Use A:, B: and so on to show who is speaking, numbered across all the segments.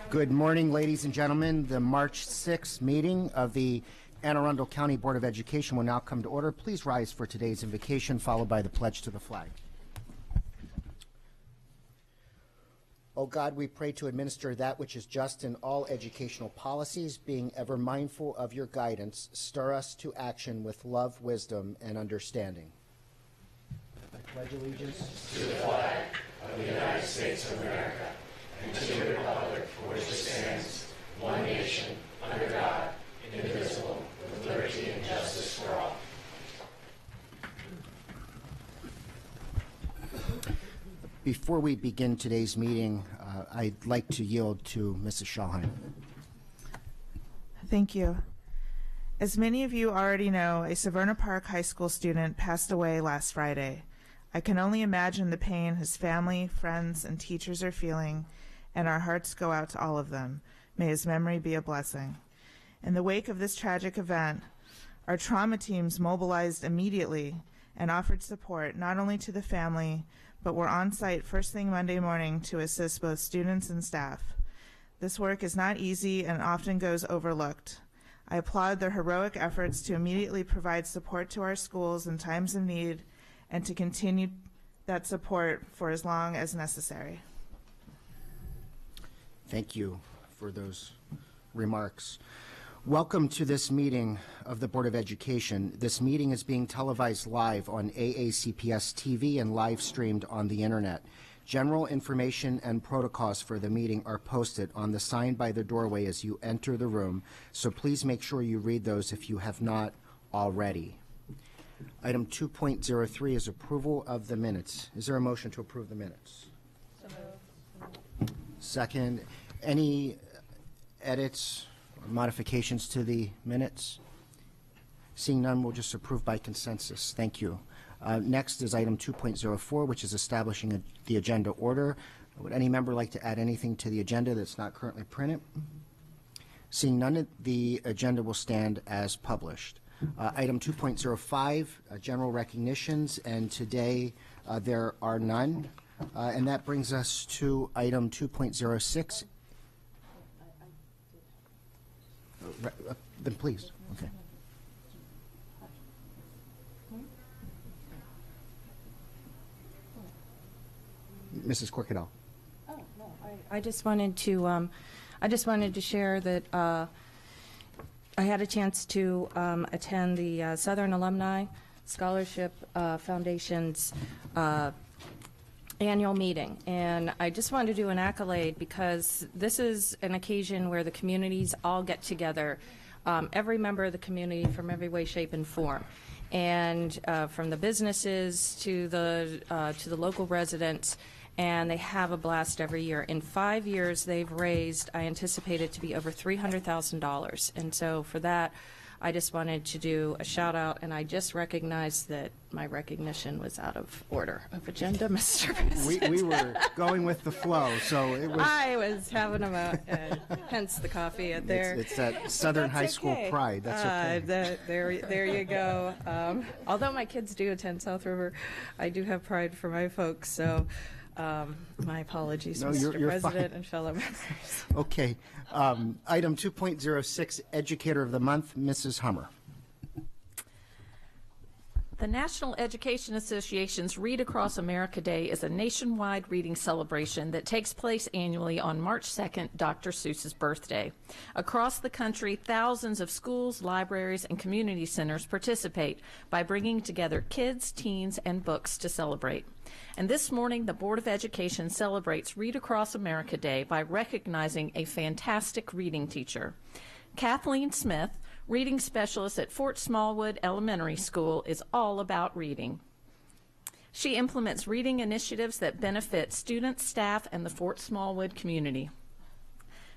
A: Good morning, ladies and gentlemen. The March 6th meeting of the Anne Arundel County Board of Education will now come to order. Please rise for today's invocation, followed by the pledge to the flag. O God, we pray to administer that which is just in all educational policies, being ever mindful of your guidance, stir us to action with love, wisdom, and understanding. I pledge allegiance
B: to the flag of the United States of America and to the republic for which it stands, one nation, under God, indivisible, with liberty and justice for all.
A: Before we begin today's meeting, I'd like to yield to Mrs. Schallheim.
C: Thank you. As many of you already know, a Severna Park High School student passed away last Friday. I can only imagine the pain his family, friends, and teachers are feeling, and our hearts go out to all of them. May his memory be a blessing. In the wake of this tragic event, our trauma teams mobilized immediately and offered support not only to the family, but were on site first thing Monday morning to assist both students and staff. This work is not easy and often goes overlooked. I applaud their heroic efforts to immediately provide support to our schools in times of need and to continue that support for as long as necessary.
A: Thank you for those remarks. Welcome to this meeting of the Board of Education. This meeting is being televised live on AACPS TV and live streamed on the internet. General information and protocols for the meeting are posted on the sign by the doorway as you enter the room, so please make sure you read those if you have not already. Item 2.03 is approval of the minutes. Is there a motion to approve the minutes?
D: So moved.
A: Second. Any edits or modifications to the minutes? Seeing none, we'll just approve by consensus. Thank you. Next is item 2.04, which is establishing the agenda order. Would any member like to add anything to the agenda that's not currently printed? Seeing none, the agenda will stand as published. Item 2.05, general recognitions, and today there are none. And that brings us to item 2.06. Then please. Okay. Mrs. Corkadell.
D: Oh no, I just wanted to share that I had a chance to attend the Southern Alumni Scholarship Foundation's annual meeting, and I just wanted to do an accolade because this is an occasion where the communities all get together, every member of the community from every way, shape, and form, and from the businesses to the local residents, and they have a blast every year. In 5 years, they've raised, I anticipate it to be over $300,000, and so for that, I just wanted to do a shout out, and I just recognized that my recognition was out of order of agenda, Mr. President.
A: We were going with the flow, so it was.
D: I was having them out, hence the coffee out there.
A: It's that Southern High School pride. That's okay.
D: There you go. Although my kids do attend South River, I do have pride for my folks. So. My apologies,
A: no,
D: Mr.
A: you're
D: President
A: fine.
D: and fellow members.
A: Okay. Item 2.06, Educator of the Month, Mrs. Hummer.
E: The National Education Association's Read Across America Day is a nationwide reading celebration that takes place annually on March 2nd, Dr. Seuss's birthday. Across the country, thousands of schools, libraries, and community centers participate by bringing together kids, teens, and books to celebrate. And this morning, the Board of Education celebrates Read Across America Day by recognizing a fantastic reading teacher. Kathleen Smith, reading specialist at Fort Smallwood Elementary School, is all about reading. She implements reading initiatives that benefit students, staff, and the Fort Smallwood community.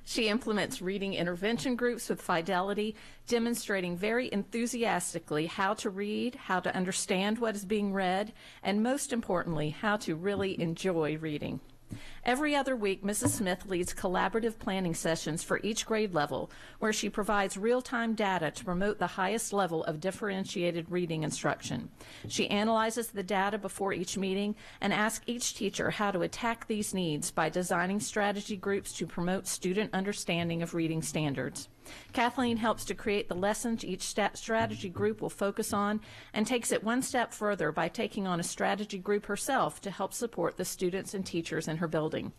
E: She implements reading intervention groups with Fidelity, demonstrating very enthusiastically how to read, how to understand what is being read, and most importantly, how to really enjoy reading. Every other week, Mrs. Smith leads collaborative planning sessions for each grade level, where she provides real-time data to promote the highest level of differentiated reading instruction. She analyzes the data before each meeting and asks each teacher how to attack these needs by designing strategy groups to promote student understanding of reading standards. Kathleen helps to create the lessons each strategy group will focus on and takes it one step further by taking on a strategy group herself to help support the students and teachers in her building.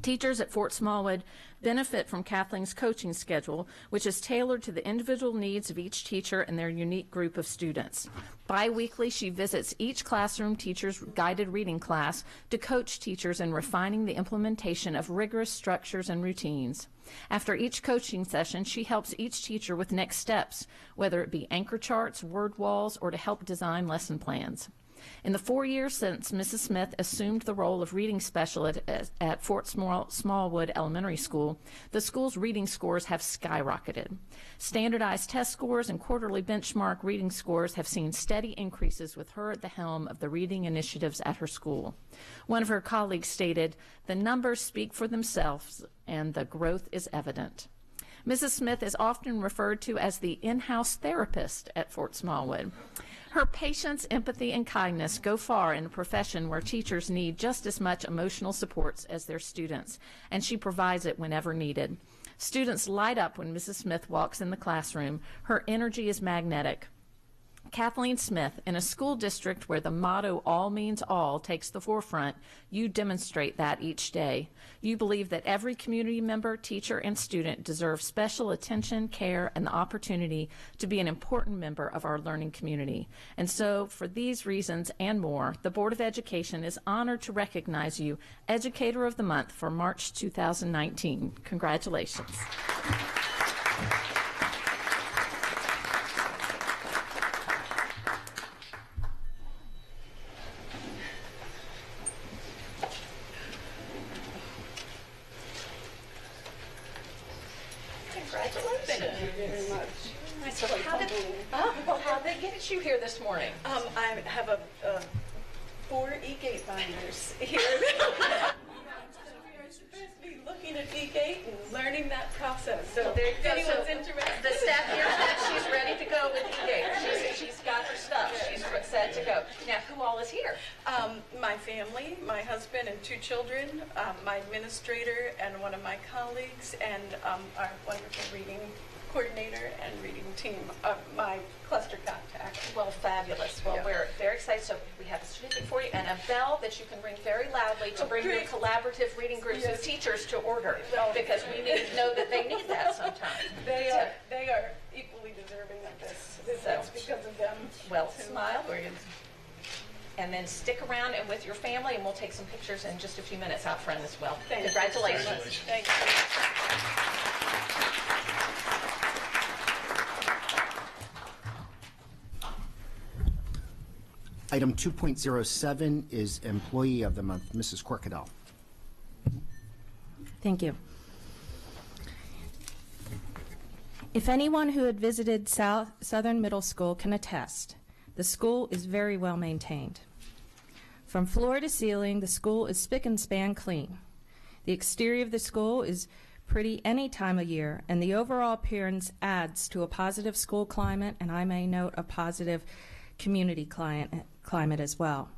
E: Teachers at Fort Smallwood benefit from Kathleen's coaching schedule, which is tailored to the individual needs of each teacher and their unique group of students. Bi-weekly, she visits each classroom teacher's guided reading class to coach teachers in refining the implementation of rigorous structures and routines. After each coaching session, she helps each teacher with next steps, whether it be anchor charts, word walls, or to help design lesson plans. In the 4 years since Mrs. Smith assumed the role of reading specialist at Fort Smallwood Elementary School, the school's reading scores have skyrocketed. Standardized test scores and quarterly benchmark reading scores have seen steady increases with her at the helm of the reading initiatives at her school. One of her colleagues stated, "The numbers speak for themselves and the growth is evident." Mrs. Smith is often referred to as the in-house therapist at Fort Smallwood. Her patience, empathy, and kindness go far in a profession where teachers need just as much emotional supports as their students, and she provides it whenever needed. Students light up when Mrs. Smith walks in the classroom. Her energy is magnetic. Kathleen Smith, in a school district where the motto "all means all" takes the forefront, you demonstrate that each day. You believe that every community member, teacher, and student deserve special attention, care, and the opportunity to be an important member of our learning community. And so, for these reasons and more, the Board of Education is honored to recognize you Educator of the Month for March 2019. Congratulations.
F: How they get you here this morning? I have 4 e-gate binders here. We're supposed to be looking at e-gate and learning that process. So
E: there you
F: if
E: go.
F: anyone's
E: So
F: interested.
E: the staff here said she's ready to go with e-gate. She's got her stuff. She's set to go. Now, who all is here?
F: My family, my husband and 2 children, my administrator and one of my colleagues, and our wonderful reading coordinator and reading team of my cluster contact.
E: Well, fabulous. Well,
F: Yeah.
E: we're very excited. So we have a certificate for you and a bell that you can ring very loudly to bring your
F: great.
E: collaborative reading groups
F: Yes.
E: of teachers to order,
F: Well,
E: because we need to know that they need that sometimes.
F: They are equally deserving of this. It's because of them.
E: Well,
F: too.
E: smile. And then stick around and with your family, and we'll take some pictures in just a few minutes out front as well.
F: Thank you.
E: Congratulations.
F: Thank you.
A: Item 2.07 is Employee of the Month. Mrs. Corkadell.
D: Thank you. If anyone who had visited Southern Middle School can attest, the school is very well maintained. From floor to ceiling, the school is spick and span clean. The exterior of the school is pretty any time of year, and the overall appearance adds to a positive school climate, and I may note a positive community climate as well.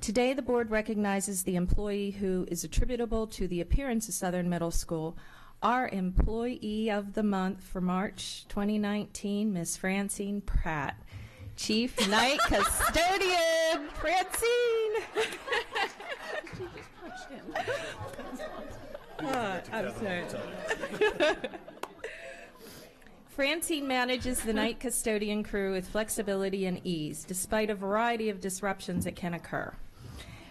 D: Today, the board recognizes the employee who is attributable to the appearance of Southern Middle School. Our Employee of the Month for March 2019, Miss Francine Pratt, Chief Night Custodian. Francine! She just punched him. I'm sorry. Francine manages the night custodian crew with flexibility and ease, despite a variety of disruptions that can occur.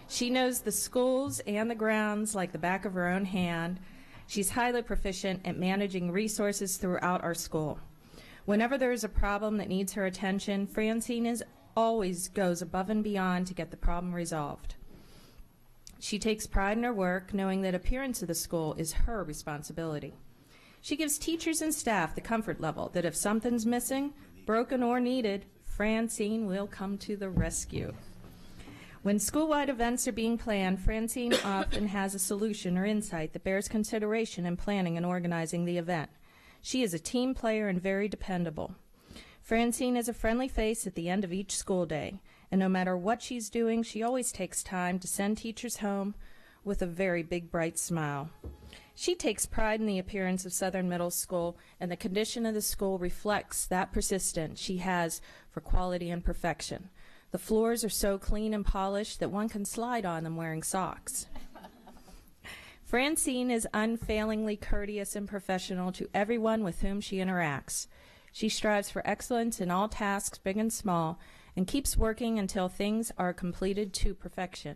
D: She knows the schools and the grounds like the back of her own hand. She's highly proficient at managing resources throughout our school. Whenever there is a problem that needs her attention, Francine always goes above and beyond to get the problem resolved. She takes pride in her work, knowing that appearance of the school is her responsibility. She gives teachers and staff the comfort level that if something's missing, broken, or needed, Francine will come to the rescue. When school-wide events are being planned, Francine often has a solution or insight that bears consideration in planning and organizing the event. She is a team player and very dependable. Francine is a friendly face at the end of each school day, and no matter what she's doing, she always takes time to send teachers home with a very big, bright smile. She takes pride in the appearance of Southern Middle School, and the condition of the school reflects that persistence she has for quality and perfection. The floors are so clean and polished that one can slide on them wearing socks. Francine is unfailingly courteous and professional to everyone with whom she interacts. She strives for excellence in all tasks, big and small, and keeps working until things are completed to perfection.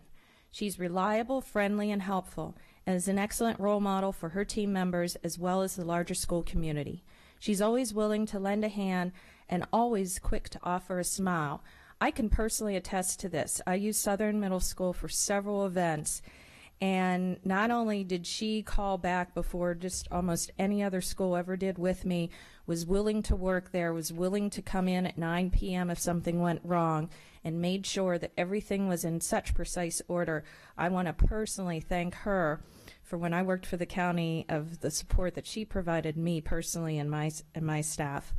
D: She's reliable, friendly, and helpful, and is an excellent role model for her team members as well as the larger school community. She's always willing to lend a hand and always quick to offer a smile. I can personally attest to this. I used Southern Middle School for several events, and not only did she call back before just almost any other school ever did with me, was willing to work there, was willing to come in at 9 p.m. if something went wrong, and made sure that everything was in such precise order. I want to personally thank her for when I worked for the county of the support that she provided me personally and my staff.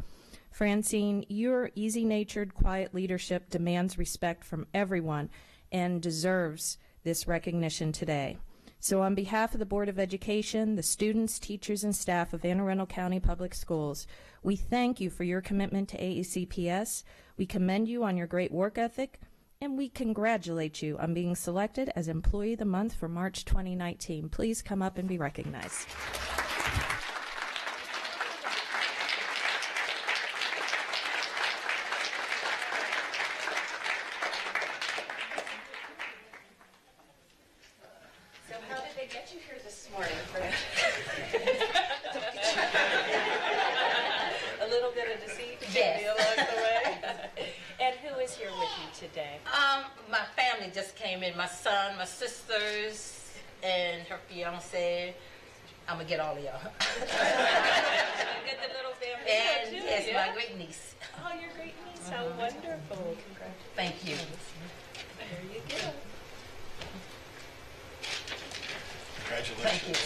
D: Francine, your easy-natured, quiet leadership demands respect from everyone and deserves this recognition today. So on behalf of the Board of Education, the students, teachers, and staff of Anne Arundel County Public Schools, we thank you for your commitment to AECPS. We commend you on your great work ethic, and we congratulate you on being selected as Employee of the Month for March 2019. Please come up and be recognized.
G: My family just came in, my son, my sisters, and her fiance. I'm gonna get all of y'all.
F: Get the little family.
G: And
F: too,
G: yes,
F: yeah?
G: my great niece.
F: Oh, your great niece. How wonderful. Congratulations.
G: Thank you.
F: There you go.
B: Congratulations.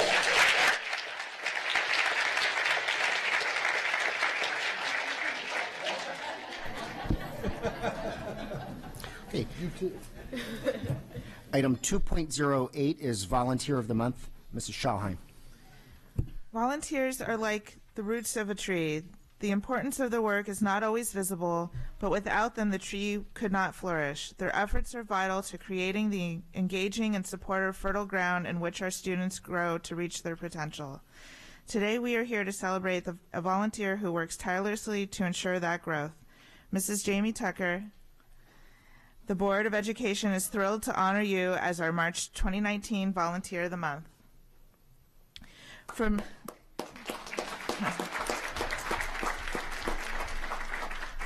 G: Thank you.
A: Okay. Item 2.08 is Volunteer of the Month. Mrs. Schalheim.
C: Volunteers are like the roots of a tree. The importance of their work is not always visible, but without them the tree could not flourish. Their efforts are vital to creating the engaging and supportive fertile ground in which our students grow to reach their potential. Today we are here to celebrate a volunteer who works tirelessly to ensure that growth. Mrs. Jaime Tucker. The Board of Education is thrilled to honor you as our March 2019 Volunteer of the Month.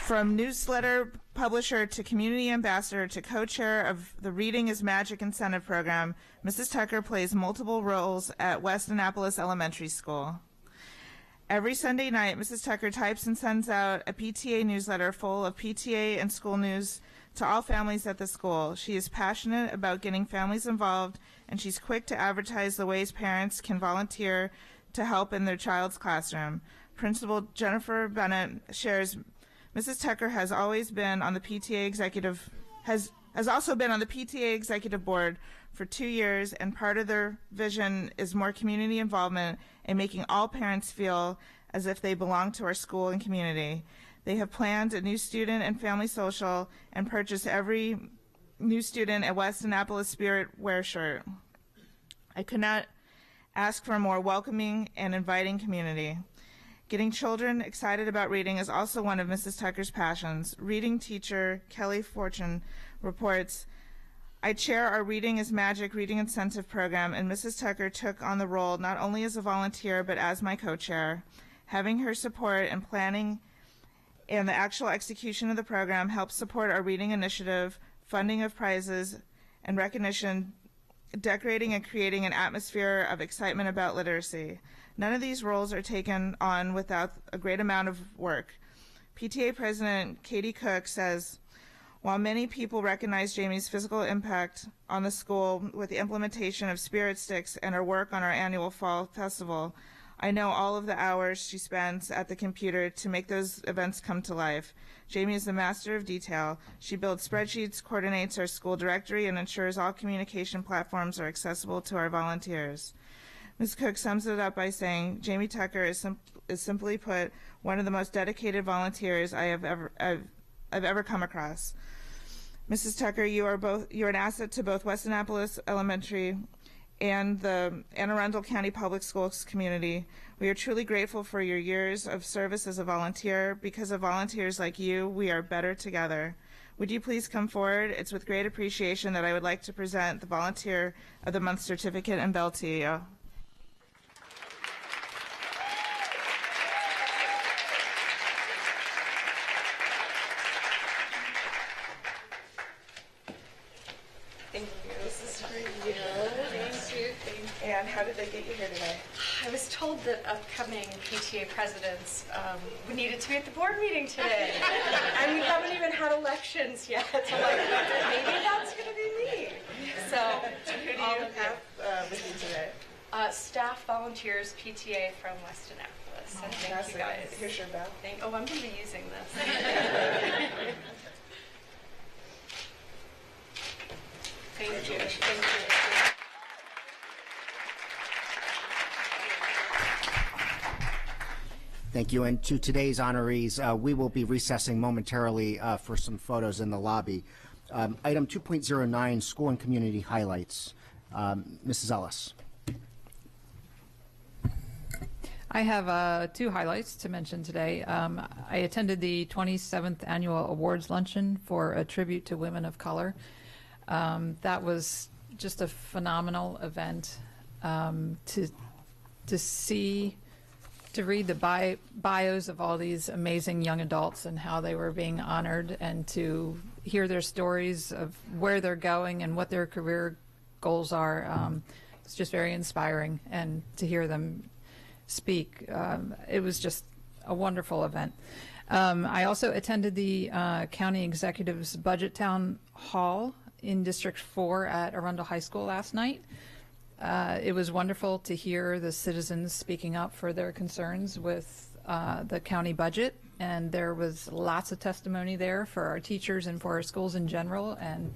C: From newsletter publisher to community ambassador to co-chair of the Reading is Magic incentive program, Mrs. Tucker plays multiple roles at West Annapolis Elementary School. Every Sunday night, Mrs. Tucker types and sends out a PTA newsletter full of PTA and school news to all families at the school. She is passionate about getting families involved, and she's quick to advertise the ways parents can volunteer to help in their child's classroom. Principal Jennifer Bennett shares Mrs. Tucker has always been on the PTA executive has also been on the PTA executive board for 2 years, and part of their vision is more community involvement and making all parents feel as if they belong to our school and community. They have planned a new student and family social and purchased every new student a West Annapolis Spirit Wear shirt. I could not ask for a more welcoming and inviting community. Getting children excited about reading is also one of Mrs. Tucker's passions. Reading teacher Kelly Fortune reports, I chair our Reading is Magic reading incentive program, and Mrs. Tucker took on the role not only as a volunteer but as my co-chair. Having her support and planning and the actual execution of the program helps support our reading initiative, funding of prizes and recognition, decorating and creating an atmosphere of excitement about literacy. None of these roles are taken on without a great amount of work. PTA President Katie Cook says, While many people recognize Jaime's physical impact on the school with the implementation of spirit sticks and her work on our annual fall festival, I know all of the hours she spends at the computer to make those events come to life. Jaime is the master of detail. She builds spreadsheets, coordinates our school directory, and ensures all communication platforms are accessible to our volunteers. Ms. Cook sums it up by saying, Jaime Tucker is simply put one of the most dedicated volunteers I've ever come across. Mrs. Tucker, you're an asset to both West Annapolis Elementary and the Anne Arundel County Public Schools community. We are truly grateful for your years of service as a volunteer. Because of volunteers like you, we are better together. Would you please come forward? It's with great appreciation that I would like to present the Volunteer of the Month certificate and bell to you. Thank you. This is for you. Thank you. And how did they get you here today?
H: I was told that upcoming PTA presidents we needed to be at the board meeting today. And we haven't even had elections yet. So I'm like, maybe that's going to be me. So
C: Who do you have with you today?
H: Staff volunteers, PTA from West Annapolis. So thank you guys.
C: Here's your bell.
H: I'm going to be using this. Thank you. Thank you.
A: Thank you. And to today's honorees, we will be recessing momentarily for some photos in the lobby. Item 2.09, School and Community Highlights. Mrs. Ellis.
I: I have 2 highlights to mention today. I attended the 27th Annual Awards Luncheon for a tribute to women of color. That was just a phenomenal event to read the bios of all these amazing young adults and how they were being honored, and to hear their stories of where they're going and what their career goals are. It's just very inspiring, and to hear them speak, it was just a wonderful event. I also attended the County Executive's Budget Town Hall in District 4 at Arundel High School last night. It was wonderful to hear the citizens speaking up for their concerns with the county budget, and there was lots of testimony there for our teachers and for our schools in general, and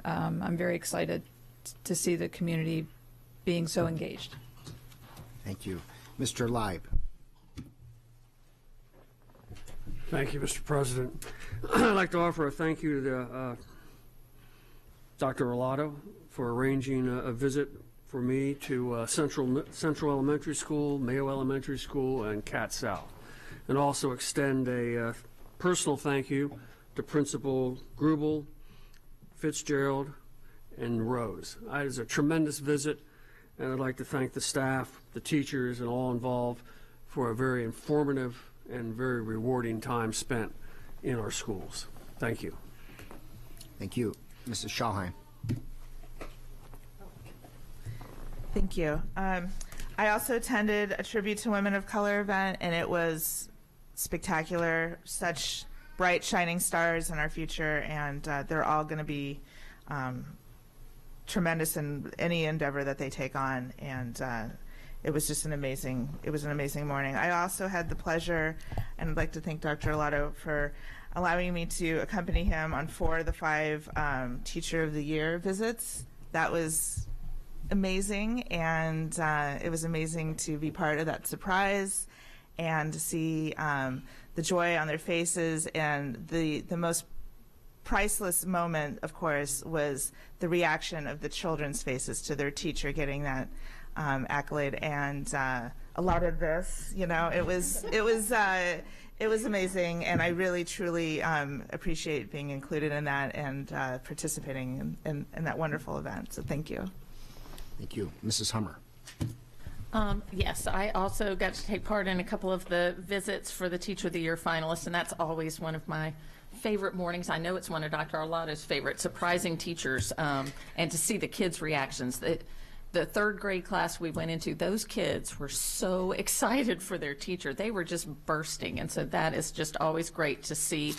I: I'm very excited to see the community being so engaged.
A: Thank you. Mr. Leib.
J: Thank you, Mr. President. I'd like to offer a thank you to Dr. Arlato for arranging a visit for me to Central Elementary School, Mayo Elementary School, and Cat South, and also extend a personal thank you to Principal Grubel, Fitzgerald, and Rose. It was a tremendous visit, and I'd like to thank the staff, the teachers, and all involved for a very informative and very rewarding time spent in our schools. Thank you.
A: Thank you. Mrs. Schalheim.
C: Thank you. I also attended a Tribute to Women of Color event, and it was spectacular. Such bright, shining stars in our future, and they're all going to be tremendous in any endeavor that they take on. And it was just an amazing morning. I also had the pleasure, and I'd like to thank Dr. Arlato for allowing me to accompany him on 4 of the 5 Teacher of the Year visits. That was amazing, and it was amazing to be part of that surprise and to see the joy on their faces. And the most priceless moment, of course, was the reaction of the children's faces to their teacher getting that accolade. And a lot of this, it was amazing, and I really truly appreciate being included in that and participating in that wonderful event. So thank you.
A: Thank you. Mrs. Hummer.
E: Yes, I also got to take part in a couple of the visits for the Teacher of the Year finalists, and that's always one of my favorite mornings. I know it's one of Dr. Arlato's favorite, surprising teachers, and to see the kids' reactions. The 3rd grade class we went into, those kids were so excited for their teacher. They were just bursting, and so that is just always great to see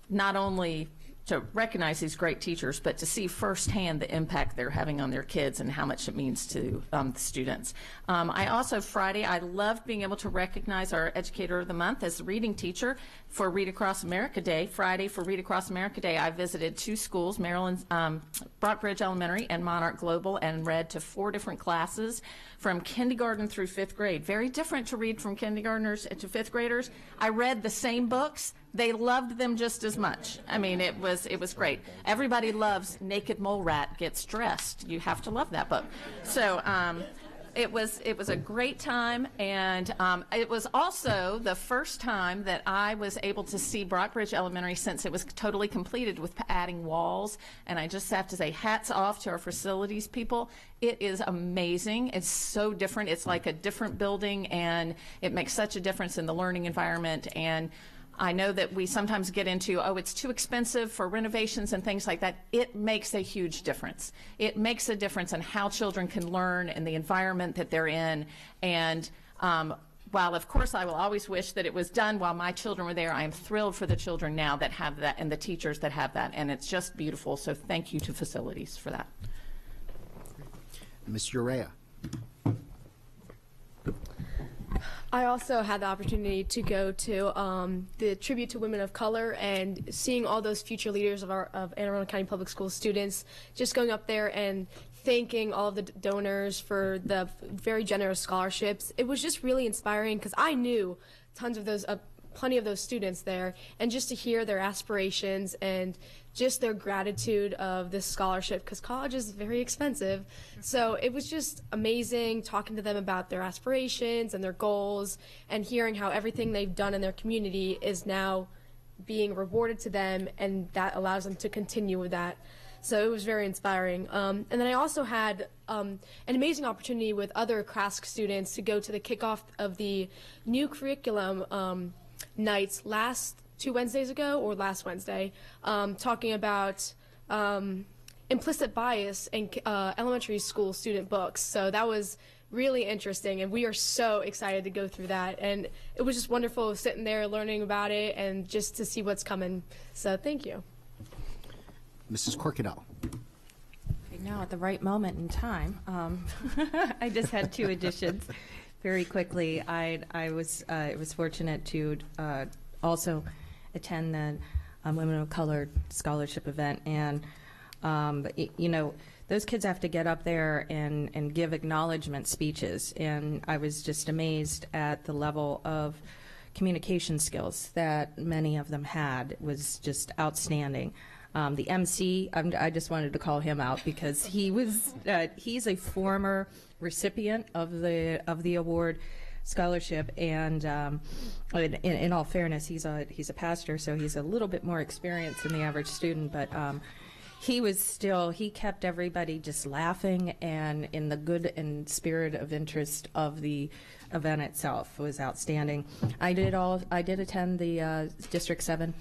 E: not only to recognize these great teachers, but to see firsthand the impact they're having on their kids and how much it means to the students. I also, Friday, I loved being able to recognize our Educator of the Month as a reading teacher for Read Across America Day. Friday for Read Across America Day, I visited 2 schools, Maryland's Brockbridge Elementary and Monarch Global, and read to 4 different classes from kindergarten through 5th grade. Very different to read from kindergartners to 5th graders. I read the same books. They loved them just as much. I mean, it was great. Everybody loves Naked Mole Rat Gets Dressed. You have to love that book. So it was a great time, and it was also the first time that I was able to see Brockbridge Elementary since it was totally completed with adding walls. And I just have to say, hats off to our facilities people. It is amazing. It's so different. It's like a different building, and it makes such a difference in the learning environment. And I know that we sometimes get into, oh, it's too expensive for renovations and things like that. It makes a huge difference. It makes a difference in how children can learn and the environment that they're in. And while, of course, I will always wish that it was done while my children were there, I am thrilled for the children now that have that and the teachers that have that. And it's just beautiful. So thank you to facilities for that.
A: Ms. Urea.
K: I also had the opportunity to go to the Tribute to Women of Color, and seeing all those future leaders of Anne Arundel County Public School students, just going up there and thanking all of the donors for the very generous scholarships. It was just really inspiring because I knew tons of those, plenty of those students there, and just to hear their aspirations and just their gratitude of this scholarship, because college is very expensive. So it was just amazing talking to them about their aspirations and their goals, and hearing how everything they've done in their community is now being rewarded to them, and that allows them to continue with that. So it was very inspiring. And then I also had an amazing opportunity with other CRASC students to go to the kickoff of the new curriculum nights last 2 Wednesdays ago, or last Wednesday, talking about implicit bias in elementary school student books. So that was really interesting, and we are so excited to go through that. And it was just wonderful sitting there learning about it and just to see what's coming. So thank you.
A: Mrs. Corkadell.
D: Now at the right moment in time, I just had 2 additions. Very quickly, I was fortunate to also attend the Women of Color scholarship event, and you know, those kids have to get up there and give acknowledgement speeches, and I was just amazed at the level of communication skills that many of them had. It was just outstanding. The MC, I just wanted to call him out because he's a former recipient of the award scholarship, and in all fairness, he's a pastor, so he's a little bit more experienced than the average student, but he kept everybody just laughing, and in the good and spirit of interest of the event itself was outstanding. I did attend the District 7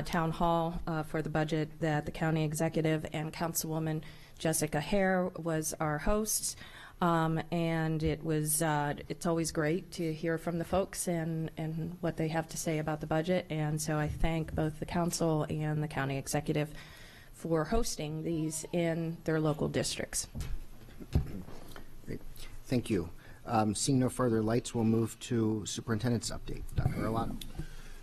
D: town hall for the budget that the county executive and Councilwoman Jessica Hare was our hosts. And it's always great to hear from the folks and what they have to say about the budget. And so I thank both the council and the county executive for hosting these in their local districts.
A: Great. Thank you. Seeing no further lights, we'll move to superintendent's update. Dr. Arlotto.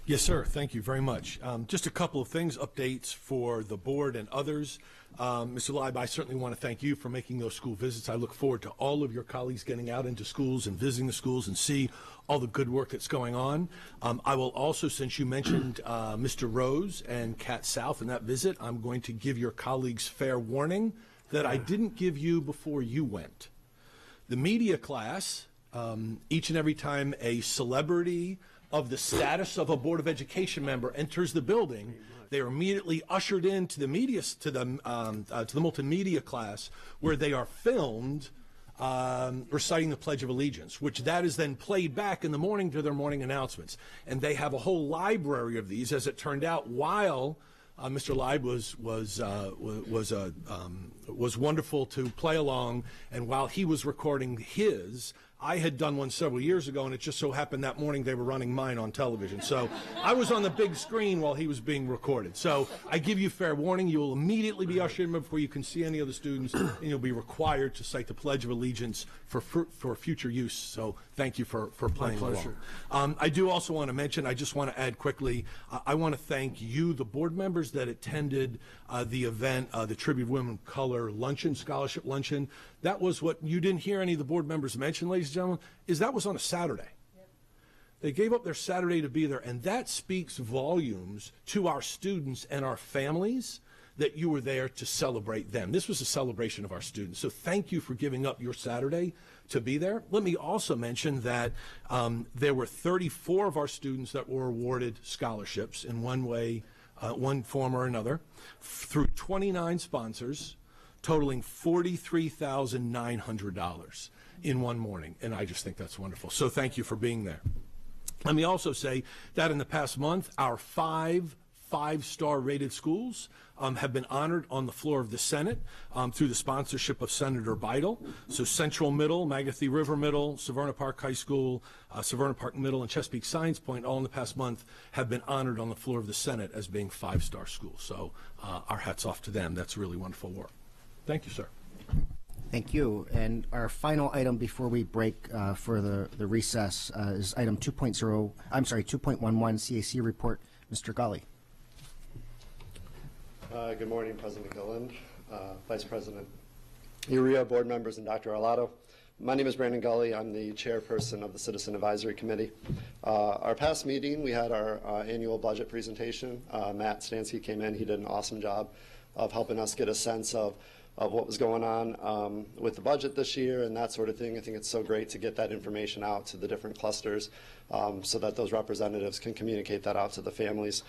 L: Yes, sir. Thank you very much. Just a couple of things, updates for the board and others. Mr. Leib, I certainly want to thank you for making those school visits. I look forward to all of your colleagues getting out into schools and visiting the schools and see all the good work that's going on. I will also, since you mentioned Mr. Rose and Kat South in that visit, I'm going to give your colleagues fair warning that I didn't give you before you went. The media class, each and every time a celebrity of the status of a Board of Education member enters the building, they are immediately ushered into the media, to the multimedia class, where they are filmed reciting the Pledge of Allegiance, which that is then played back in the morning to their morning announcements. And they have a whole library of these, as it turned out, while Mr. Leib was wonderful to play along, and while he was recording his, I had done one several years ago, and it just so happened that morning they were running mine on television. So I was on the big screen while he was being recorded. So I give you fair warning, you will immediately be ushered in before you can see any of the students, and you'll be required to cite the Pledge of Allegiance for future use. So thank you for playing along. I do also want to mention, I just want to add quickly, I want to thank you, the board members that attended the event, the Tribute Women of Color Luncheon, Scholarship Luncheon. That was what you didn't hear any of the board members mention, ladies and gentlemen, is that was on a Saturday. They gave up their Saturday to be there, and that speaks volumes to our students and our families that you were there to celebrate them. This was a celebration of our students, so thank you for giving up your Saturday to be there. Let me also mention that there were 34 of our students that were awarded scholarships in one way, one form or another, through 29 sponsors, totaling $43,900 in one morning, and I just think that's wonderful. So thank you for being there. Let me also say that in the past month, our five-star rated schools have been honored on the floor of the Senate through the sponsorship of Senator Beidel. So Central Middle, Magathie River Middle, Severna Park High School, Severna Park Middle, and Chesapeake Science Point, all in the past month, have been honored on the floor of the Senate as being five-star schools. So our hats off to them. That's really wonderful work. Thank you, sir.
A: Thank you. And our final item before we break for the recess is item 2.11 CAC report. Mr. Gully.
M: Good morning, President Gilland, Vice President Uria, board members, and Dr. Arlotto. My name is Brandon Gully. I'm the chairperson of the Citizen Advisory Committee. Our past meeting, we had our annual budget presentation. Matt Stansky came in. He did an awesome job of helping us get a sense of what was going on with the budget this year and that sort of thing. I think it's so great to get that information out to the different clusters so that those representatives can communicate that out to the families.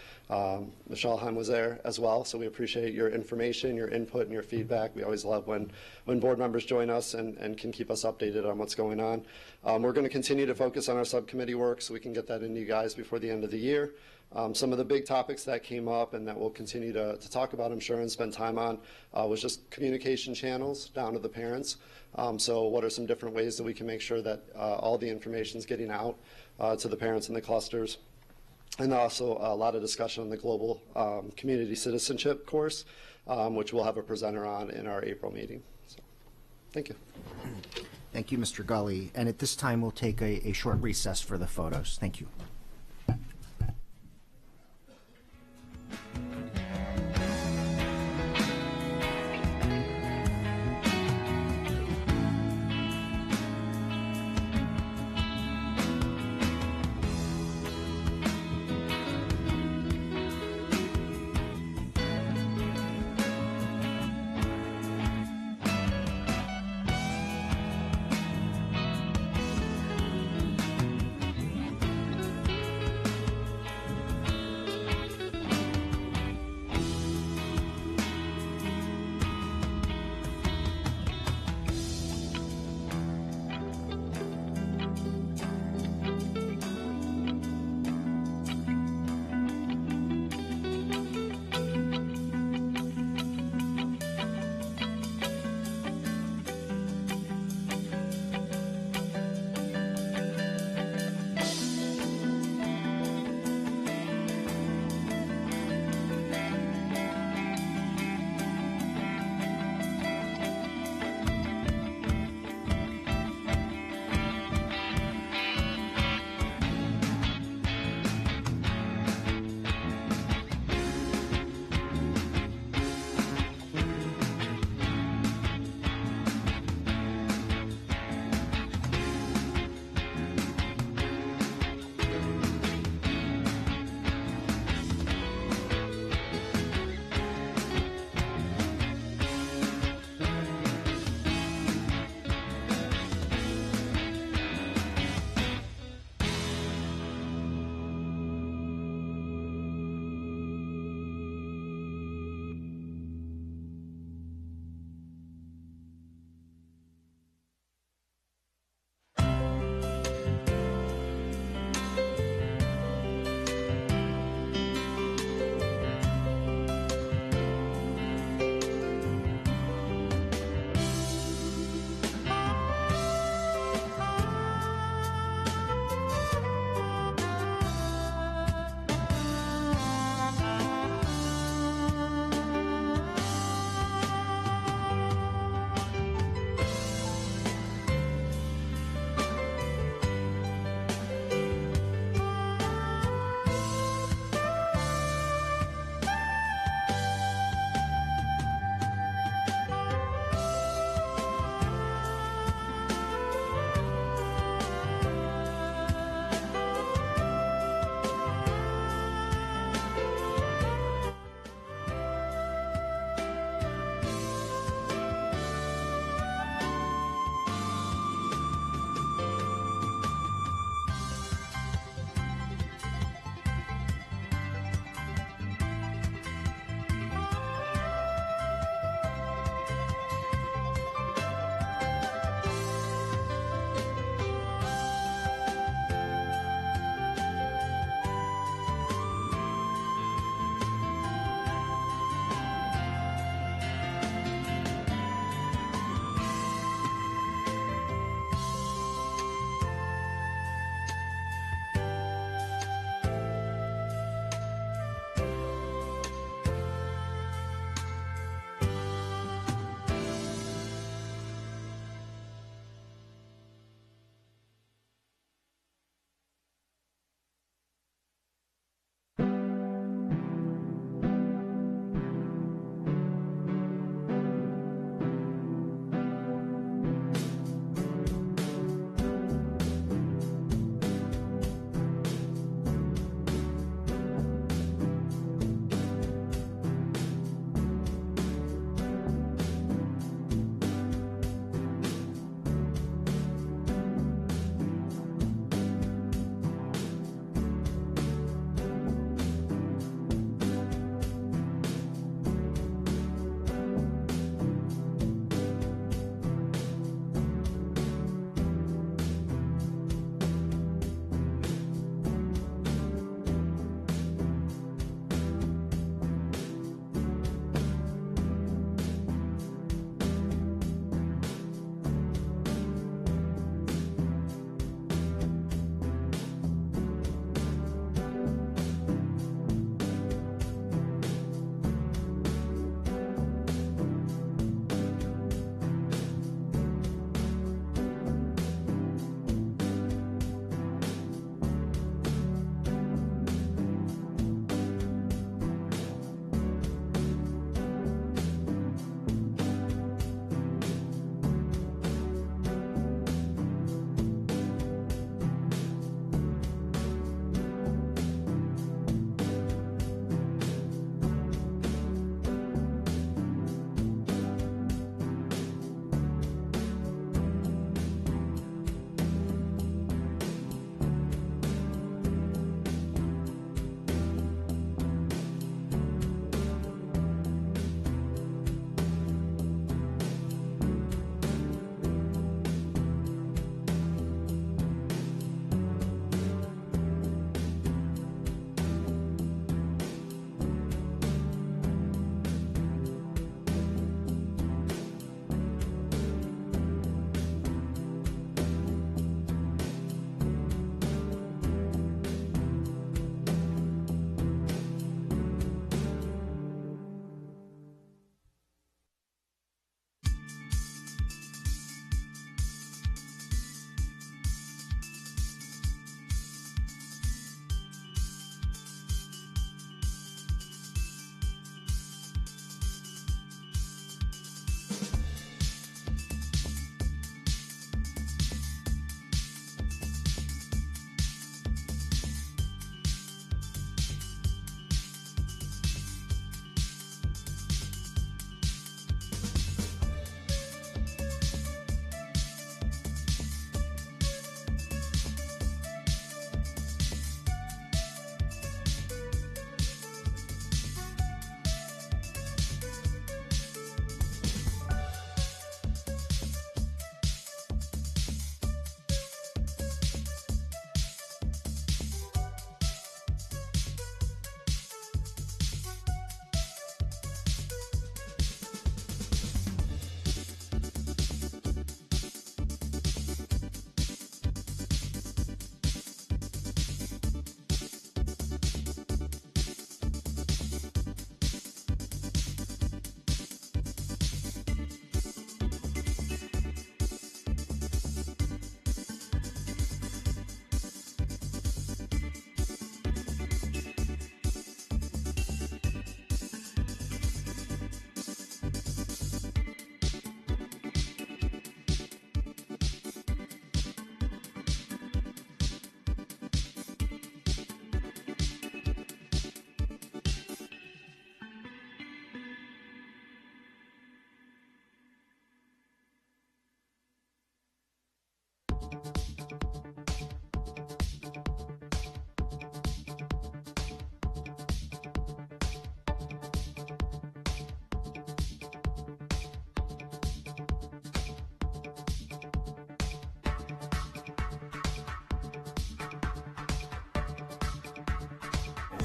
M: Michelle Heim was there as well, so we appreciate your information, your input, and your feedback. We always love when board members join us and can keep us updated on what's going on. We're going to continue to focus on our subcommittee work so we can get that into you guys before the end of the year. Some of the big topics that came up and that we'll continue to talk about, I'm sure, and spend time on was just communication channels down to the parents. So what are some different ways that we can make sure that all the information is getting out to the parents in the clusters? And also a lot of discussion on the global community citizenship course, which we'll have a presenter on in our April meeting. So, thank you.
A: Thank you, Mr. Gully. And at this time, we'll take a short recess for the photos. Thank you.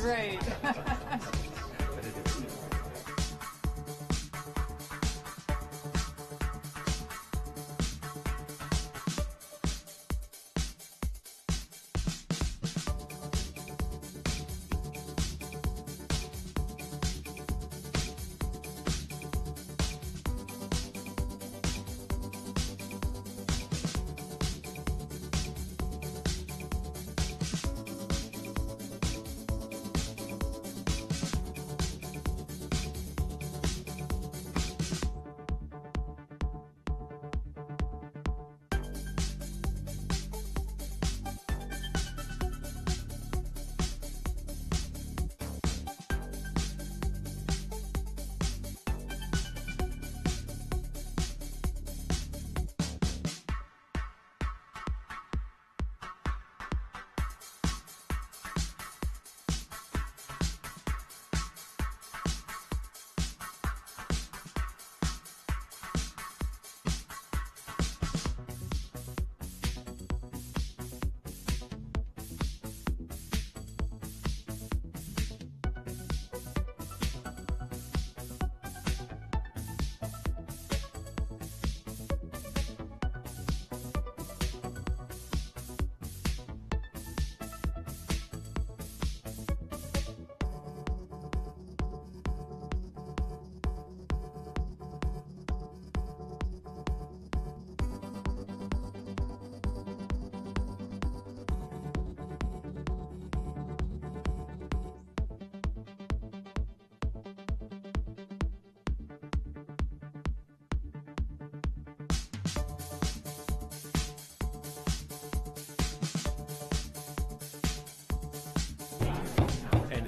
I: Great.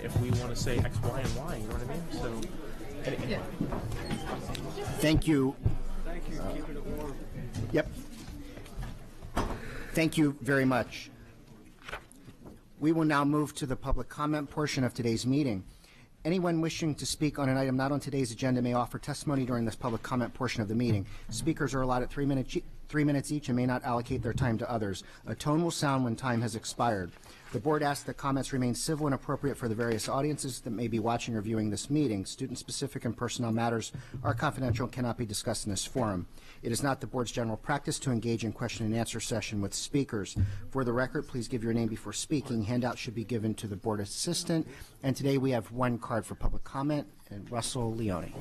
B: If we want to say X, Y, and Y, you know what I mean? So, anyway.
A: Thank you.
J: Thank you. Keeping it warm.
A: Yep. Thank you very much. We will now move to the public comment portion of today's meeting. Anyone wishing to speak on an item not on today's agenda may offer testimony during this public comment portion of the meeting. Speakers are allotted 3 minutes each and may not allocate their time to others. A tone will sound when time has expired. The board asks that comments remain civil and appropriate for the various audiences that may be watching or viewing this meeting. Student-specific and personnel matters are confidential and cannot be discussed in this forum. It is not the board's general practice to engage in question and answer session with speakers. For the record, please give your name before speaking. Handouts should be given to the board assistant. And today we have one card for public comment, and Russell Leone.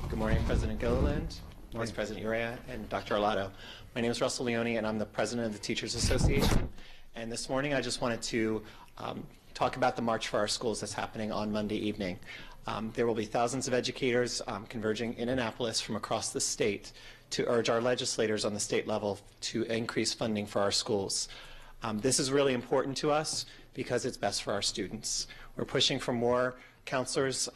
N: Good morning, President Gilliland, Vice President Urea, and Dr. Arlotto. My name is Russell Leone, and I'm the president of the Teachers Association. And this morning, I just wanted to talk about the March for Our Schools that's happening on Monday evening. There will be thousands of educators converging in Annapolis from across the state to urge our legislators on the state level to increase funding for our schools. This is really important to us because it's best for our students. We're pushing for more counselors,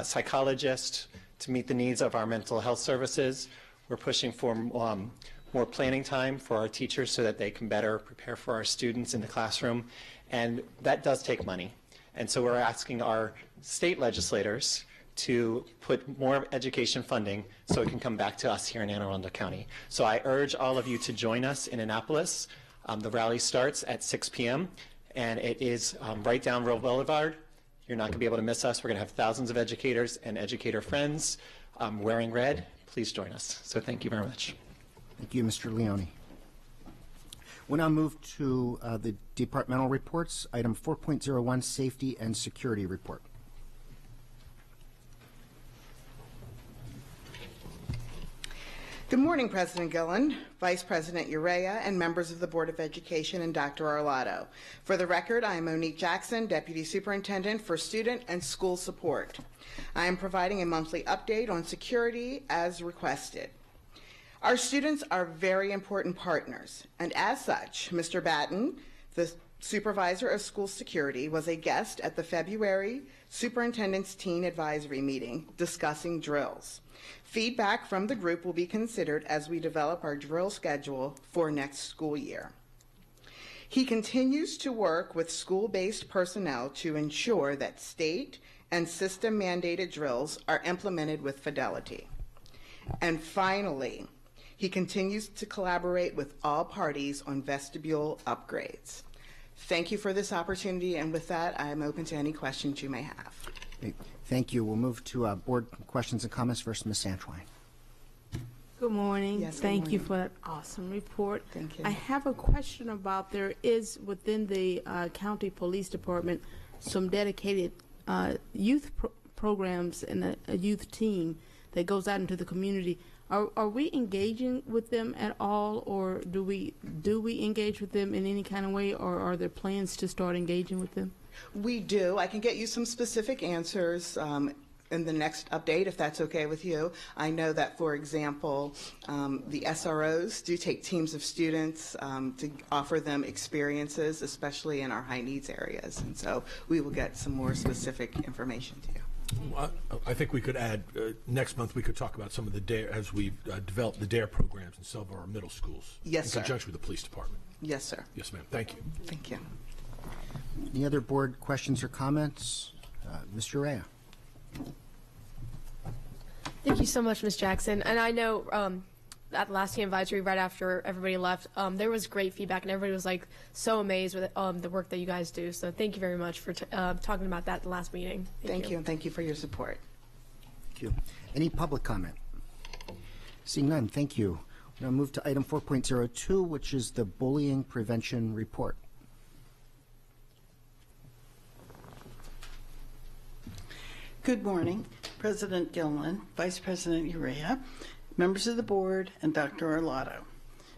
N: psychologists, to meet the needs of our mental health services. We're pushing for more planning time for our teachers so that they can better prepare for our students in the classroom. And that does take money. And so we're asking our state legislators to put more education funding so it can come back to us here in Anne Arundel County. So I urge all of you to join us in Annapolis. The rally starts at 6 p.m. and it is right down Royal Boulevard. You're not going to be able to miss us. We're going to have thousands of educators and educator friends wearing red. Please join us. So thank you very much.
A: Thank you, Mr. Leone. We'll now move to the departmental reports. Item 4.01, Safety and Security Report.
O: Good morning, President Gilland, Vice President Urea, and members of the Board of Education and Dr. Arlotto. For the record, I am Monique Jackson, Deputy Superintendent for Student and School Support. I am providing a monthly update on security as requested. Our students are very important partners, and as such, Mr. Batten, the Supervisor of School Security, was a guest at the February Superintendent's Teen Advisory Meeting discussing drills. Feedback from the group will be considered as we develop our drill schedule for next school year. He continues to work with school-based personnel to ensure that state and system-mandated drills are implemented with fidelity. And finally, he He continues to collaborate with all parties on vestibule upgrades. Thank you for this opportunity, and with that, I am open to any questions you may have.
A: Okay, thank you. We'll move to board questions and comments. First, Ms. Santwine.
P: Good morning.
O: Yes, good
P: Thank you
O: morning.
P: for that awesome report.
O: Thank you.
P: I have a question about there is within the county police department some dedicated youth programs and a youth team that goes out into the community. Are we engaging with them at all, or do we engage with them in any kind of way, or are there plans to start engaging with them?
O: We do. I can get you some specific answers in the next update, if that's okay with you. I know that, for example, the SROs do take teams of students to offer them experiences, especially in our high needs areas. And so we will get some more specific information to you.
L: Well, I think we could add, next month we could talk about some of the DARE, as we develop the DARE programs in some of our middle schools.
O: Yes, sir.
L: In conjunction with the police department.
O: Yes, sir.
L: Yes, ma'am. Thank you.
O: Thank you.
A: Any other board questions or comments? Mr. Urea.
K: Thank you so much, Ms. Jackson. And I know at the last team advisory, right after everybody left, there was great feedback, and everybody was like so amazed with the work that you guys do. So thank you very much for talking about that at the last meeting.
O: Thank you, and thank you for your support.
A: Thank you. Any public comment? Seeing none, thank you. We'll now move to item 4.02, which is the bullying prevention report.
Q: Good morning, President Gilliland, Vice President Urea, members of the board, and Dr. Arlotto.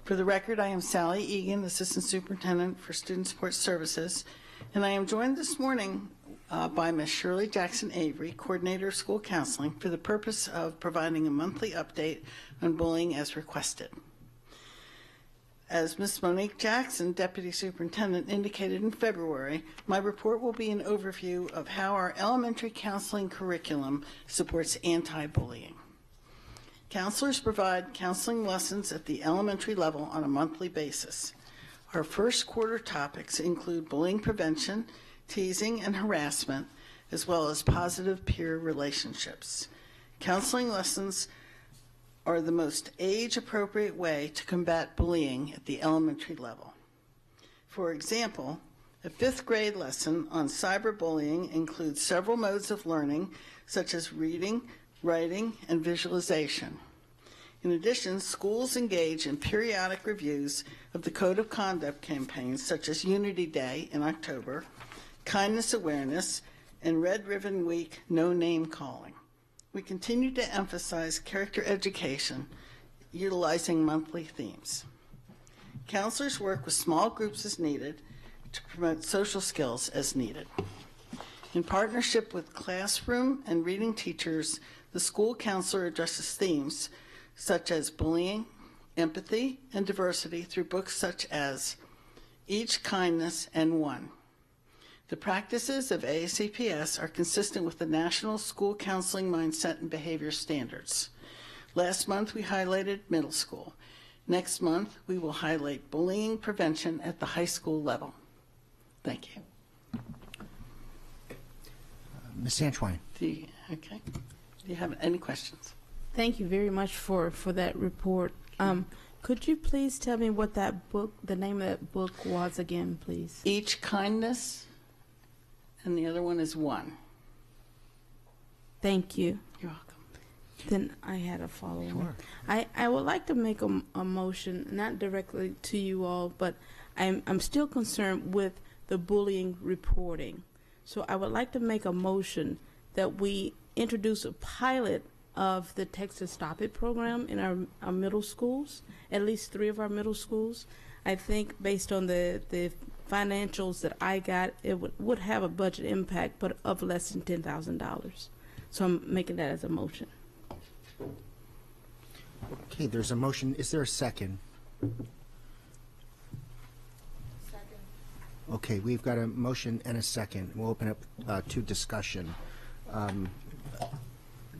Q: For the record, I am Sally Egan, Assistant Superintendent for Student Support Services, and I am joined this morning by Ms. Shirley Jackson Avery, Coordinator of School Counseling, for the purpose of providing a monthly update on bullying as requested. As Ms. Monique Jackson, Deputy Superintendent, indicated in February, my report will be an overview of how our elementary counseling curriculum supports anti-bullying. Counselors provide counseling lessons at the elementary level on a monthly basis. Our first quarter topics include bullying prevention, teasing and harassment, as well as positive peer relationships. Counseling lessons are the most age-appropriate way to combat bullying at the elementary level. For example, a 5th grade lesson on cyberbullying includes several modes of learning, such as reading, writing, and visualization. In addition, schools engage in periodic reviews of the Code of Conduct campaigns, such as Unity Day in October, Kindness Awareness, and Red Ribbon Week No Name Calling. We continue to emphasize character education, utilizing monthly themes. Counselors work with small groups as needed to promote social skills as needed. In partnership with classroom and reading teachers, the school counselor addresses themes such as bullying, empathy, and diversity through books such as Each Kindness and One. The practices of AACPS are consistent with the National School Counseling Mindset and Behavior Standards. Last month, we highlighted middle school. Next month, we will highlight bullying prevention at the high school level. Thank you.
A: Ms. Santwine.
Q: Okay. Do you have any questions?
P: Thank you very much for that report. Could you please tell me what that book, the name of that book was again, please?
Q: Each Kindness, and the other one is One.
P: Thank you.
Q: You're welcome.
P: Then I had a follow-up.
A: Sure.
P: I would like to make a motion, not directly to you all, but I'm still concerned with the bullying reporting. So I would like to make a motion that we introduce a pilot of the Texas Stop It program in our middle schools, at least 3 of our middle schools. I think based on the financials that I got, it would have a budget impact, but of less than $10,000. So I'm making that as a motion.
A: Okay, there's a motion. Is there a second?
P: Second.
A: Okay, we've got a motion and a second. We'll open up to discussion.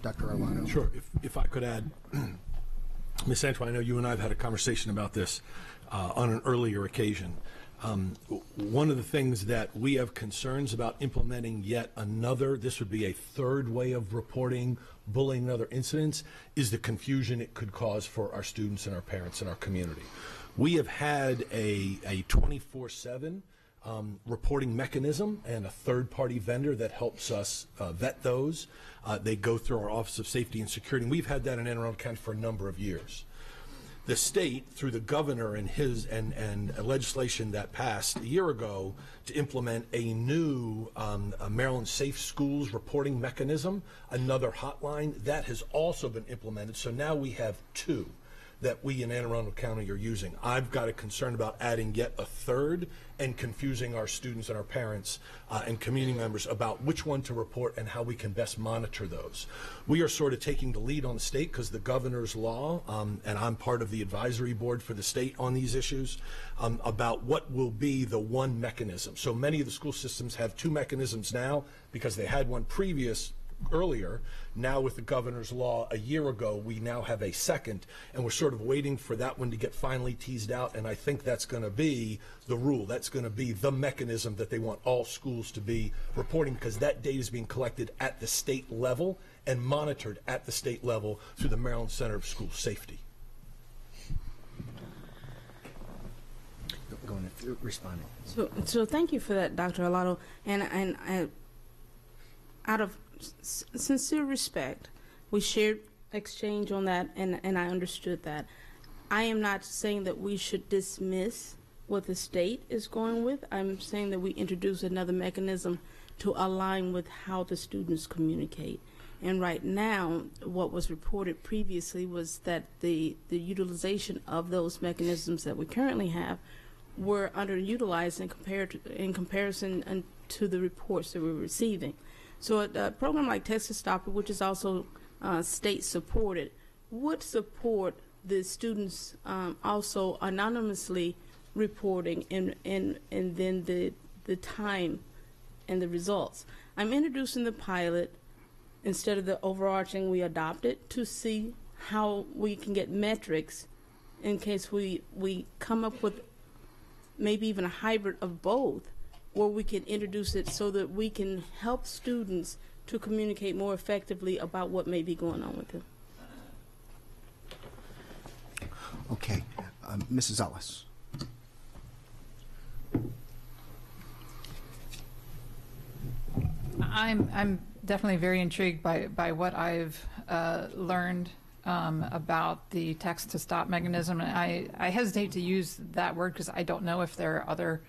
A: Dr. Arlotto.
L: Sure. If I could add, Ms. Santwine, I know you and I have had a conversation about this on an earlier occasion. One of the things that we have concerns about implementing yet another, this would be a third way of reporting bullying and other incidents, is the confusion it could cause for our students and our parents and our community. We have had a 24/7 reporting mechanism and a third-party vendor that helps us vet those. They go through our Office of Safety and Security, and we've had that in Anne Arundel County for a number of years. The state, through the governor and his and legislation that passed a year ago to implement a new Maryland Safe Schools reporting mechanism, another hotline, that has also been implemented. So now we have two that we in Anne Arundel County are using. I've got a concern about adding yet a third and confusing our students and our parents and community members about which one to report and how we can best monitor those. We are sort of taking the lead on the state because the governor's law, and I'm part of the advisory board for the state on these issues, about what will be the one mechanism. So many of the school systems have two mechanisms now because they had one earlier. Now with the governor's law a year ago, we now have a second, and we're sort of waiting for that one to get finally teased out, and I think that's going to be the rule. That's going to be the mechanism that they want all schools to be reporting, because that data is being collected at the state level and monitored at the state level through the Maryland Center of School Safety.
A: Going to respond.
P: So thank you for that, Dr. Arlotto, and I, out of sincere respect, we shared exchange on that, and I understood that. I am not saying that we should dismiss what the state is going with. I'm saying that we introduce another mechanism to align with how the students communicate. And right now, what was reported previously was that the utilization of those mechanisms that we currently have were underutilized in comparison to the reports that we're receiving. So a program like Text to Stop It, which is also state supported, would support the students also anonymously reporting and then the time and the results. I'm introducing the pilot instead of the overarching we adopted to see how we can get metrics in case we come up with maybe even a hybrid of both, where we can introduce it so that we can help students to communicate more effectively about what may be going on with them.
A: Okay. Mrs. Ellis.
I: I'm definitely very intrigued by what I've learned about the text to stop mechanism. And I hesitate to use that word because I don't know if there are other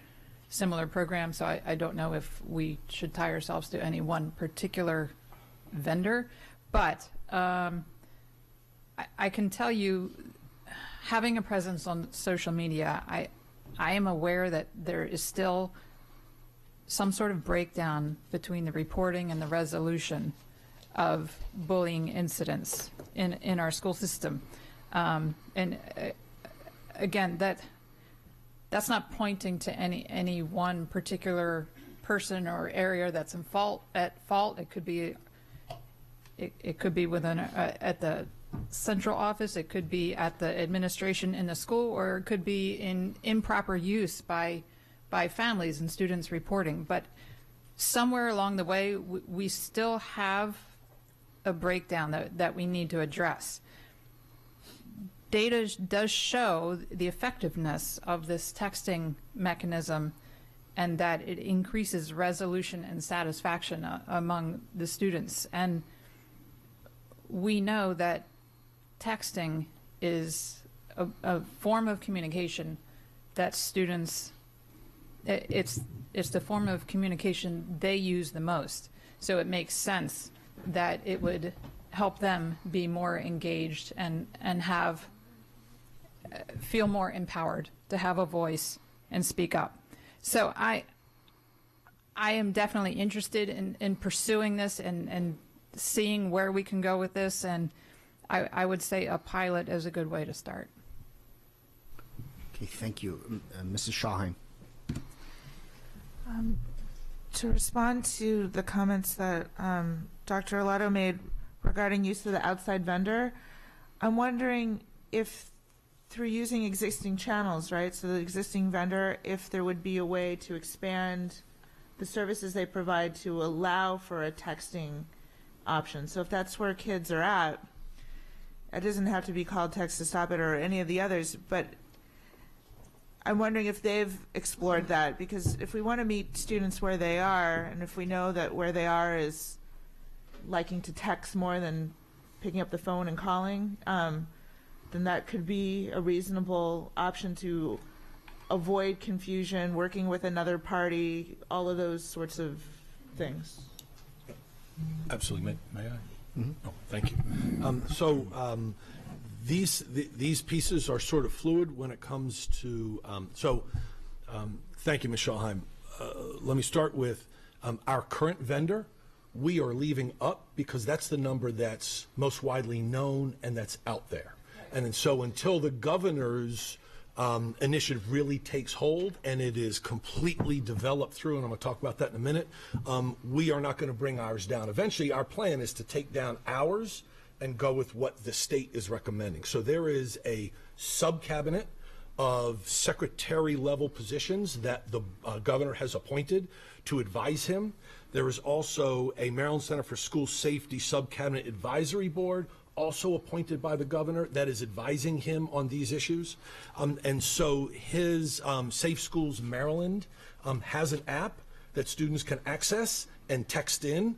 I: similar programs, so I don't know if we should tie ourselves to any one particular vendor. But I can tell you, having a presence on social media, I am aware that there is still some sort of breakdown between the reporting and the resolution of bullying incidents in our school system. And again, that's not pointing to any one particular person or area that's at fault. It could be within at the central office. It could be at the administration in the school, or it could be in improper use by families and students reporting. But somewhere along the way, we still have a breakdown that we need to address. Data does show the effectiveness of this texting mechanism, and that it increases resolution and satisfaction among the students. And we know that texting is a form of communication that students, it's the form of communication they use the most. So it makes sense that it would help them be more engaged and feel more empowered to have a voice and speak up. So I am definitely interested in pursuing this and seeing where we can go with this, and I would say a pilot is a good way to start.
A: Okay, thank you. Mrs. Shahheim.
C: To respond to the comments that Dr. Arlotto made regarding use of the outside vendor, I'm wondering if through using existing channels, right? So the existing vendor, if there would be a way to expand the services they provide to allow for a texting option. So if that's where kids are at, it doesn't have to be called Text to Stop It or any of the others, but I'm wondering if they've explored that, because if we want to meet students where they are, and if we know that where they are is liking to text more than picking up the phone and calling, then that could be a reasonable option to avoid confusion, working with another party, all of those sorts of things.
L: Absolutely. May I? Mm-hmm. Oh, thank you. These pieces are sort of fluid when it comes to, thank you, Ms. Schallheim. Let me start with our current vendor. We are leaving up because that's the number that's most widely known and that's out there. And so until the governor's initiative really takes hold and it is completely developed through, and I'm going to talk about that in a minute, we are not going to bring ours down. Eventually, our plan is to take down ours and go with what the state is recommending. So there is a sub-cabinet of secretary-level positions that the governor has appointed to advise him. There is also a Maryland Center for School Safety Sub-Cabinet Advisory Board, also appointed by the governor, that is advising him on these issues. And so his Safe Schools Maryland has an app that students can access and text in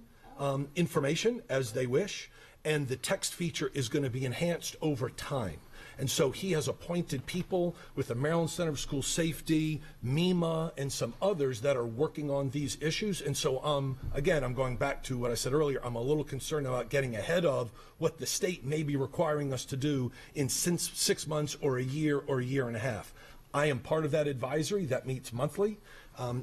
L: information as they wish. And the text feature is going to be enhanced over time. And so he has appointed people with the Maryland Center for School Safety, MEMA, and some others that are working on these issues. And so, again, I'm going back to what I said earlier. I'm a little concerned about getting ahead of what the state may be requiring us to do in 6 months or a year and a half. I am part of that advisory that meets monthly.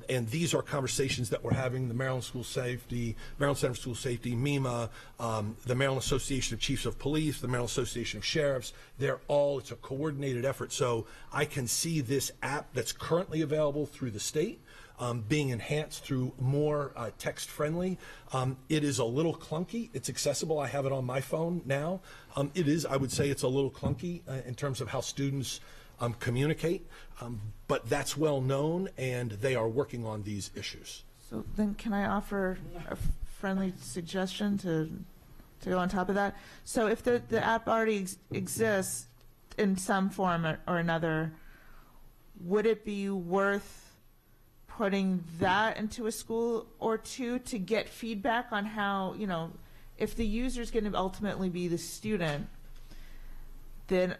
L: And these are conversations that we're having, the Maryland School Safety, Maryland Center for School Safety, MEMA, the Maryland Association of Chiefs of Police, the Maryland Association of Sheriffs. It's a coordinated effort. So I can see this app that's currently available through the state being enhanced through more text-friendly. It is a little clunky. It's accessible. I have it on my phone now. I would say it's a little clunky in terms of how students communicate, but that's well known, and they are working on these issues.
C: So then can I offer a friendly suggestion to go on top of that? So if the app already exists in some form or another, would it be worth putting that into a school or two to get feedback on how, if the user is going to ultimately be the student, then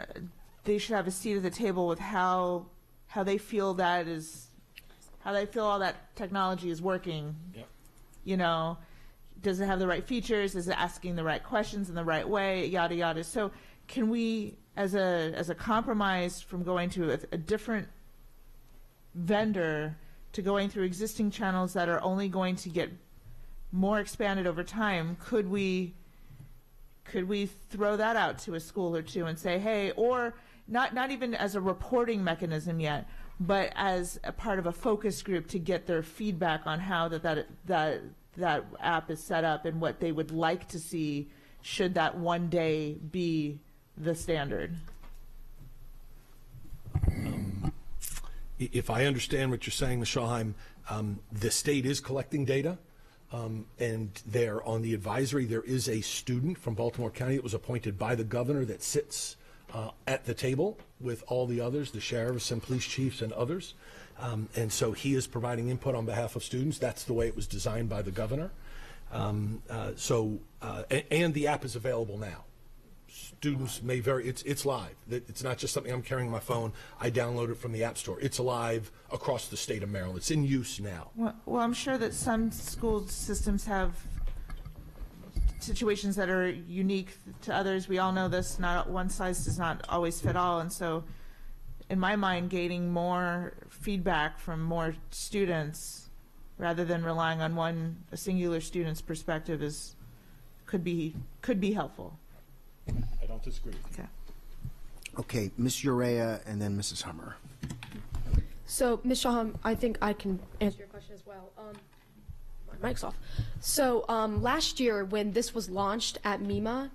C: they should have a seat at the table with how they feel all that technology is working. Yep. Does it have the right features? Is it asking the right questions in the right way? Yada yada. So can we, as a compromise from going to a different vendor to going through existing channels that are only going to get more expanded over time, could we throw that out to a school or two and say, hey, or not even as a reporting mechanism yet, but as a part of a focus group to get their feedback on how that app is set up and what they would like to see should that one day be the standard.
L: If I understand what you're saying, Ms. Schallheim, the state is collecting data, and there on the advisory, there is a student from Baltimore County that was appointed by the governor that sits at the table with all the others, the sheriffs and police chiefs and others. And so he is providing input on behalf of students. That's the way it was designed by the governor. And the app is available now. Students may it's live. It's not just something I'm carrying on my phone. I download it from the App Store. It's live across the state of Maryland. It's in use now.
C: Well, I'm sure that some school systems have situations that are unique to others. We all know this. Not one size does not always fit all, and so, in my mind, gaining more feedback from more students rather than relying on a singular student's perspective could be helpful.
L: I don't disagree.
C: Okay.
A: Okay, Ms. Urea and then Mrs. Hummer.
K: So, Ms. Shaham, I think I can answer your question as well. My mic's off. So, last year when this was launched at MEMA,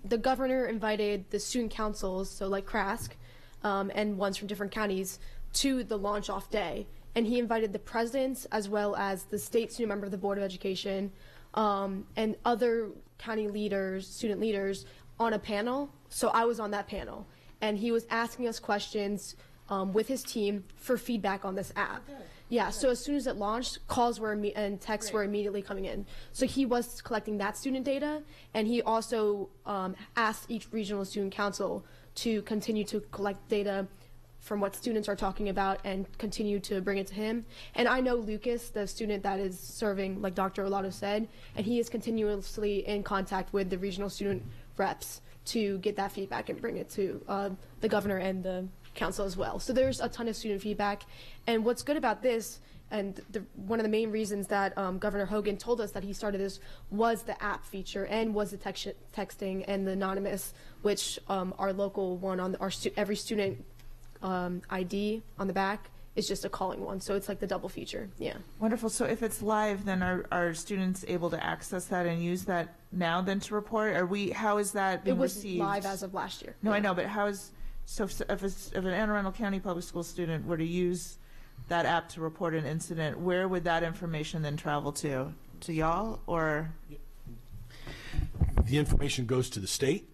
K: the governor invited the student councils, so like CRASC, and ones from different counties to the launch off day. And he invited the presidents as well as the state student member of the Board of Education and other county leaders, student leaders on a panel. So I was on that panel. And he was asking us questions with his team for feedback on this app. Okay. Yeah, so as soon as it launched, calls were and texts were immediately coming in. So he was collecting that student data, and he also asked each regional student council to continue to collect data from what students are talking about and continue to bring it to him. And I know Lucas, the student that is serving, like Dr. Olato said, and he is continuously in contact with the regional student reps to get that feedback and bring it to the governor and the council as well. So there's a ton of student feedback. And what's good about this, and one of the main reasons that Governor Hogan told us that he started this was the app feature and was the texting and the anonymous, which our local one on every student ID on the back is just a calling one. So it's like the double feature. Yeah.
C: Wonderful. So if it's live, then are students able to access that and use that now then to report? How is that being received?
K: It was live as of last year.
C: No, yeah. I know, but how is, so if an Anne Arundel County Public School student were to use that app to report an incident, where would that information then travel to? To y'all, or?
L: The information goes to the state.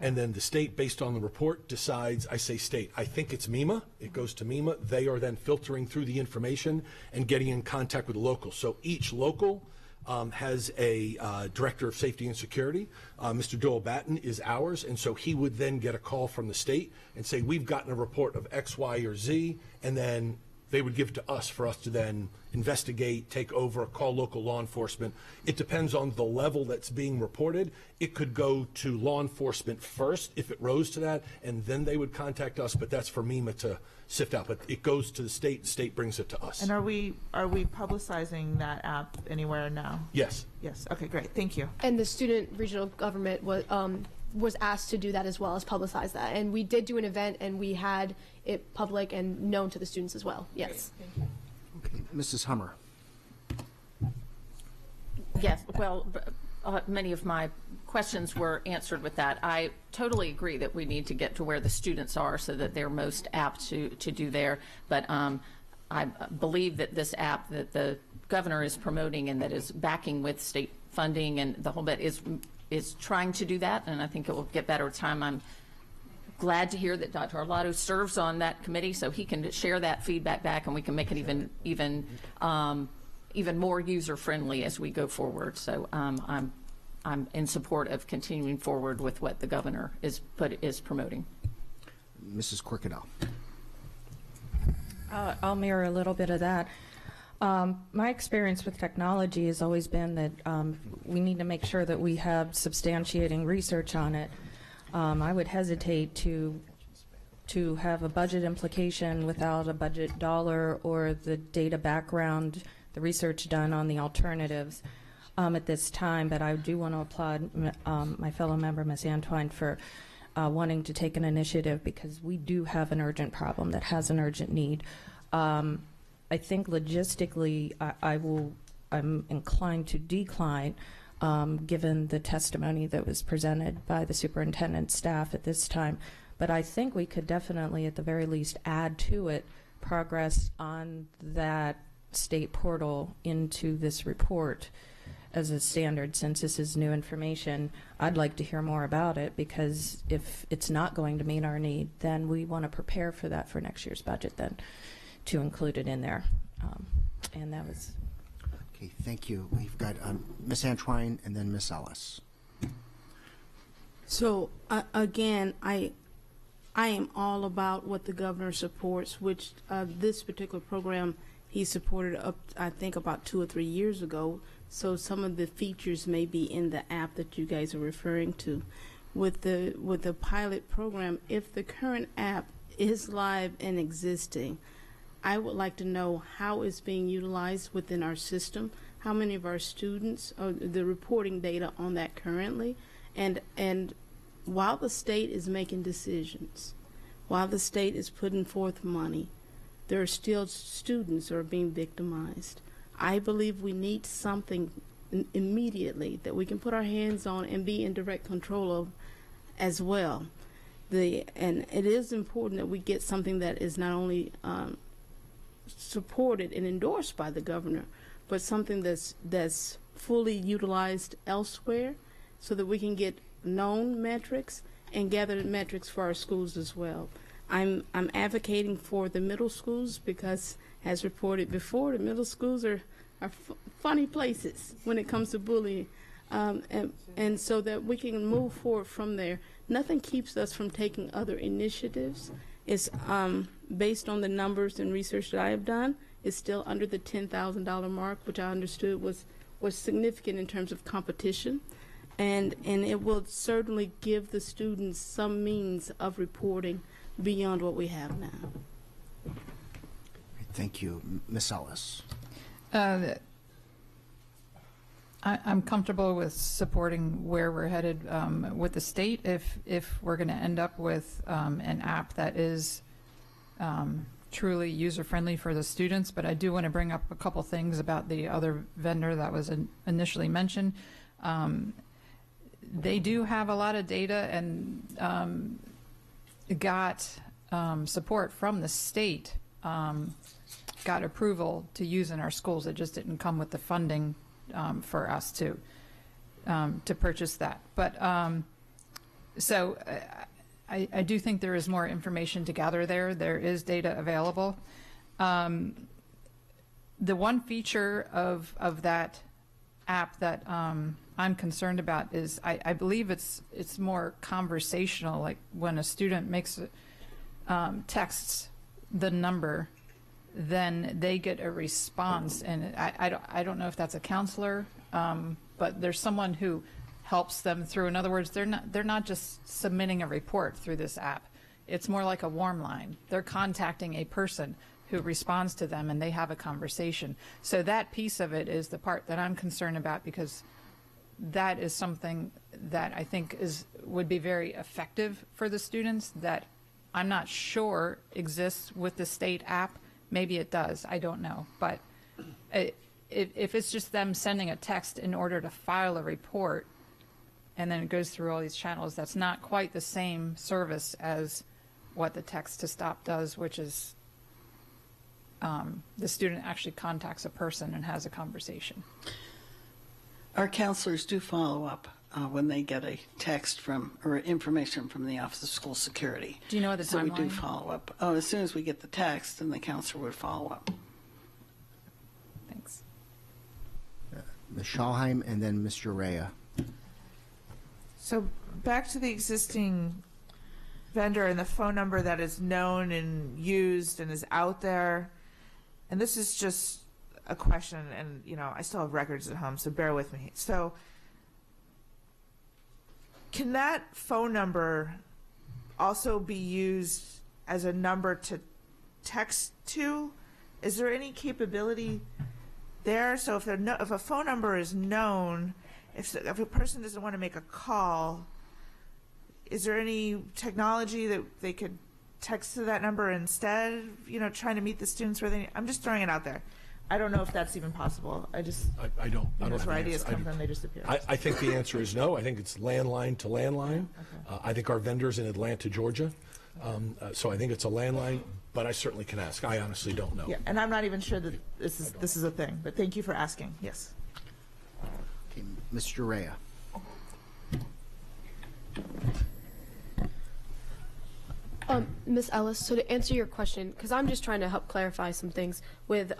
L: And then the state, based on the report, decides, I say state, I think it's MEMA. It goes to MEMA. They are then filtering through the information and getting in contact with the local. So each local has a director of safety and security. Mr. Doyle Batten is ours. And so he would then get a call from the state and say, we've gotten a report of X, Y, or Z. And then they would give it to us for us to then investigate, take over, call local law enforcement. It depends on the level that's being reported. It could go to law enforcement first if it rose to that, and then they would contact us, but that's for MEMA to sift out. But it goes to the state brings it to us.
C: And are we publicizing that app anywhere now?
L: Yes.
C: Yes. Okay, great. Thank you.
K: And the student regional government was asked to do that as well, as publicize that. And we did do an event, and we had it public and known to the students as well. Yes.
C: Thank you.
A: Okay. Mrs. Hummer.
E: Yes, well, many of my questions were answered with that. I totally agree that we need to get to where the students are so that they're most apt to do there. But I believe that this app that the governor is promoting and that is backing with state funding and the whole bit is trying to do that, and I think it will get better with time. I'm glad to hear that Dr. Arlato serves on that committee, so he can share that feedback back, and we can make it even more user friendly as we go forward. So I'm in support of continuing forward with what the governor is promoting.
A: Mrs. Corkadell.
D: I'll mirror a little bit of that. My experience with technology has always been that we need to make sure that we have substantiating research on it. I would hesitate to have a budget implication without a budget dollar or the data background, the research done on the alternatives at this time. But I do want to applaud my fellow member, Ms. Antwine, for wanting to take an initiative, because we do have an urgent problem that has an urgent need. I think logistically, I'm inclined to decline, given the testimony that was presented by the superintendent's staff at this time. But I think we could definitely, at the very least, add to it progress on that state portal into this report as a standard. Since this is new information, I'd like to hear more about it, because if it's not going to meet our need, then we want to prepare for that for next year's budget then, to include it in there. And that was...
A: Okay, thank you. We've got Ms. Antwine and then Ms. Ellis.
P: So again, I am all about what the governor supports, which this particular program he supported up, I think, about 2 or 3 years ago. So some of the features may be in the app that you guys are referring to. With the pilot program, if the current app is live and existing, I would like to know how it's being utilized within our system, how many of our students are the reporting data on that currently, and while the state is making decisions, while the state is putting forth money, there are still students who are being victimized. I believe we need something immediately that we can put our hands on and be in direct control of as well. and it is important that we get something that is not only supported and endorsed by the governor, but something that's fully utilized elsewhere, so that we can get known metrics and gathered metrics for our schools as well. I'm advocating for the middle schools because, as reported before, the middle schools are funny places when it comes to bullying, and so that we can move forward from there. Nothing keeps us from taking other initiatives. It's based on the numbers and research that I have done. It's still under the $10,000 mark, which I understood was significant in terms of competition. And it will certainly give the students some means of reporting beyond what we have now.
A: Thank you. Ms. Ellis.
I: I'm comfortable with supporting where we're headed with the state if we're going to end up with an app that is truly user-friendly for the students. But I do want to bring up a couple things about the other vendor that was initially mentioned. They do have a lot of data and got support from the state, got approval to use in our schools. It just didn't come with the funding for us to purchase that. But so I do think there is more information to gather there. There is data available. The one feature of that app that I'm concerned about is I believe it's more conversational. Like when a student makes texts the number, then they get a response, and I don't know if that's a counselor, but there's someone who helps them through. In other words, they're not just submitting a report through this app. It's more like a warm line. They're contacting a person who responds to them, and they have a conversation. So that piece of it is the part that I'm concerned about, because that is something that I think would be very effective for the students, that I'm not sure exists with the state app. Maybe it does, I don't know. But if it's just them sending a text in order to file a report, and then it goes through all these channels, that's not quite the same service as what the text to stop does, which is the student actually contacts a person and has a conversation.
Q: Our counselors do follow up when they get a text or information from the Office of School Security.
I: Do you know the
Q: so
I: timeline?
Q: We do follow up. Oh, as soon as we get the text, then the counselor would follow up.
I: Thanks.
A: Ms. Schalheim and then Mr. Rea.
C: So back to the existing vendor and the phone number that is known and used and is out there. And this is just a question, and I still have records at home, so bear with me. So can that phone number also be used as a number to text to? Is there any capability there? So if a phone number is known, if a person doesn't want to make a call, is there any technology that they could text to that number instead, trying to meet the students where I'm just throwing it out there. I don't know if that's even possible. I don't
L: have
C: where
L: the
C: ideas
L: answer.
C: come from, they just appear.
L: I think the answer is no. I think it's landline to landline. Okay. I think our vendor's in Atlanta, Georgia. So I think it's a landline, but I certainly can ask. I honestly don't know.
C: Yeah, and I'm not even sure that this is a thing, but thank you for asking. Yes.
A: Okay, Mr. Rea.
K: Ms. Ellis, so to answer your question, because I'm just trying to help clarify some things with,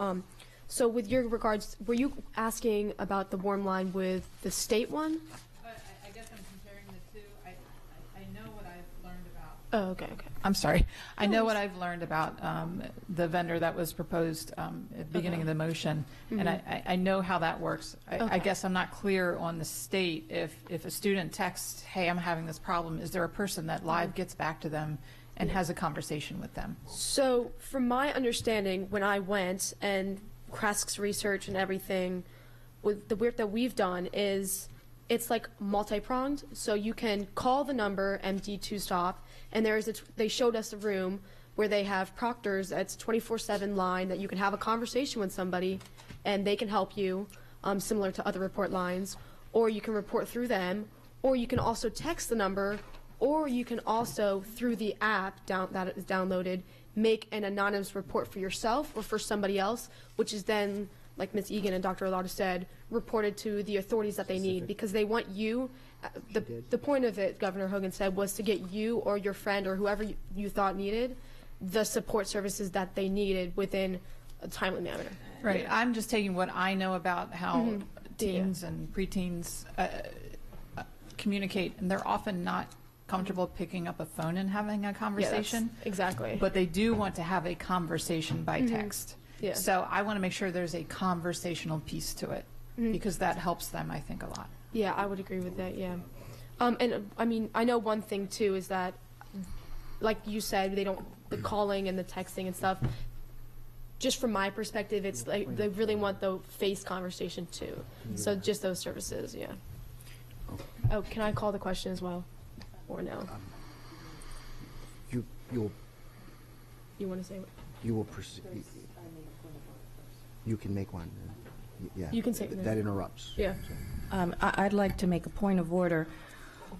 K: so with your regards, were you asking about the warm line with the state one?
I: I guess I'm comparing the two. I know what I've learned about.
K: Oh, okay.
I: I'm sorry. I know what I've learned about the vendor that was proposed at the beginning of the motion, and I know how that works. I guess I'm not clear on the state. If a student texts, hey, I'm having this problem, is there a person that live gets back to them and has a conversation with them?
K: So from my understanding, when I went and Krask's research and everything, with the work that we've done is it's like multi-pronged. So you can call the number MD2 stop, and they showed us a room where they have proctors that's 24/7 line that you can have a conversation with somebody and they can help you, similar to other report lines, or you can report through them, or you can also text the number, Or you can also, through the app that is downloaded, make an anonymous report for yourself or for somebody else, which is then, like Ms. Egan and Dr. Alado said, reported to the authorities that they need, because they want you. The point of it, Governor Hogan said, was to get you or your friend or whoever you thought needed the support services that they needed within a timely manner.
I: Right. I'm just taking what I know about how teens and preteens communicate, and they're often not comfortable picking up a phone and having a conversation.
K: Yeah, exactly.
I: But they do want to have a conversation by text.
K: Yeah.
I: So I want to make sure there's a conversational piece to it, because that helps them, I think, a lot.
K: Yeah, I would agree with that, yeah. And I mean, I know one thing too is that, like you said, the calling and the texting and stuff, just from my perspective, it's like they really want the face conversation too. So just those services, yeah. Oh, can I call the question as well? Or no?
A: You
K: want to say what?
A: You will proceed. You can make one. Yeah.
K: You can say
A: that interrupts.
K: Yeah.
D: I'd like to make a point of order.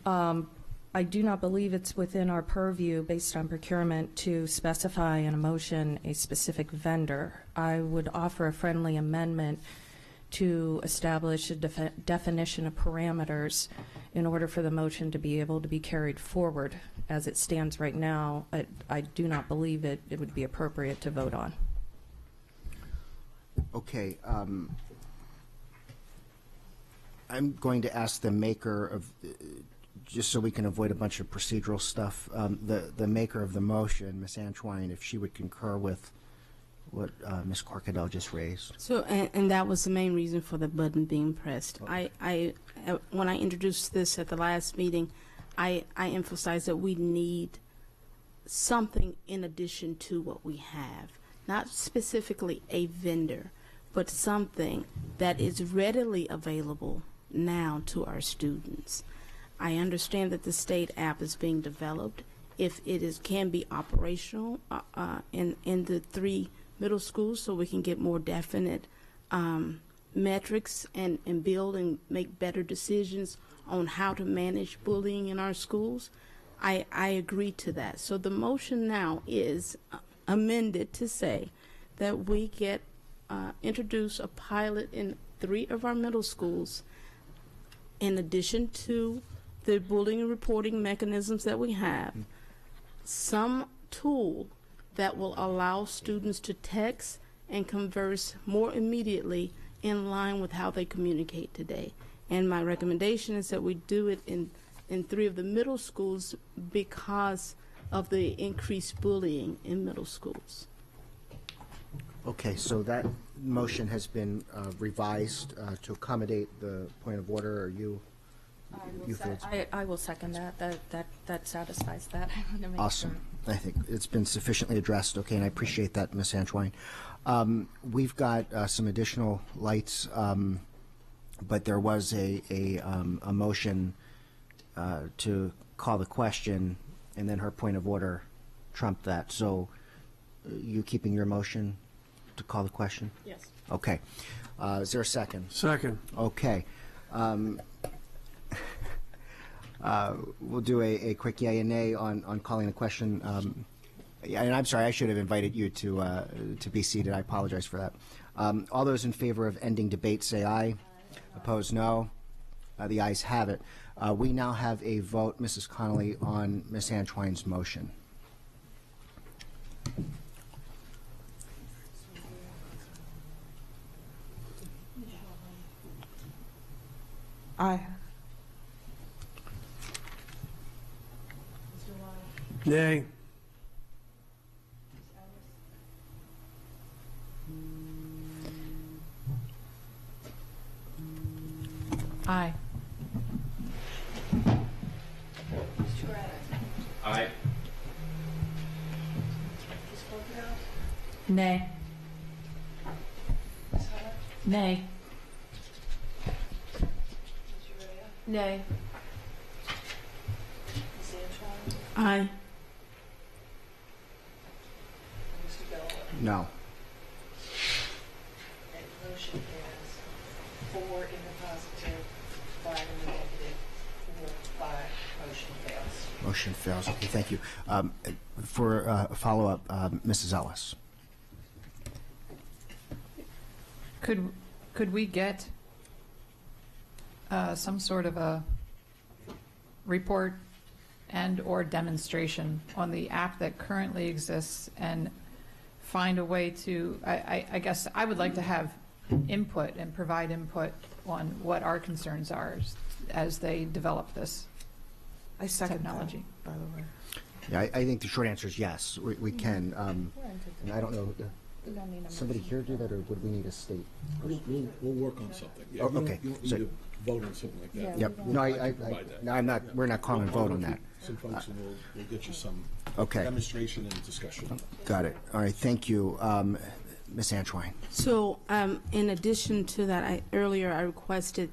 D: I do not believe it's within our purview, based on procurement, to specify in a motion a specific vendor. I would offer a friendly amendment to establish a definition of parameters in order for the motion to be able to be carried forward. As it stands right now, I do not believe it would be appropriate to vote on.
A: Okay. I'm going to ask the maker of, just so we can avoid a bunch of procedural stuff, the maker of the motion, Ms. Antoine, if she would concur with what Ms. Corcadell just raised.
P: So, and that was the main reason for the button being pressed. Okay. When I introduced this at the last meeting, I emphasized that we need something in addition to what we have. Not specifically a vendor, but something that is readily available now to our students. I understand that the state app is being developed. If it can be operational in the 3 middle schools, so we can get more definite metrics and build and make better decisions on how to manage bullying in our schools, I agree to that. So the motion now is amended to say that we introduce a pilot in 3 of our middle schools, in addition to the bullying and reporting mechanisms that we have, some tool that will allow students to text and converse more immediately in line with how they communicate today. And my recommendation is that we do it in 3 of the middle schools because of the increased bullying in middle schools.
A: Okay, so that motion has been revised to accommodate the point of order. Are you?
D: I will second that. That satisfies that. I want to make
A: awesome.
D: Sure.
A: I think it's been sufficiently addressed. Okay, and I appreciate that, Ms. Antoine. We've got some additional lights, but there was a motion to call the question, and then her point of order trumped that. So, you keeping your motion to call the question?
K: Yes.
A: Okay. Is there a second?
J: Second.
A: Okay. We'll do a quick yay and nay on calling the question. And I'm sorry, I should have invited you to be seated. I apologize for that. All those in favor of ending debate say aye. Opposed, no. The ayes have it. We now have a vote, Mrs. Connolly, on Ms. Antoine's motion.
C: Aye.
J: Nay.
I: Aye.
B: Aye.
D: Nay. Nay.
K: Nay.
P: Aye.
A: No.
Q: And motion has 4 in the positive, 5 in the negative,
G: Motion fails.
A: Motion fails. Okay, thank you. For a follow-up, Mrs. Ellis.
I: Could we get some sort of a report and or demonstration on the app that currently exists and find a way to, I guess I would like to have input and provide input on what our concerns are as they develop this technology.
C: By the way.
A: Yeah, I think the short answer is yes, we can. And I don't know, somebody here do that, or would we need a state?
L: We'll work on something. Yeah,
A: Oh, okay.
L: You don't need to vote on something like that.
A: Yep. No, I'm not. We're not calling a vote on that.
L: Some folks, and we'll get you some
A: Okay.
L: demonstration and discussion.
A: Got it. All right. Thank you, Ms. Antoine.
P: So, in addition to that, earlier I requested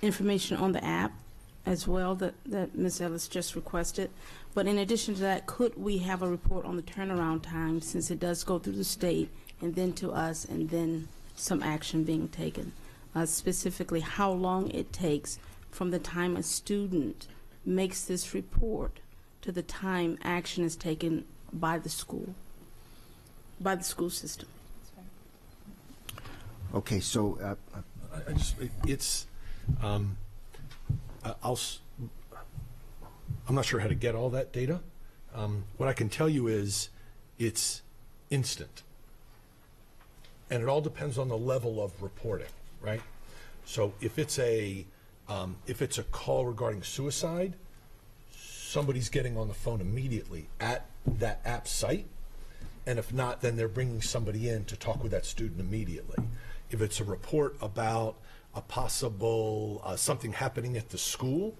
P: information on the app as well that Ms. Ellis just requested. But in addition to that, could we have a report on the turnaround time, since it does go through the state and then to us and then some action being taken? Specifically, how long it takes from the time a student makes this report to the time action is taken by the school system.
A: Okay. So,
L: I just, it's, I'm not sure how to get all that data. What I can tell you is it's instant. And it all depends on the level of reporting, right? So if it's a call regarding suicide, somebody's getting on the phone immediately at that app site. And if not, then they're bringing somebody in to talk with that student immediately. If it's a report about a possible something happening at the school,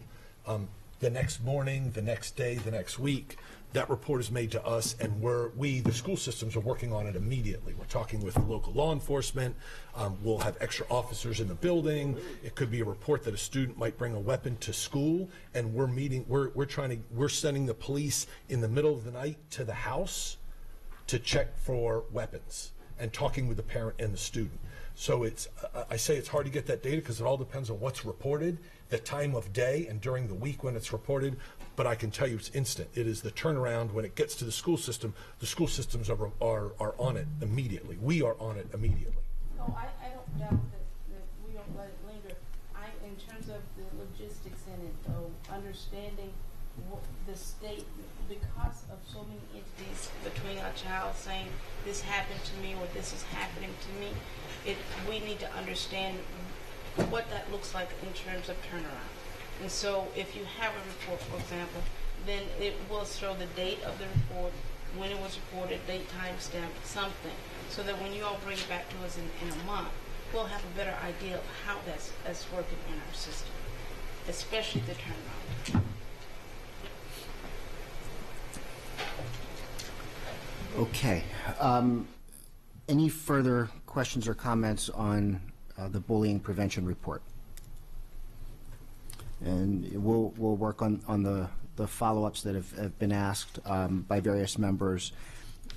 L: the next morning, the next day, the next week, that report is made to us, and the school systems are working on it immediately. We're talking with local law enforcement. We'll have extra officers in the building. It could be a report that a student might bring a weapon to school, and we're sending the police in the middle of the night to the house to check for weapons and talking with the parent and the student. So I say it's hard to get that data because it all depends on what's reported, the time of day, and during the week when it's reported. But I can tell you it's instant. It is the turnaround when it gets to the school system. The school systems are on it immediately. We are on it immediately.
P: No, I don't doubt that we don't let it linger. In terms of the logistics in it, though, understanding the state, because of so many entities between our child saying this happened to me or this is happening to me, we need to understand what that looks like in terms of turnaround. And so if you have a report, for example, then it will show the date of the report, when it was reported, date, time stamp, something, so that when you all bring it back to us in a month, we'll have a better idea of how that's working in our system, especially the turnaround.
A: okay. Any further questions or comments on the bullying prevention report? And we'll work on the follow-ups that have been asked by various members,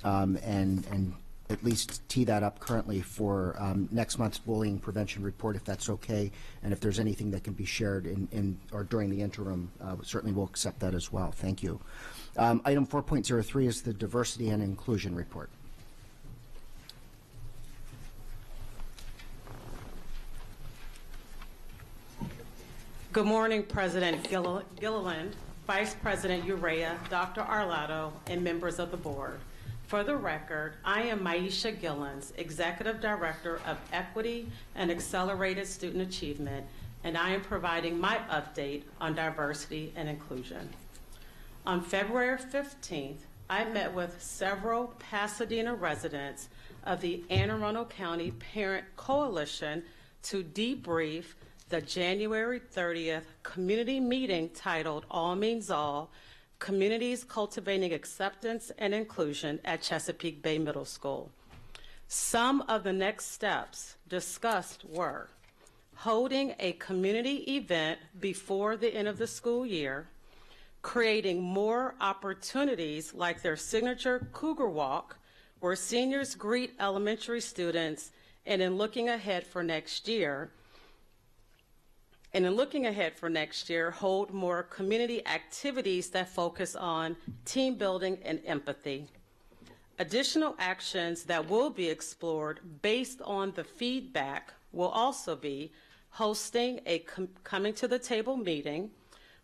A: and at least tee that up currently for next month's bullying prevention report, if that's okay. And if there's anything that can be shared in or during the interim, certainly we'll accept that as well. Thank you. Item 4.03 is the diversity and inclusion report.
R: Good morning, President Gilliland, Vice President Urea, Dr. Arlotto, and members of the board. For the record, I am Maisha Gillens, Executive Director of Equity and Accelerated Student Achievement, and I am providing my update on diversity and inclusion. On February 15th, I met with several Pasadena residents of the Anne Arundel County Parent Coalition to debrief the January 30th community meeting titled All Means All, Communities Cultivating Acceptance and Inclusion at Chesapeake Bay Middle School. Some of the next steps discussed were holding a community event before the end of the school year, creating more opportunities like their signature Cougar Walk, where seniors greet elementary students, and in looking ahead for next year, And in looking ahead for next year, hold more community activities that focus on team building and empathy. Additional actions that will be explored based on the feedback will also be hosting a coming to the table meeting,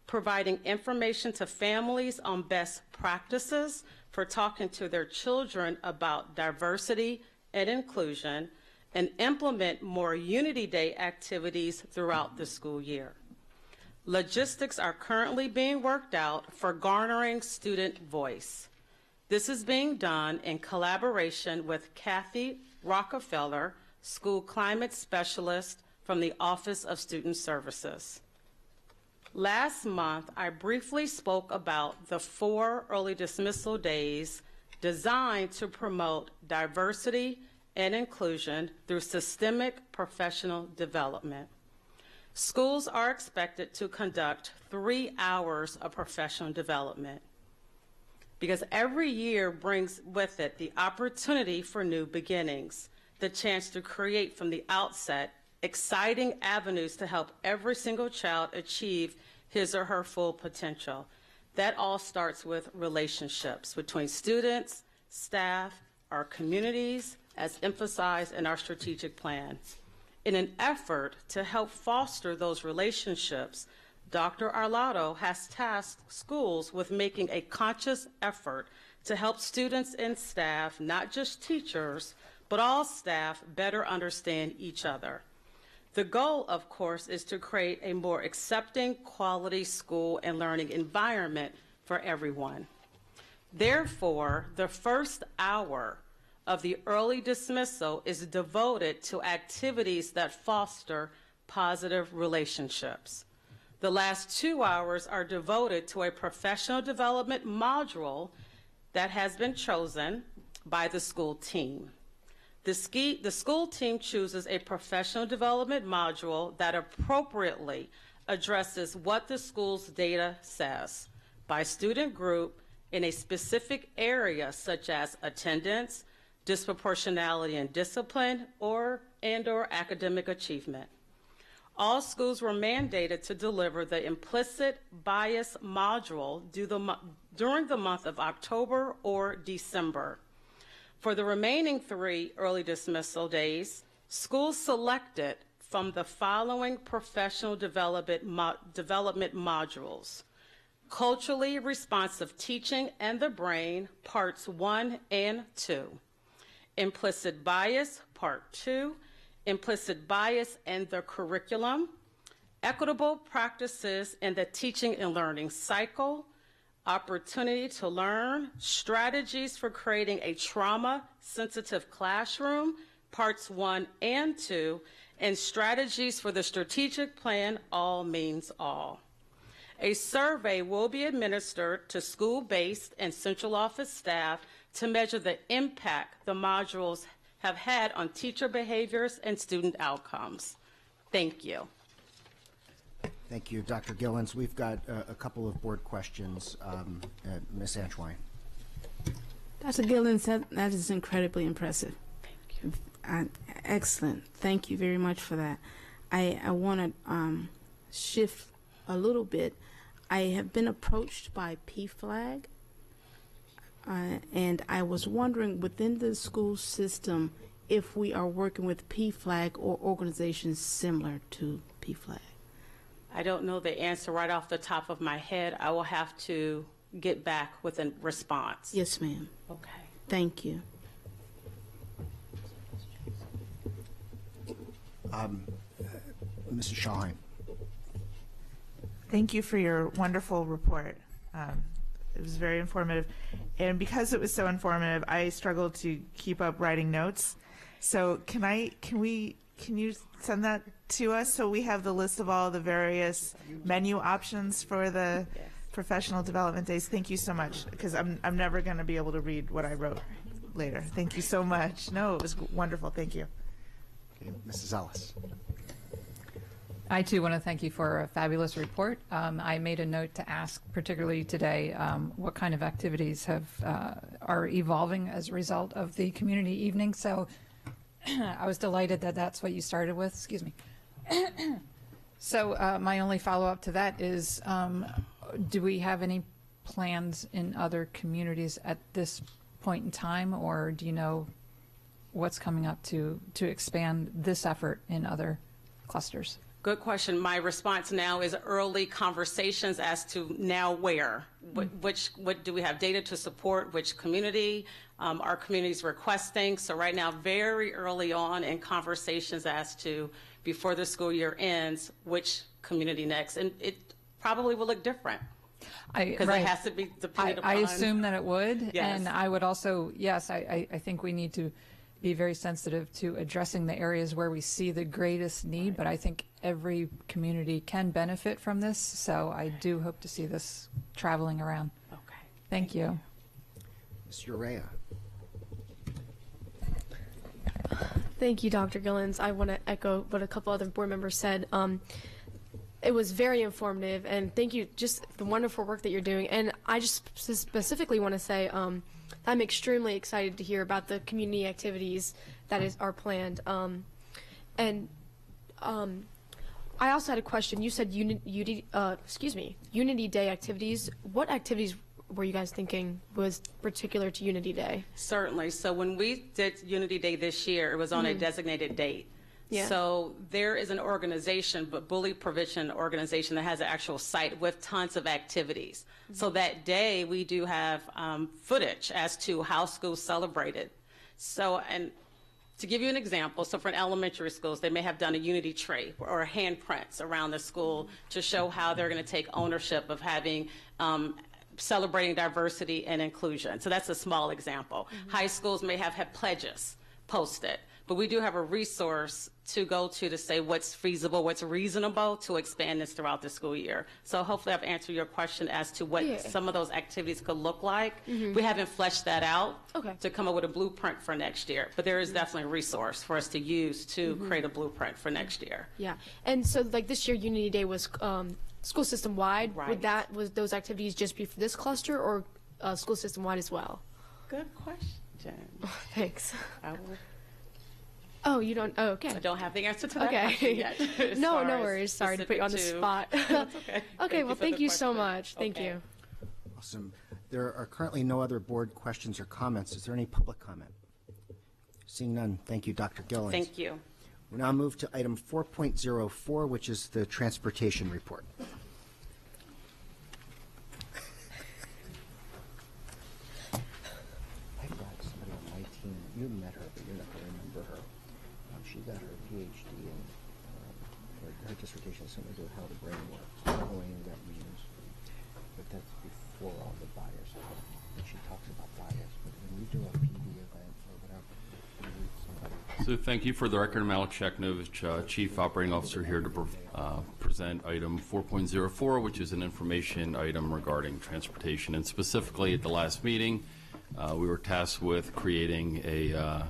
R: providing information to families on best practices for talking to their children about diversity and inclusion, and implement more Unity Day activities throughout the school year. Logistics are currently being worked out for garnering student voice. This is being done in collaboration with Kathy Rockefeller, School Climate Specialist from the Office of Student Services. Last month, I briefly spoke about the 4 early dismissal days designed to promote diversity and inclusion through systemic professional development. Schools are expected to conduct 3 hours of professional development because every year brings with it the opportunity for new beginnings, the chance to create from the outset exciting avenues to help every single child achieve his or her full potential. That all starts with relationships between students, staff, our communities, as emphasized in our strategic plan. In an effort to help foster those relationships, Dr. Arlotto has tasked schools with making a conscious effort to help students and staff, not just teachers, but all staff, better understand each other. The goal, of course, is to create a more accepting, quality school and learning environment for everyone. Therefore, the first hour of the early dismissal is devoted to activities that foster positive relationships. The last 2 hours are devoted to a professional development module that has been chosen by the school team. The school team chooses a professional development module that appropriately addresses what the school's data says by student group in a specific area such as attendance, disproportionality and discipline, or academic achievement. All schools were mandated to deliver the implicit bias module during the month of October or December. For the remaining 3 early dismissal days, schools selected from the following professional development modules: Culturally Responsive Teaching and the Brain, Parts 1 and 2. Implicit Bias, Part 2. Implicit Bias and the Curriculum. Equitable Practices in the Teaching and Learning Cycle. Opportunity to Learn, Strategies for Creating a Trauma-Sensitive Classroom, Parts 1 and 2, and Strategies for the Strategic Plan, All Means All. A survey will be administered to school-based and central office staff to measure the impact the modules have had on teacher behaviors and student outcomes. Thank you.
A: Thank you, Dr. Gillens. We've got a couple of board questions. Ms. Antoine.
P: Dr. Gillens, that is incredibly impressive.
R: Thank you.
P: Excellent. Thank you very much for that. I want to shift a little bit. I have been approached by PFLAG, and I was wondering within the school system if we are working with PFLAG or organizations similar to PFLAG.
R: I don't know the answer right off the top of my head. I will have to get back with a response.
P: Yes, ma'am.
R: Okay.
P: Thank you.
A: Mrs. Shaheen.
C: Thank you for your wonderful report. It was very informative. And because it was so informative, I struggled to keep up writing notes. So can you send that to us so we have the list of all the various menu options for the professional development days? Thank you so much, because I'm never going to be able to read what I wrote later. Thank you so much. No, it was wonderful. Thank you.
A: Okay, Mrs. Ellis.
I: I too want to thank you for a fabulous report. I made a note to ask, particularly today, what kind of activities are evolving as a result of the community evening. So I was delighted that that's what you started with. Excuse me. So my only follow-up to that is, do we have any plans in other communities at this point in time, or do you know what's coming up to expand this effort in other clusters?
R: Good question. My response now is early conversations as to now where. What do we have data to support? Which community? Our communities requesting. So right now, very early on in conversations as to, before the school year ends, which community next. And it probably will look different. Because it has to be dependent upon.
I: I assume that it would.
R: Yes.
I: And I would also, yes, I think we need to be very sensitive to addressing the areas where we see the greatest need, but I think every community can benefit from this, so I do hope to see this traveling around.
R: Okay.
I: Thank you.
A: Ms. Urea.
K: Thank you, Dr. Gillens. I want to echo what a couple other board members said. It was very informative, and thank you, just the wonderful work that you're doing. And I just specifically want to say I'm extremely excited to hear about the community activities that are planned. I also had a question. You said Unity Day activities. What activities were you guys thinking was particular to Unity Day?
R: Certainly. So when we did Unity Day this year, it was on a designated date. Yeah. So there is an organization, but bully prevention organization, that has an actual site with tons of activities. So that day we do have footage as to how schools celebrated. So, and to give you an example, so for an elementary schools, they may have done a unity tray or handprints around the school to show how they're going to take ownership of having celebrating diversity and inclusion. So that's a small example. High schools may have had pledges posted. But we do have a resource to go to say what's feasible, what's reasonable to expand this throughout the school year. So hopefully I've answered your question as to what some of those activities could look like. We haven't fleshed that out to come up with a blueprint for next year. But there is definitely a resource for us to use to create a blueprint for next year.
K: Yeah. And so like this year, Unity Day was school system wide.
R: Right.
K: Would those activities just be for this cluster or school system wide as well?
R: Good question.
K: Thanks.
R: I will.
K: Oh, you don't? Oh, okay.
R: I don't have the answer to that question yet.
K: No worries. Sorry to put you on the spot.
R: That's okay.
K: Okay, well, thank you so much. Thank you.
A: Awesome. There are currently no other board questions or comments. Is there any public comment? Seeing none, thank you, Dr. Gillens.
R: Thank you.
A: We'll now move to item 4.04, which is the transportation report. I got somebody on my team. You met her, but you're not going to remember her. She got her PhD in her dissertation has something to do with how the brain works. I don't know any of that means, but that's before all the bias stuff. And she talks about bias. But when you do a PD event or whatever, you need somebody.
S: So thank you. For the record, I'm Alex Cheknovich, Chief Operating Officer, here to present item 4.04, which is an information item regarding transportation. And specifically at the last meeting, we were tasked with creating a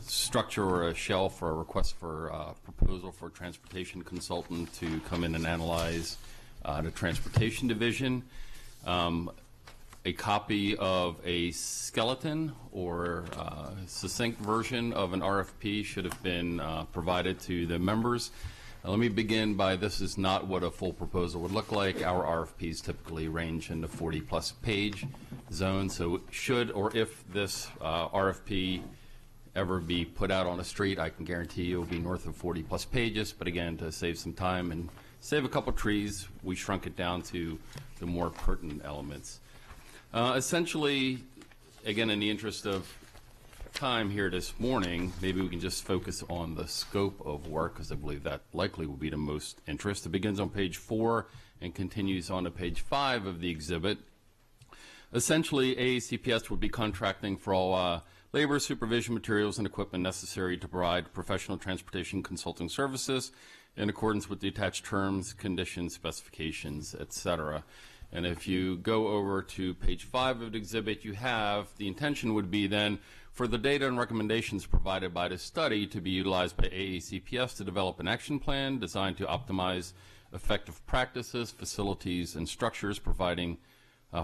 S: structure or a shell for a request for proposal for a transportation consultant to come in and analyze the transportation division. A copy of a skeleton or succinct version of an RFP should have been provided to the members. Let me begin by, this is not what a full proposal would look like. Our RFPs typically range in the 40-plus page zone, so should or if this RFP ever be put out on the street, I can guarantee you it will be north of 40-plus pages. But again, to save some time and save a couple trees, we shrunk it down to the more pertinent elements. Essentially, again, in the interest of time here this morning, maybe we can just focus on the scope of work, because I believe that likely will be the most interest. It begins on page 4 and continues on to page 5 of the exhibit. Essentially, AACPS would be contracting for all labor, supervision, materials, and equipment necessary to provide professional transportation consulting services in accordance with the attached terms, conditions, specifications, etc. And if you go over to page 5 of the exhibit, you have the intention would be then for the data and recommendations provided by the study to be utilized by AACPS to develop an action plan designed to optimize effective practices, facilities, and structures, providing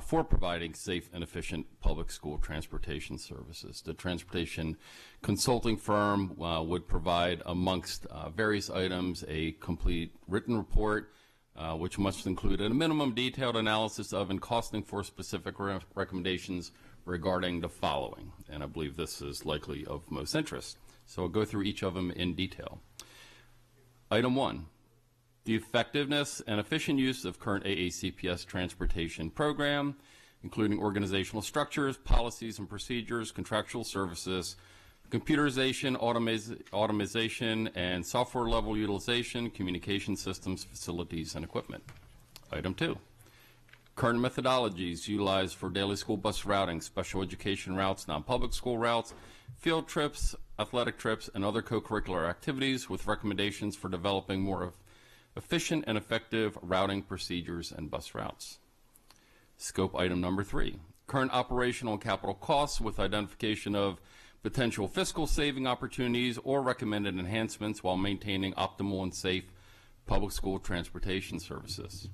S: for providing safe and efficient public school transportation services. The transportation consulting firm would provide, amongst various items, a complete written report, which must include at a minimum detailed analysis of and costing for specific recommendations regarding the following. And I believe this is likely of most interest. So I'll go through each of them in detail. Item 1. The effectiveness and efficient use of current AACPS transportation program, including organizational structures, policies and procedures, contractual services, computerization, automation, and software level utilization, communication systems, facilities, and equipment. Item 2. Current methodologies utilized for daily school bus routing, special education routes, non-public school routes, field trips, athletic trips, and other co-curricular activities, with recommendations for developing more efficient and effective routing procedures and bus routes. Scope item number 3, current operational and capital costs with identification of potential fiscal saving opportunities or recommended enhancements while maintaining optimal and safe public school transportation services.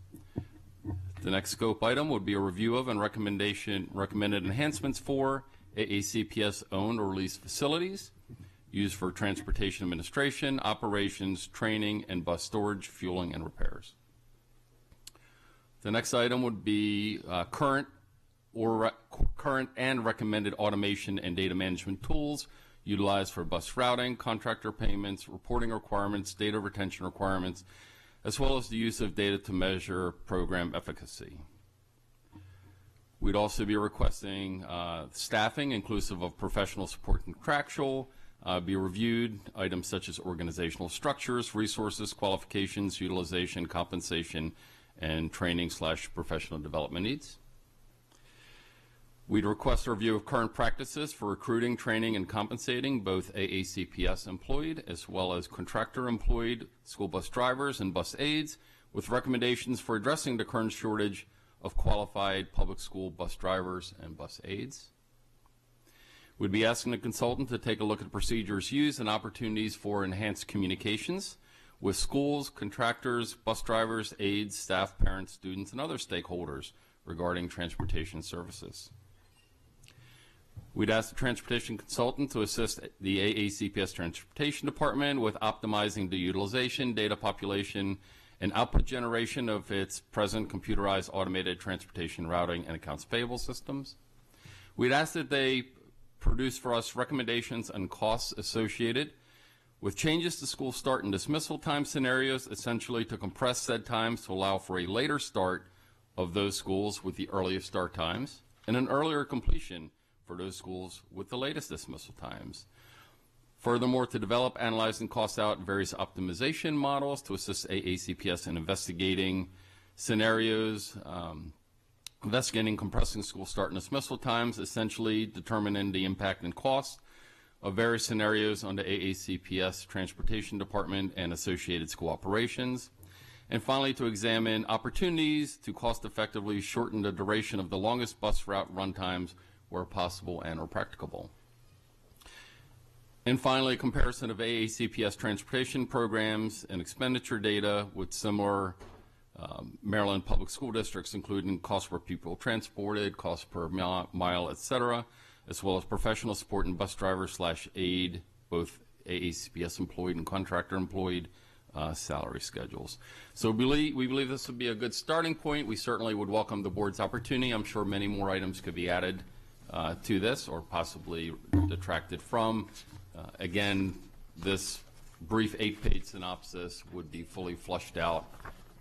S: The next scope item would be a review of and recommended enhancements for AACPS owned or leased facilities used for transportation administration, operations, training, and bus storage, fueling, and repairs. The next item would be current and recommended automation and data management tools utilized for bus routing, contractor payments, reporting requirements, data retention requirements, as well as the use of data to measure program efficacy. We'd also be requesting staffing, inclusive of professional support and contractual, be reviewed. Items such as organizational structures, resources, qualifications, utilization, compensation, and training/professional development needs. We'd request a review of current practices for recruiting, training, and compensating both AACPS employed as well as contractor employed school bus drivers and bus aides, with recommendations for addressing the current shortage of qualified public school bus drivers and bus aides. We'd be asking the consultant to take a look at procedures used and opportunities for enhanced communications with schools, contractors, bus drivers, aides, staff, parents, students, and other stakeholders regarding transportation services. We'd ask the transportation consultant to assist the AACPS Transportation Department with optimizing the utilization, data population, and output generation of its present computerized automated transportation routing and accounts payable systems. We'd ask that they produce for us recommendations on costs associated with changes to school start and dismissal time scenarios, essentially to compress said times to allow for a later start of those schools with the earliest start times and an earlier completion for those schools with the latest dismissal times. Furthermore, to develop, analyze, and cost out various optimization models to assist AACPS in investigating scenarios, investigating compressing school start and dismissal times, essentially determining the impact and cost of various scenarios on the AACPS Transportation Department and associated school operations. And finally, to examine opportunities to cost effectively shorten the duration of the longest bus route run times where possible and or practicable. And finally, a comparison of AACPS transportation programs and expenditure data with similar Maryland public school districts, including cost per pupil transported, cost per mile, et cetera, as well as professional support and bus driver/aid, both AACPS employed and contractor employed, salary schedules. So we believe this would be a good starting point. We certainly would welcome the board's opportunity. I'm sure many more items could be added to this or possibly detracted from. Again, this brief 8-page synopsis would be fully flushed out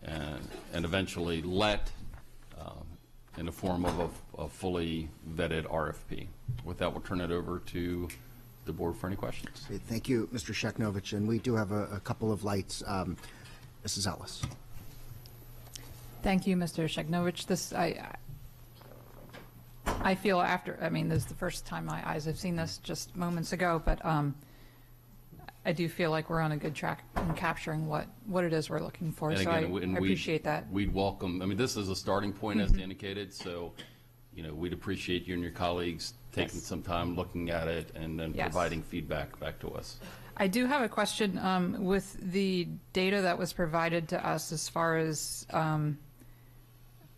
S: and eventually let in the form of a fully vetted RFP. With that, we'll turn it over to the board for any questions.
A: Okay, thank you, Mr. Sheknovich. And we do have a couple of lights. Mrs. Ellis.
I: Thank you, Mr. Sheknovich. I feel after, this is the first time my eyes have seen this just moments ago, but I do feel like we're on a good track in capturing what it is we're looking for. So I appreciate that.
S: We'd welcome, this is a starting point as indicated, so we'd appreciate you and your colleagues taking some time looking at it and then providing feedback back to us.
I: I do have a question with the data that was provided to us as far as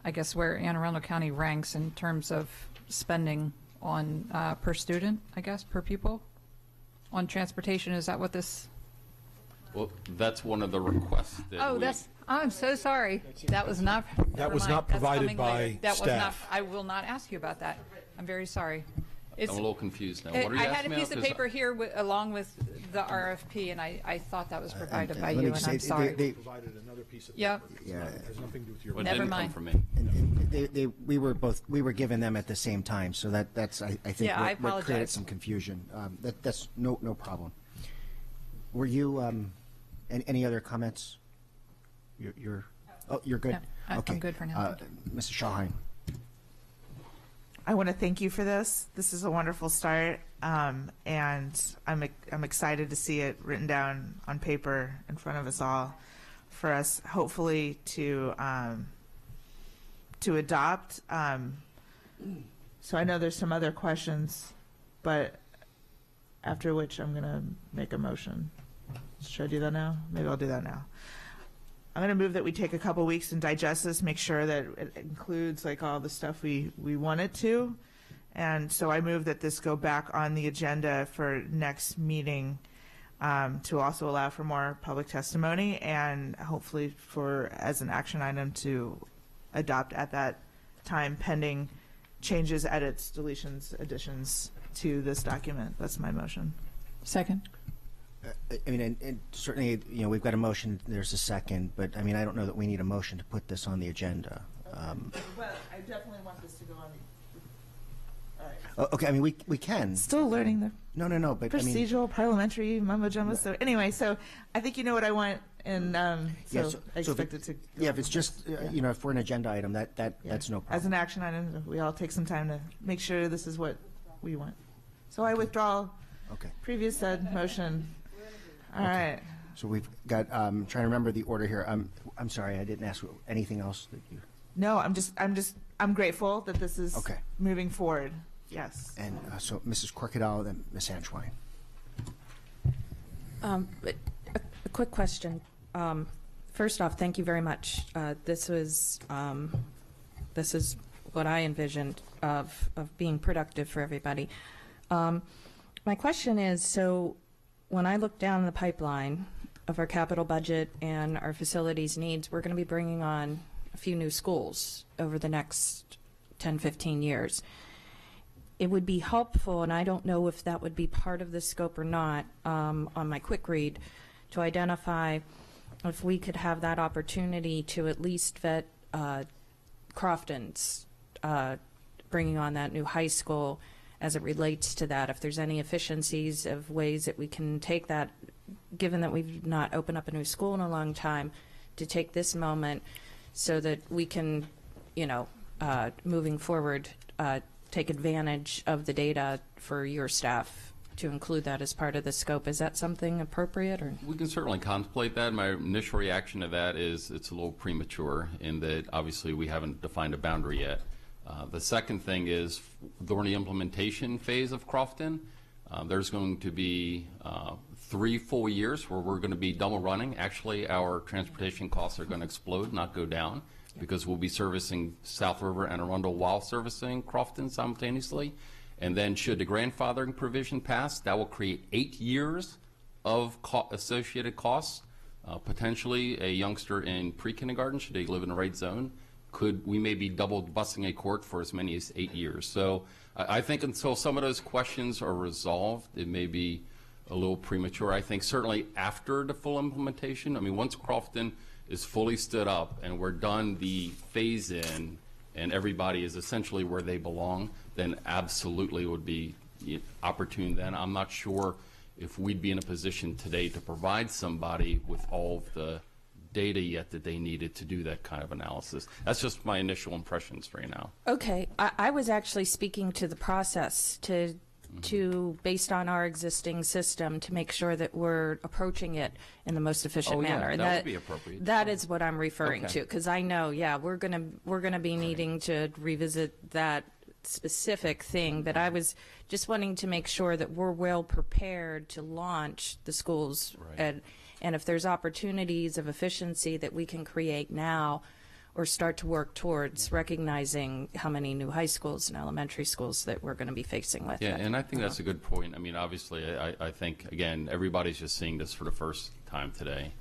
I: I guess, where Anne Arundel County ranks in terms of spending on per student, I guess, per pupil on transportation. Is that what this?
S: Well, that's one of the requests that
I: Oh,
S: we-
I: I'm so sorry. That was not.
L: That was
I: never mind.
L: not
I: That's
L: provided
I: coming
L: by
I: later. That was not.
L: staff.
I: I will not ask you about that. I'm very sorry.
S: I'm a little confused now. What are you
I: I had
S: asking
I: a
S: me
I: piece of
S: about? 'Cause
I: paper here along with the RFP, and I thought that was provided by
A: let me
I: you,
A: just
I: and I'm
A: say,
I: sorry.
A: they-
L: Provided another piece of
I: Yeah.
L: paper.
A: Yeah.
L: It has nothing to do with your.
S: Well, it
I: Never
S: didn't
I: mind.
S: come from me.
A: we were given them at the same time, so that's I think
I: Yeah, I
A: what created
I: apologize.
A: some confusion. That's no problem. Were you any other comments? You're good.
I: No, I'm
A: okay.
I: good for now.
A: Mrs. Schauheim.
C: I want to thank you for this. This is a wonderful start, and I'm excited to see it written down on paper in front of us all, for us hopefully to adopt. So I know there's some other questions, but after which I'm going to make a motion. Should I do that now? Maybe I'll do that now. I'm going to move that we take a couple weeks and digest this, make sure that it includes like all the stuff we want it to. And so I move that this go back on the agenda for next meeting, to also allow for more public testimony and hopefully for, as an action item, to adopt at that time pending changes, edits, deletions, additions to this document. That's my motion.
I: Second.
A: I mean, and certainly, we've got a motion. There's a second, but I mean, I don't know that we need a motion to put this on the agenda.
C: But I definitely want this to go on the.
A: Okay, I mean, we can.
C: Still learning the
A: No, but I mean,
C: procedural parliamentary mumbo jumbo. So anyway, so I think you know what I want, and
A: yeah,
C: so I expect it to.
A: Yeah, if it's just if we're an agenda item, that's no problem.
C: As an action item, we all take some time to make sure this is what we want. So I withdraw.
A: Okay.
C: Previous said motion. All right.
A: So we've got. Trying to remember the order here. I'm sorry, I didn't ask anything else that you.
C: No, I'm grateful that this is
A: Okay.
C: moving forward. Yes.
A: And so Mrs. Corkadal, then Ms. Antoine.
D: A quick question. First off, thank you very much. This is what I envisioned of being productive for everybody. My question is, so when I look down the pipeline of our capital budget and our facilities needs, we're going to be bringing on a few new schools over the next 10, 15 years. It would be helpful, and I don't know if that would be part of the scope or not, on my quick read, to identify if we could have that opportunity to at least vet Crofton's bringing on that new high school as it relates to that, if there's any efficiencies of ways that we can take that, given that we've not opened up a new school in a long time, to take this moment so that we can, moving forward, take advantage of the data for your staff to include that as part of the scope. Is that something appropriate? Or
S: We can certainly contemplate that. My initial reaction to that is it's a little premature in that obviously we haven't defined a boundary yet. The second thing is during the implementation phase of Crofton, there's going to be 3 full years where we're going to be double running. Actually, our transportation costs are going to explode, not go down, because we'll be servicing South River and Arundel while servicing Crofton simultaneously. And then should the grandfathering provision pass, that will create 8 years of associated costs. Potentially a youngster in pre-kindergarten, should they live in the right zone, we may be double busing a court for as many as 8 years. So I think until some of those questions are resolved, it may be a little premature. I think certainly after the full implementation, I mean, once Crofton is fully stood up and we're done the phase in and everybody is essentially where they belong, then absolutely it would be opportune then. I'm not sure if we'd be in a position today to provide somebody with all of the data yet that they needed to do that kind of analysis. That's just my initial impressions right now.
D: Okay, I was actually speaking to the process to based on our existing system to make sure that we're approaching it in the most efficient manner.
S: And that would be appropriate.
D: That is what I'm referring
S: Okay.
D: to, because I know, we're gonna be needing to revisit that specific thing, but I was just wanting to make sure that we're well prepared to launch the schools, and if there's opportunities of efficiency that we can create now or start to work towards recognizing how many new high schools and elementary schools that we're going to be facing with.
S: Yeah, and I think that's a good point. I mean, obviously, I think, again, everybody's just seeing this for the first time today.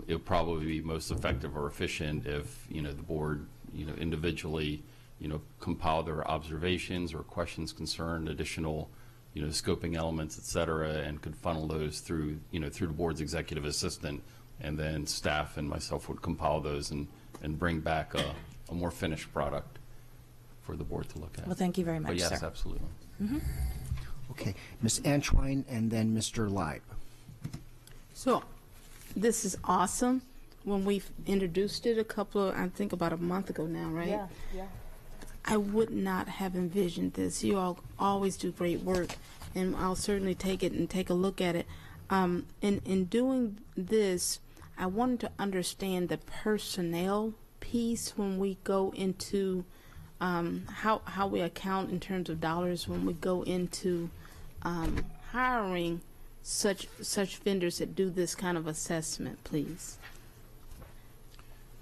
S: It would probably be most effective or efficient if, the board, individually, compile their observations or questions concerned, additional, scoping elements, et cetera, and could funnel those through, through the board's executive assistant, and then staff and myself would compile those and bring back a more finished product for the board to look at.
D: Well, thank you very much,
S: But yes,
D: sir.
S: absolutely.
A: Okay, Ms. Anschwein and then Mr. Leib.
P: So this is awesome. When we introduced it I think about a month ago now, right?
D: Yeah.
P: I would not have envisioned this. You all always do great work, and I'll certainly take it and take a look at it. In doing this, I wanted to understand the personnel piece when we go into how we account in terms of dollars when we go into hiring such vendors that do this kind of assessment, please.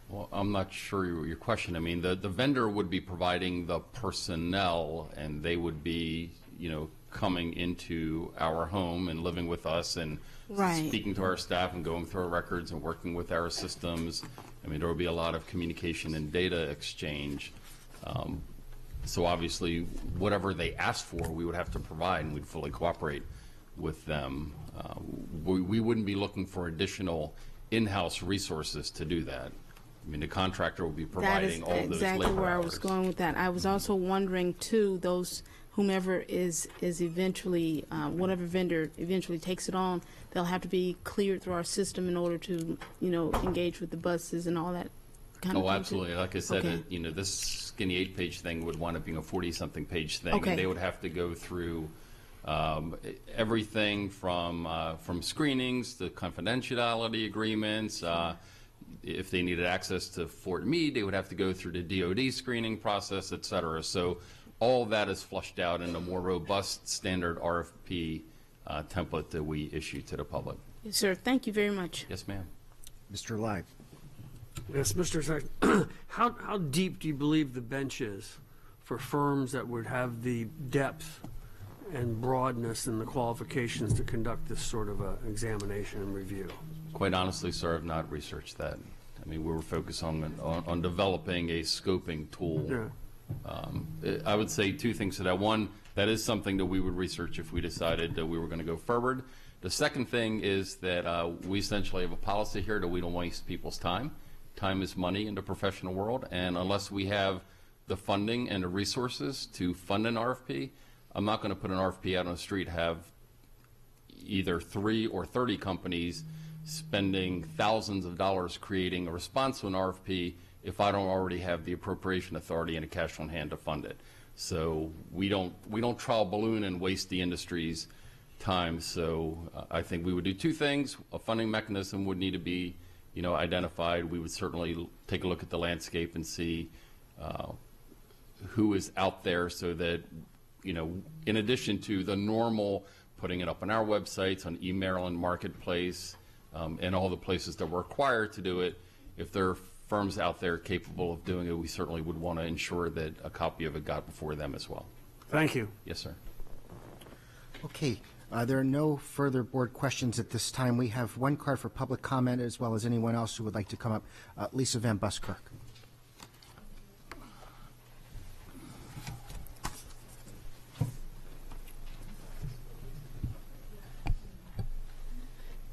S: Well, I'm not sure your question. I mean, the vendor would be providing the personnel, and they would be, coming into our home and living with us and
P: Right.
S: speaking to our staff and going through our records and working with our systems. I mean, there will be a lot of communication and data exchange. So obviously, whatever they ask for, we would have to provide, and we'd fully cooperate with them. We wouldn't be looking for additional in-house resources to do that. I mean, the contractor will be providing all those labor hours.
P: That is exactly where I was going with that. I was also wondering, too, whomever is eventually, whatever vendor eventually takes it on, they'll have to be cleared through our system in order to, engage with the buses and all that kind of thing.
S: Oh, absolutely. Like I said,
P: Okay.
S: this skinny 8-page thing would wind up being a 40-something page thing.
P: Okay.
S: And they would have to go through everything from screenings to confidentiality agreements. If they needed access to Fort Meade, they would have to go through the DOD screening process, et cetera. So all that is flushed out in a more robust standard RFP template that we issue to the public.
P: Yes, sir. Thank you very much.
S: Yes, ma'am.
A: Mr. Leib.
J: Yes, Mr. Sec. How deep do you believe the bench is for firms that would have the depth and broadness and the qualifications to conduct this sort of examination and review?
S: Quite honestly, sir, I've not researched that. I mean, we were focused on developing a scoping tool.
J: Yeah.
S: I would say two things to that. One, that is something that we would research if we decided that we were going to go forward. The second thing is that we essentially have a policy here that we don't waste people's time. Time is money in the professional world, and unless we have the funding and the resources to fund an RFP, I'm not going to put an RFP out on the street, have either 3 or 30 companies spending thousands of dollars creating a response to an RFP if I don't already have the appropriation authority and a cash on hand to fund it. So we don't trial balloon and waste the industry's time. So I think we would do two things. A funding mechanism would need to be, identified. We would certainly take a look at the landscape and see who is out there, so that, in addition to the normal putting it up on our websites, on eMaryland Marketplace, and all the places that we're required to do it, if there are firms out there capable of doing it, we certainly would want to ensure that a copy of it got before them as well.
J: Thank you.
S: Yes, sir.
A: Okay, there are no further board questions at this time. We have one card for public comment, as well as anyone else who would like to come up. Lisa Van Buskirk.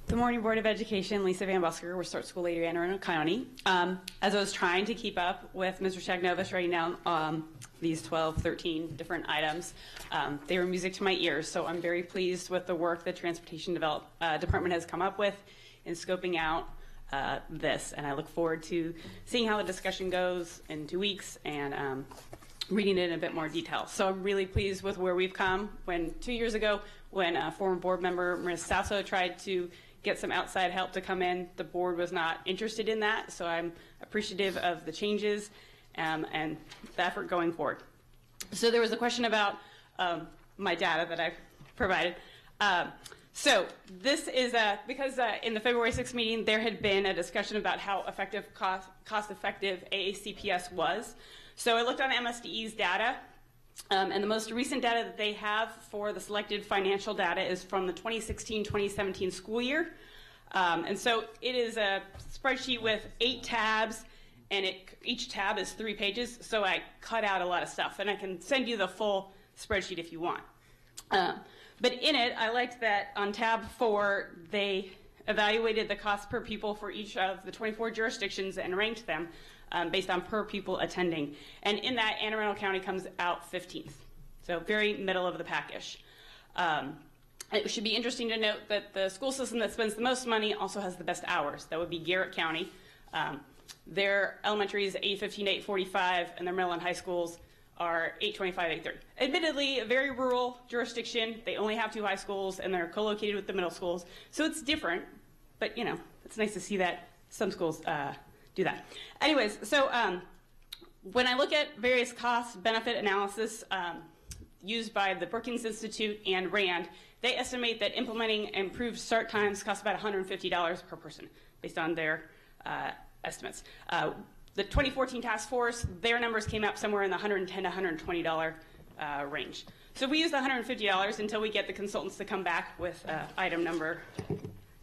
T: Good morning, Board of Education. Lisa Van Busker, Restart School Leader, Anne Arundel County. As I was trying to keep up with Mr. Shagnovich writing down these 12, 13 different items, they were music to my ears. So I'm very pleased with the work the Transportation Department has come up with in scoping out this. And I look forward to seeing how the discussion goes in 2 weeks and reading it in a bit more detail. So I'm really pleased with where we've come. When 2 years ago, when former board member Ms. Sasso tried to get some outside help to come in, the board was not interested in that. So I'm appreciative of the changes and the effort going forward. So there was a question about my data that I provided. So this is because in the February 6th meeting there had been a discussion about how cost-effective AACPS was. So I looked on MSDE's data, and the most recent data that they have for the selected financial data is from the 2016-2017 school year. And so it is a spreadsheet with 8 tabs, and each tab is 3 pages, so I cut out a lot of stuff, and I can send you the full spreadsheet if you want. But in it, I liked that on tab 4, they evaluated the cost per pupil for each of the 24 jurisdictions and ranked them based on per pupil attending. And in that, Anne Arundel County comes out 15th, so very middle of the pack-ish. It should be interesting to note that the school system that spends the most money also has the best hours. That would be Garrett County. Their elementary is 8:15 to 8:45, and their middle and high schools are 8:25, 8:30. Admittedly, a very rural jurisdiction. They only have 2 high schools, and they're co-located with the middle schools. So it's different, but, you know, it's nice to see that some schools do that. Anyways, so when I look at various cost-benefit analysis used by the Brookings Institute and RAND, they estimate that implementing improved start times costs about $150 per person, based on their estimates. The 2014 task force, their numbers came out somewhere in the $110 to $120 range. So we use the $150 until we get the consultants to come back with item number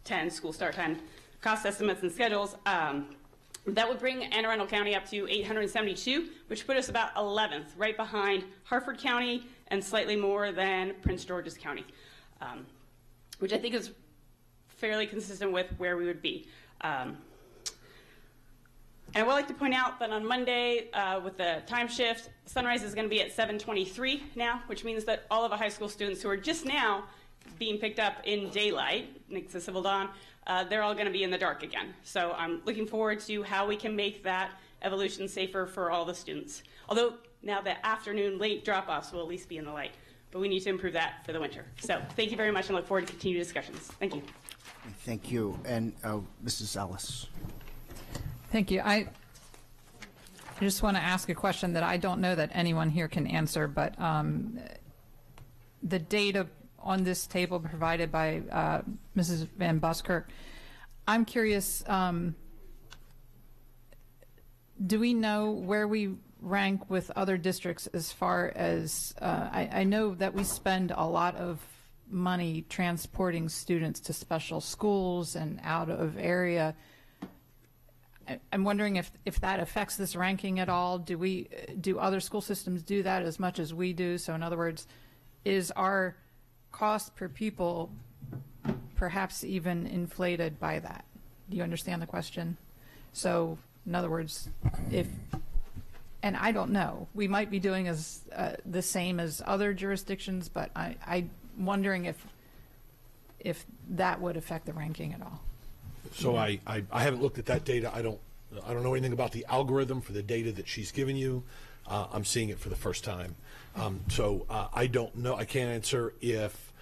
T: 10, school start time cost estimates and schedules. That would bring Anne Arundel County up to 872, which put us about 11th, right behind Harford County and slightly more than Prince George's County, which I think is fairly consistent with where we would be. And I would like to point out that on Monday, with the time shift, sunrise is going to be at 7:23 now, which means that all of the high school students who are just now being picked up in daylight, next to Civil Dawn, they're all going to be in the dark again. So I'm looking forward to how we can make that evolution safer for all the students. Although now the afternoon late drop-offs will at least be in the light, but we need to improve that for the winter. So thank you very much, and look forward to continued discussions. Thank you.
A: Thank you. And Mrs. Ellis.
I: Thank you. I just want to ask a question that I don't know that anyone here can answer, but the data on this table provided by Mrs. Van Buskirk, I'm curious, do we know where we rank with other districts as far as, I know that we spend a lot of money transporting students to special schools and out of area. I'm wondering if that affects this ranking at all. Do other school systems do that as much as we do? So in other words, is our cost per pupil perhaps even inflated by that? Do you understand the question? So in other words, and I don't know, we might be doing as the same as other jurisdictions, but I'm wondering if that would affect the ranking at all.
L: So I haven't looked at that data. I don't know anything about the algorithm for the data that she's given you. I'm seeing it for the first time. So I don't know. I can't answer if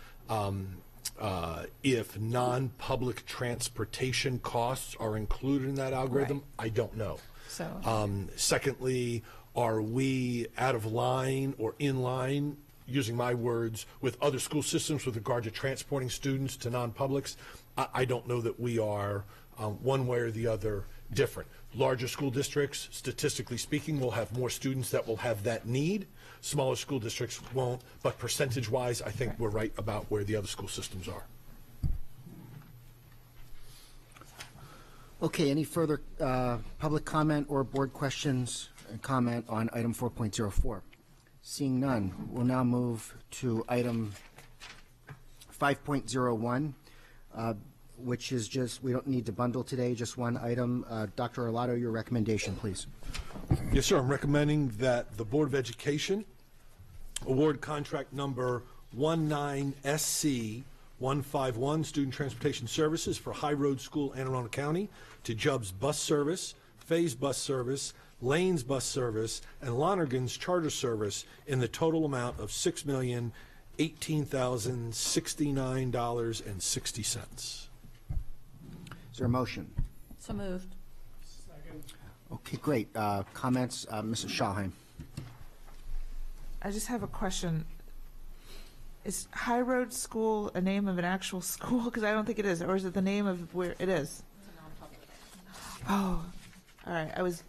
L: non-public transportation costs are included in that algorithm. Right. I don't know. So secondly, are we out of line or in line, using my words, with other school systems with regard to transporting students to non-publics? I don't know that we are one way or the other different. Larger school districts, statistically speaking, will have more students that will have that need. Smaller school districts won't, but percentage-wise, I think we're right about where the other school systems are.
A: Okay, any further public comment or board questions and comment on item 4.04? Seeing none, we'll now move to item 5.01. Which is just, we don't need to bundle today, just one item. Dr. Arlotto, your recommendation, please.
L: Yes, sir. I'm recommending that the Board of Education award contract number 19SC151, Student Transportation Services for High Road School, Anne Arundel County, to Jubbs Bus Service, Fays Bus Service, Lanes Bus Service, and Lonergan's Charter Service in the total amount of $6,018,069.60.
A: Is there a motion?
E: So moved.
A: Second. Okay, great. Comments, Mrs. Schallheim.
C: I just have a question. Is High Road School a name of an actual school? Because I don't think it is. Or is it the name of where it is? Oh, all right. I was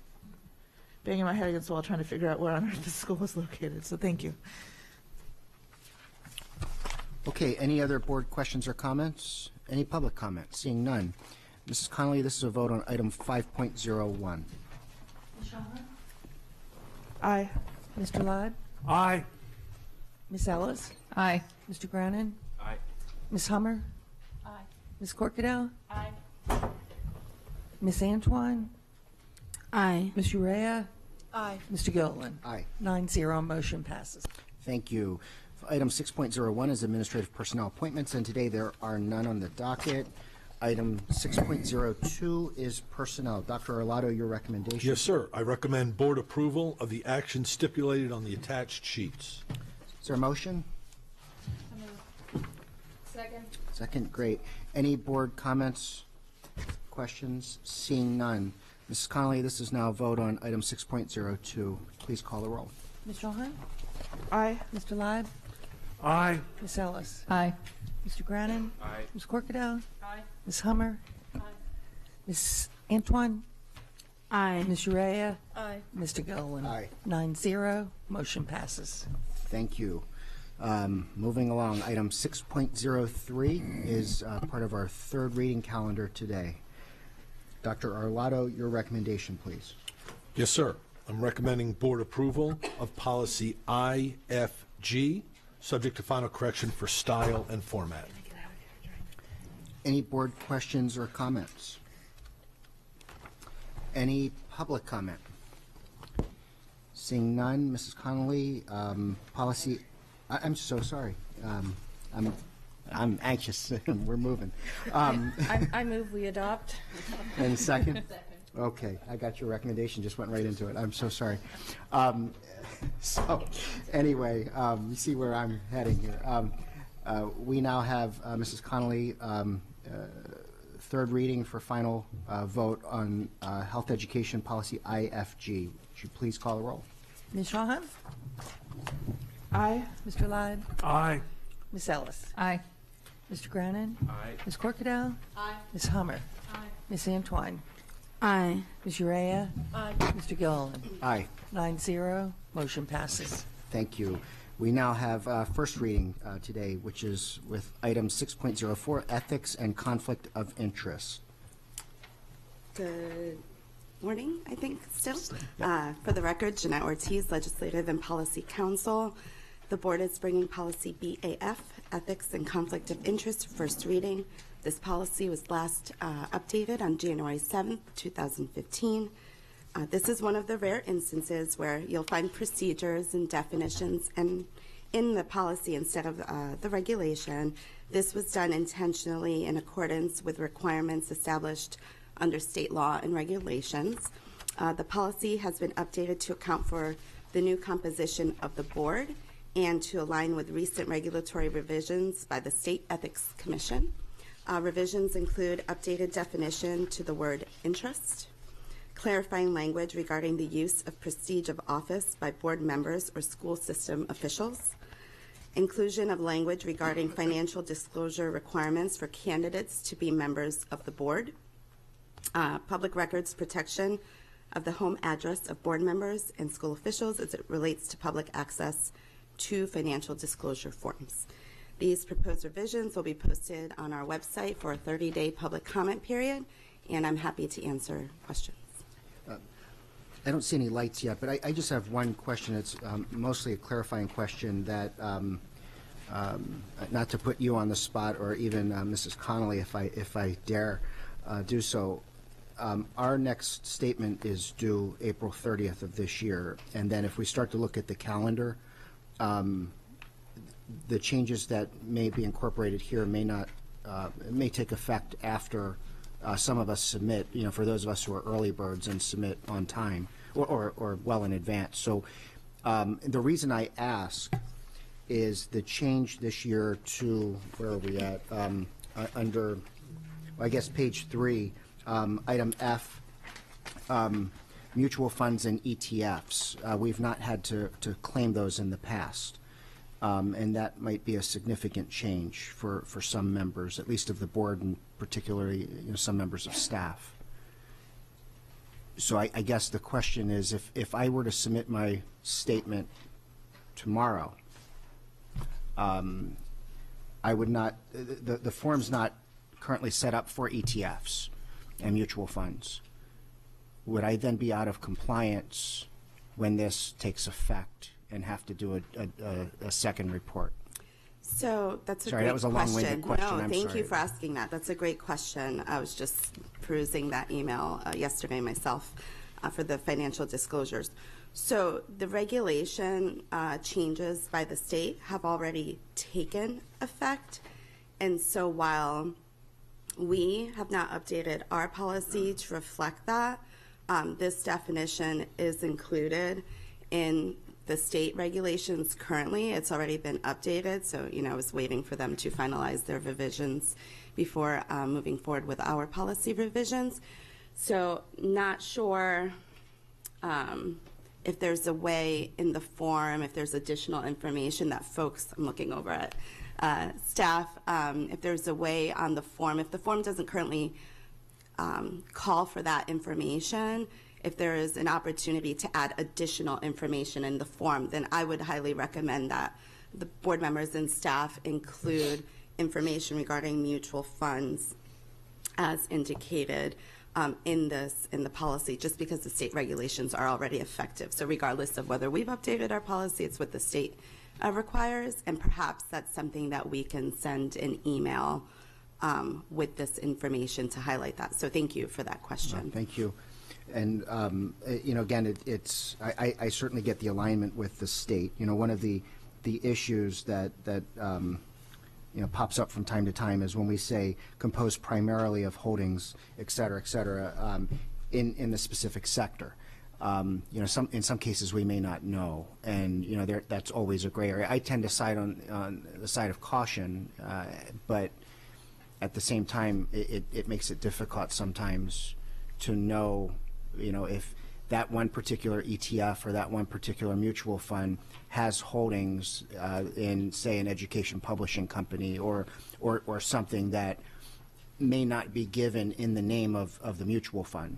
C: banging my head against the wall trying to figure out where on earth the school is located. So thank you.
A: Okay, any other board questions or comments? Any public comments? Seeing none. Mrs. Connolly, this is a vote on item 5.01.
C: Aye.
U: Mr. Ladd?
J: Aye.
U: Miss Ellis?
I: Aye.
U: Mr. Brannan?
J: Aye.
U: Miss Hummer?
G: Aye.
U: Miss Corkadell?
G: Aye.
U: Miss Antoine?
P: Aye.
U: Miss Urea?
G: Aye.
U: Mr. Gilliland?
A: Aye.
U: 9-0, motion passes.
A: Thank you. Item 6.01 is administrative personnel appointments, and today there are none on the docket. Item 6.02 is personnel. Dr. Arlotto, your recommendation?
L: Yes, sir. I recommend board approval of the action stipulated on the attached sheets.
A: Is there a motion?
G: Second.
A: Second, great. Any board comments, questions? Seeing none. Mrs. Connolly, this is now a vote on item 6.02. Please call the roll.
U: Ms. Johan?
C: Aye.
U: Mr. Ladd?
J: Aye.
U: Miss Ellis?
I: Aye.
U: Mr. Brannan?
J: Aye.
U: Ms. Corkadell?
G: Aye.
U: Miss Hummer?
G: Aye.
U: Miss Antoine?
P: Aye.
U: Miss Urea?
G: Aye.
U: Mr. Gilliland?
A: Aye.
U: 9-0, motion passes.
A: Thank you. Moving along, item 6.03 is part of our third reading calendar today. Dr. Arlotto, your recommendation, please.
L: Yes, sir. I'm recommending board approval of policy IFG, subject to final correction for style and format.
A: Any board questions or comments? Any public comment? Seeing none, Mrs. Connolly, policy, I'm so sorry. I'm anxious. We're moving.
D: I move we adopt.
A: And second? Okay, I got your recommendation, just went right into it. I'm so sorry. So, anyway, you see where I'm heading here. We now have Mrs. Connolly, third reading for final vote on health education policy IFG. Would you please call the roll?
U: Ms. Johan?
C: Aye.
U: Mr. Ladd?
J: Aye.
U: Miss Ellis?
I: Aye.
U: Mr. Brannan?
J: Aye.
U: Ms. Corkadell?
G: Aye.
U: Miss Hummer?
G: Aye.
U: Miss Antoine?
P: Aye.
U: Miss Urea?
G: Aye.
U: Mr. Gilliland?
A: Aye.
U: 9-0, motion passes.
A: Thank you. We now have first reading today, which is with item 6.04, ethics and conflict of interest.
V: Good morning, I think, still. For the record, Jeanette Ortiz, Legislative and Policy Counsel. The board is bringing policy BAF, ethics and conflict of interest, for first reading. This policy was last updated on January 7th, 2015. This is one of the rare instances where you'll find procedures and definitions and in the policy instead of the regulation. This was done intentionally in accordance with requirements established under state law and regulations. The policy has been updated to account for the new composition of the board and to align with recent regulatory revisions by the State Ethics Commission. Revisions include updated definition to the word interest, clarifying language regarding the use of prestige of office by board members or school system officials, inclusion of language regarding financial disclosure requirements for candidates to be members of the board, public records protection of the home address of board members and school officials as it relates to public access to financial disclosure forms. These proposed revisions will be posted on our website for a 30-day public comment period, and I'm happy to answer questions.
A: I don't see any lights yet, but I just have one question. It's mostly a clarifying question that, not to put you on the spot or even Mrs. Connolly, if I dare do so. Our next statement is due April 30th of this year, and then if we start to look at the calendar, the changes that may be incorporated here may not, may take effect after some of us submit, you know, for those of us who are early birds and submit on time or well in advance. So the reason I ask is the change this year to, where are we at, under, I guess, page 3, item F, mutual funds and ETFs. We've not had to claim those in the past. And that might be a significant change for some members, at least of the board, and particularly some members of staff. So I guess the question is, if I were to submit my statement tomorrow, I would not, the form's not currently set up for ETFs and mutual funds. Would I then be out of compliance when this takes effect and have to do a second report?
V: So that's a
A: Sorry,
V: great
A: that was a long-winded question.
V: No,
A: I'm
V: thank
A: sorry.
V: you for asking that. That's a great question. I was just perusing that email yesterday myself for the financial disclosures. So the regulation changes by the state have already taken effect. And so while we have not updated our policy to reflect that, this definition is included in the state regulations currently. It's already been updated, so I was waiting for them to finalize their revisions before moving forward with our policy revisions. So not sure if there's a way in the form, if there's additional information that folks, I'm looking over at staff, if there's a way on the form, if the form doesn't currently call for that information, if there is an opportunity to add additional information in the form, then I would highly recommend that the board members and staff include information regarding mutual funds as indicated in the policy, just because the state regulations are already effective. So regardless of whether we've updated our policy, it's what the state requires, and perhaps that's something that we can send an email with this information to highlight that. So thank you for that question.
A: Thank you. And again, I certainly get the alignment with the state. One of the issues that pops up from time to time is when we say composed primarily of holdings, et cetera, in the specific sector. In some cases we may not know, and that's always a gray area. I tend to side on the side of caution, but at the same time, it makes it difficult sometimes to know, if that one particular ETF or that one particular mutual fund has holdings in, say, an education publishing company or something that may not be given in the name of the mutual fund.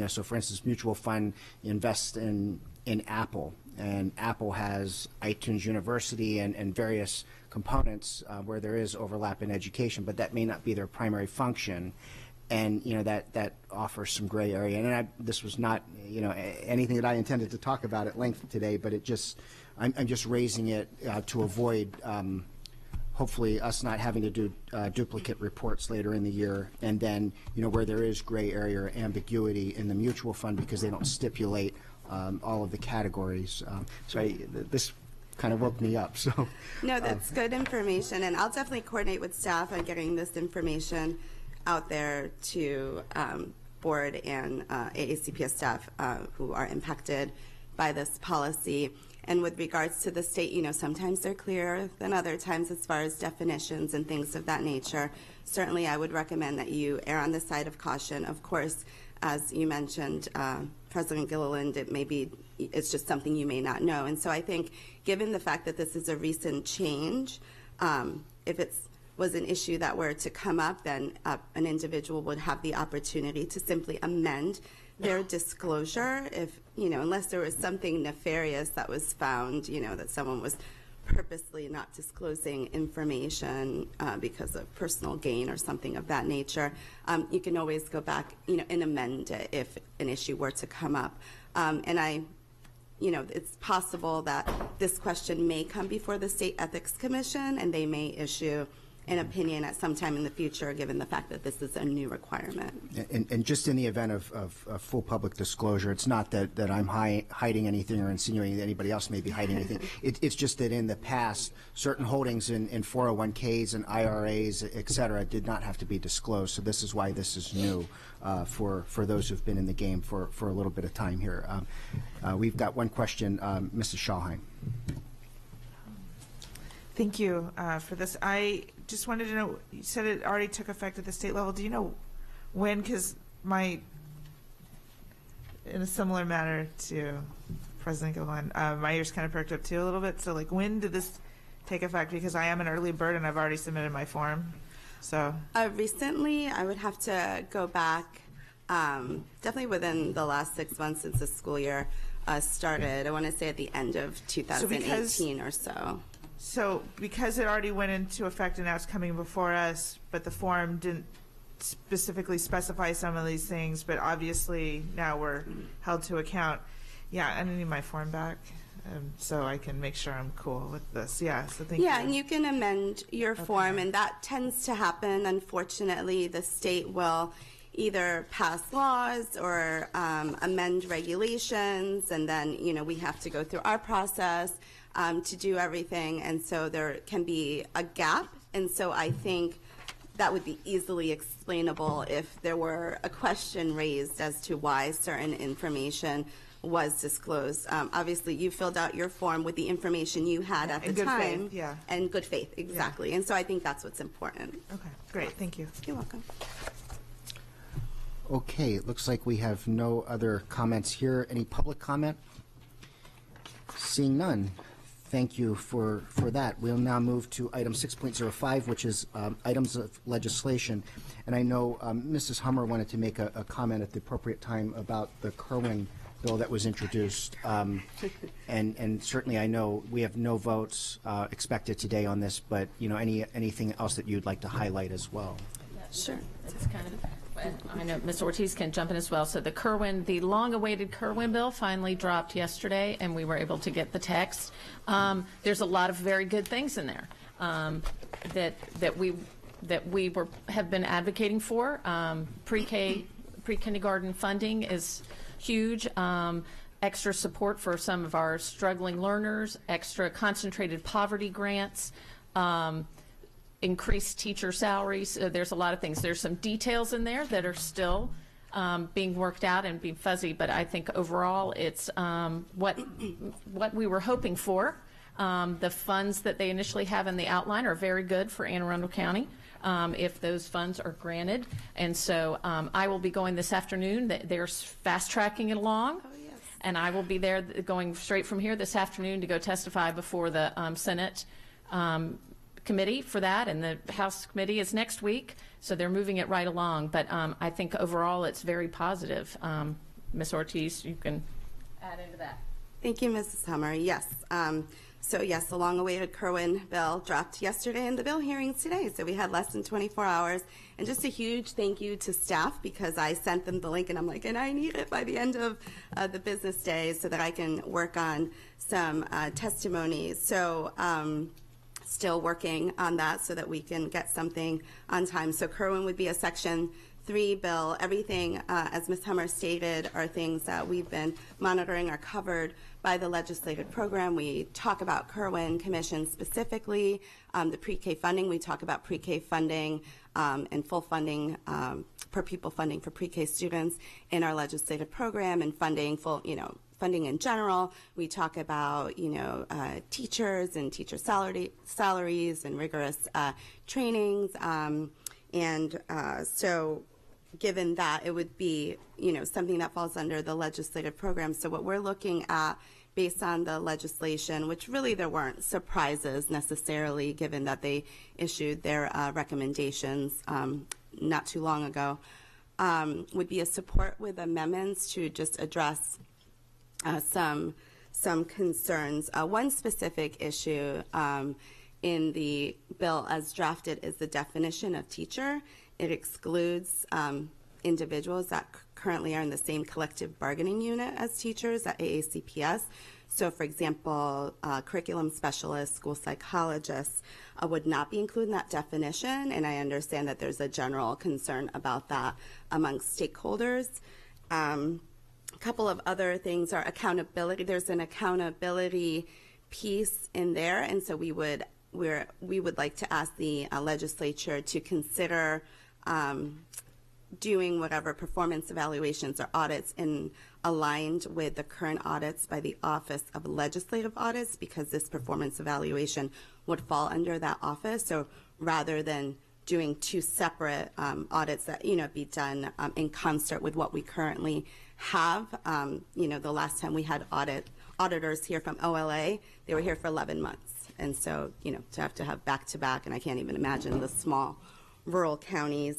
A: So for instance, mutual fund invests in Apple, and Apple has iTunes University and various components where there is overlap in education, but that may not be their primary function. And that offers some gray area. And this was not anything that I intended to talk about at length today, but I'm just raising it to avoid hopefully us not having to do duplicate reports later in the year, and then where there is gray area or ambiguity in the mutual fund because they don't stipulate all of the categories. This kind of woke me up. So
V: no, that's good information, and I'll definitely coordinate with staff on getting this information out there to board and AACPS staff who are impacted by this policy. And with regards to the state, sometimes they're clearer than other times as far as definitions and things of that nature. Certainly, I would recommend that you err on the side of caution. Of course, as you mentioned, President Gilliland, it's just something you may not know. And so I think, given the fact that this is a recent change, if it was an issue that were to come up, then an individual would have the opportunity to simply amend their disclosure unless there was something nefarious that was found, that someone was purposely not disclosing information because of personal gain or something of that nature. You can always go back, and amend it if an issue were to come up. It's possible that this question may come before the State Ethics Commission, and they may issue an opinion at some time in the future, given the fact that this is a new requirement.
A: And just in the event of full public disclosure, it's not that I'm hiding anything or insinuating that anybody else may be hiding anything. It's just that in the past, certain holdings in 401ks and IRAs, et cetera, did not have to be disclosed. So this is why this is new for those who've been in the game for a little bit of time here. We've got one question, Mrs. Schalheim.
C: Thank you for this. I just wanted to know, you said it already took effect at the state level. Do you know when? Because in a similar manner to President Gilliland, my ears kind of perked up too a little bit. So when did this take effect? Because I am an early bird and I've already submitted my form. So
V: recently, I would have to go back, definitely within the last 6 months since the school year started. I want to say at the end of 2018 or so.
C: So because it already went into effect and now it's coming before us, but the form didn't specifically specify some of these things, but obviously now we're held to account. Yeah, I need my form back. So I can make sure I'm cool with this. Yeah, so thank you.
V: Yeah, and you can amend your form, and that tends to happen. Unfortunately, the state will either pass laws or amend regulations, and then, you know, we have to go through our process to do everything, and so there can be a gap. And so I think that would be easily explainable if there were a question raised as to why certain information was disclosed. Obviously, you filled out your form with the information you had at the
C: good
V: time.
C: faith, yeah.
V: And good faith, exactly. And so I think that's what's important.
C: Okay, great, thank you.
V: You're welcome.
A: Okay, it looks like we have no other comments here. Any public comment? Seeing none, thank you for that. We'll now move to item 6.05, which is items of legislation. And I know Mrs. Hummer wanted to make a comment at the appropriate time about the Kerwin bill that was introduced. And certainly I know we have no votes expected today on this, but you know, anything else that you'd like to highlight as well?
E: Sure. It's kind of, I know Ms. Ortiz can jump in as well. So the long-awaited Kerwin bill finally dropped yesterday, and we were able to get the text. There's a lot of very good things in there that we have been advocating for. Pre-kindergarten funding is huge. Extra support for some of our struggling learners, extra concentrated poverty grants, increased teacher salaries. There's a lot of things. There's some details in there that are still being worked out and being fuzzy, but I think overall it's what we were hoping for. The funds that they initially have in the outline are very good for Anne Arundel County. If those funds are granted. And so I will be going this afternoon. They're fast-tracking it along. Oh, yes. And I will be there going straight from here this afternoon to go testify before the Senate committee for that, and the House committee is next week. So they're moving it right along. But I think overall it's very positive. Ms. Ortiz, you can add into that.
V: Thank you, Mrs. Hummer. Yes. So yes, the long-awaited Kerwin bill dropped yesterday in the bill hearings today. So we had less than 24 hours. And just a huge thank you to staff, because I sent them the link and I'm like, and I need it by the end of the business day so that I can work on some testimonies. So still working on that so that we can get something on time. So Kerwin would be a Section 3 bill. Everything, as Ms. Hummer stated, are things that we've been monitoring, are covered by the legislative program. We talk about Kerwin Commission specifically, the pre-K funding. We talk about pre-K funding and full funding, per pupil funding for pre-K students in our legislative program, and funding funding in general. We talk about, teachers and teacher salaries and rigorous trainings. So given that, it would be, something that falls under the legislative program. So what we're looking at based on the legislation, which really there weren't surprises necessarily, given that they issued their recommendations not too long ago, would be a support with amendments to just address some concerns. One specific issue in the bill as drafted is the definition of teacher. It excludes individuals that currently are in the same collective bargaining unit as teachers at AACPS. So, for example, curriculum specialists, school psychologists would not be included in that definition, and I understand that there's a general concern about that amongst stakeholders. A couple of other things are accountability. There's an accountability piece in there, and so we would like to ask the legislature to consider doing whatever performance evaluations or audits aligned with the current audits by the Office of Legislative Audits, because this performance evaluation would fall under that office. So rather than doing two separate audits that be done in concert with what we currently have. The last time we had auditors here from OLA, they were here for 11 months. And so, to have back-to-back, and I can't even imagine the small rural counties.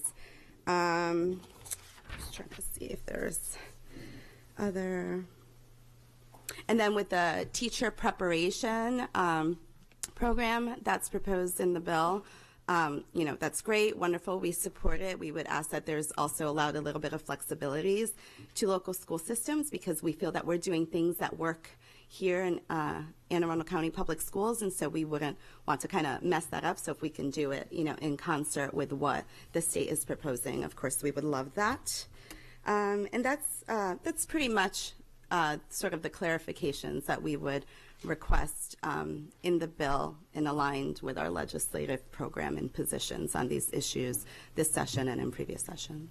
V: Just trying to see if there's other. And then with the teacher preparation program that's proposed in the bill, that's great, wonderful, we support it. We would ask that there's also allowed a little bit of flexibilities to local school systems, because we feel that we're doing things that work here in Anne Arundel County Public Schools, and so we wouldn't want to kind of mess that up. So if we can do it, in concert with what the state is proposing, of course, we would love that. And that's pretty much sort of the clarifications that we would request in the bill, and aligned with our legislative program and positions on these issues this session and in previous sessions.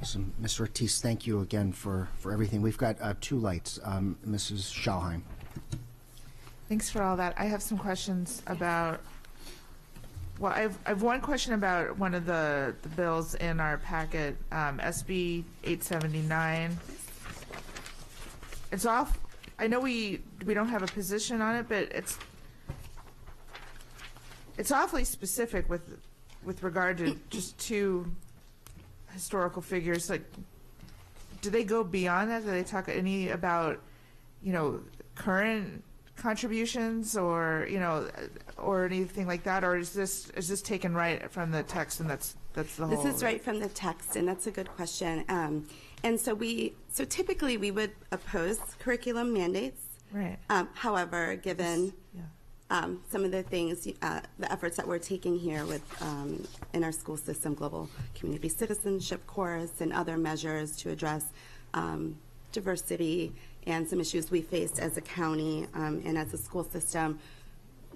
A: Awesome. Mr. Ortiz, thank you again for everything. We've got two lights. Mrs. Schalheim.
C: Thanks for all that. I have some questions about, well, I've one question about one of the bills in our packet, SB 879. It's off. I know we don't have a position on it, but it's awfully specific with regard to just two historical figures. Like, do they go beyond that? Do they talk any about, current contributions or or anything like that, or is this taken right from the text, and that's the whole?
V: This is right from the text, and that's a good question. And so typically we would oppose curriculum mandates.
C: Right.
V: However, given some of the things, the efforts that we're taking here with in our school system, global community citizenship course, and other measures to address diversity and some issues we faced as a county and as a school system,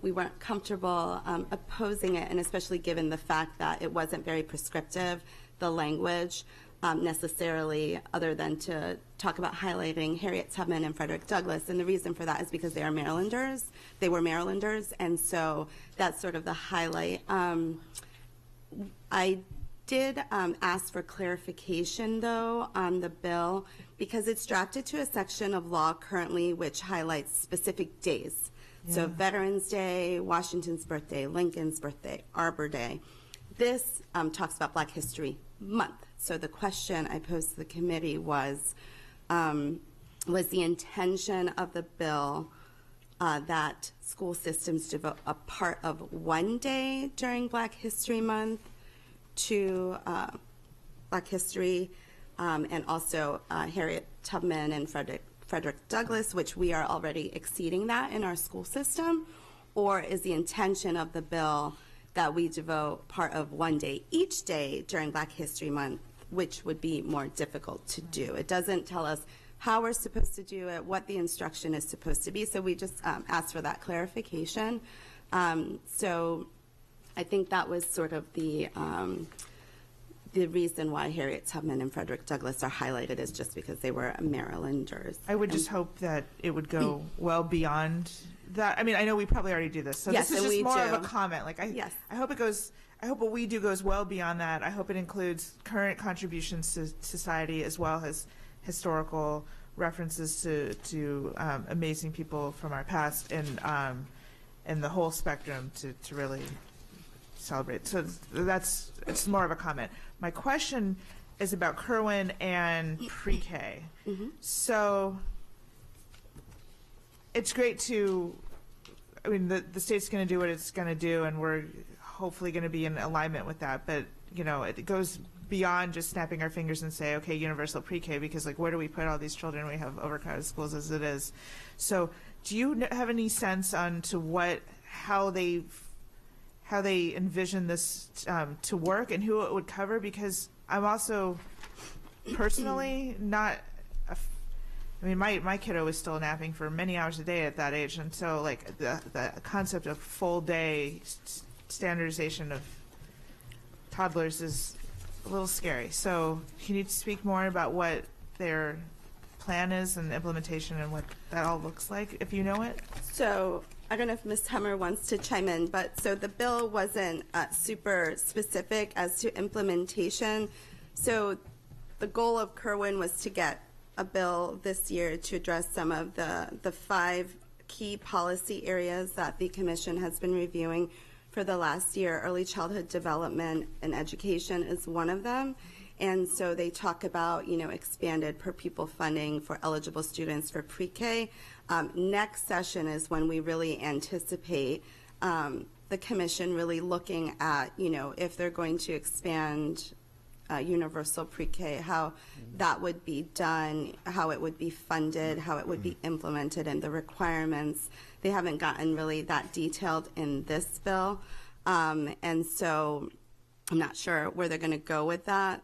V: we weren't comfortable opposing it, and especially given the fact that it wasn't very prescriptive, the language, necessarily, other than to talk about highlighting Harriet Tubman and Frederick Douglass. And the reason for that is because they are Marylanders. They were Marylanders, and so that's sort of the highlight. I did ask for clarification, though, on the bill, because it's drafted to a section of law currently which highlights specific days. Yeah. So Veterans Day, Washington's birthday, Lincoln's birthday, Arbor Day. This talks about Black History Month. So the question I posed to the committee was the intention of the bill that school systems devote a part of one day during Black History Month to Black history, and also Harriet Tubman and Frederick Douglass, which we are already exceeding that in our school system? Or is the intention of the bill that we devote part of one day each day during Black History Month, which would be more difficult to do? It doesn't tell us how we're supposed to do it, what the instruction is supposed to be, so we just asked for that clarification. So I think that was sort of the reason why Harriet Tubman and Frederick Douglass are highlighted, is just because they were Marylanders.
C: I would just hope that it would go well beyond that. I mean, I know we probably already do this, so
V: yes,
C: this is just more of a comment. Like,
V: yes.
C: I hope it goes. I hope what we do goes well beyond that. I hope it includes current contributions to society, as well as historical references to amazing people from our past, and the whole spectrum to really celebrate. So it's more of a comment. My question is about Kerwin and pre-K. Mm-hmm. So it's great to, I mean, the state's going to do what it's going to do, and we're hopefully going to be in alignment with that. But, it goes beyond just snapping our fingers and say, okay, universal pre-K, because, like, where do we put all these children? We have overcrowded schools as it is. So do you have any sense on to how they envision this to work, and who it would cover? Because I'm also personally not my kiddo was still napping for many hours a day at that age, and so, like, the concept of full day standardization of toddlers is a little scary. So can you speak more about what their plan is and implementation, and what that all looks like, if you know it?
V: So I don't know if Ms. Hummer wants to chime in, but so the bill wasn't super specific as to implementation. So the goal of Kerwin was to get a bill this year to address some of the 5 key policy areas that the Commission has been reviewing for the last year. Early childhood development and education is one of them. And so they talk about, expanded per pupil funding for eligible students for pre-K. Next session is when we really anticipate the Commission really looking at, if they're going to expand universal pre-K, how that would be done, how it would be funded, how it would be implemented, and the requirements. They haven't gotten really that detailed in this bill. And so I'm not sure where they're going to go with that.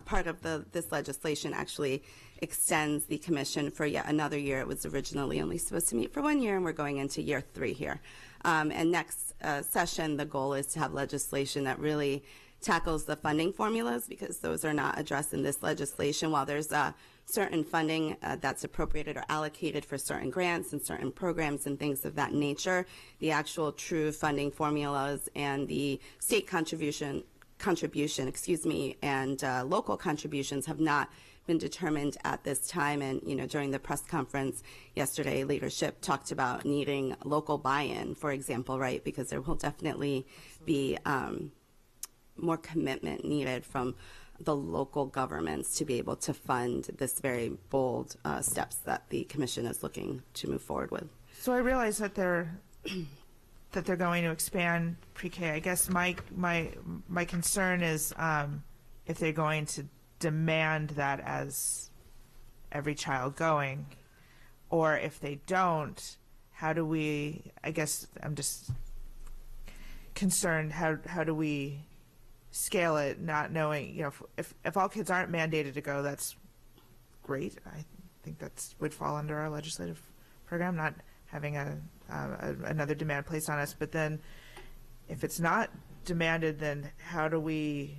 V: Part of this legislation actually extends the Commission for yet another year. It was originally only supposed to meet for 1 year, and we're going into year 3 here. And next session, the goal is to have legislation that really tackles the funding formulas, because those are not addressed in this legislation. While there's certain funding that's appropriated or allocated for certain grants and certain programs and things of that nature, the actual true funding formulas and the state contribution, and local contributions have not been determined at this time. And, during the press conference yesterday, leadership talked about needing local buy-in, for example, right? Because there will definitely be more commitment needed from the local governments to be able to fund this very bold steps that the Commission is looking to move forward with.
C: So I realize that they're going to expand pre-K. I guess my concern is if they're going to demand that as every child going, or if they don't, how do we, I guess I'm just concerned, how do we scale it, not knowing, if all kids aren't mandated to go, that's great. I think that would fall under our legislative program, not having another demand placed on us. But then if it's not demanded, then how do we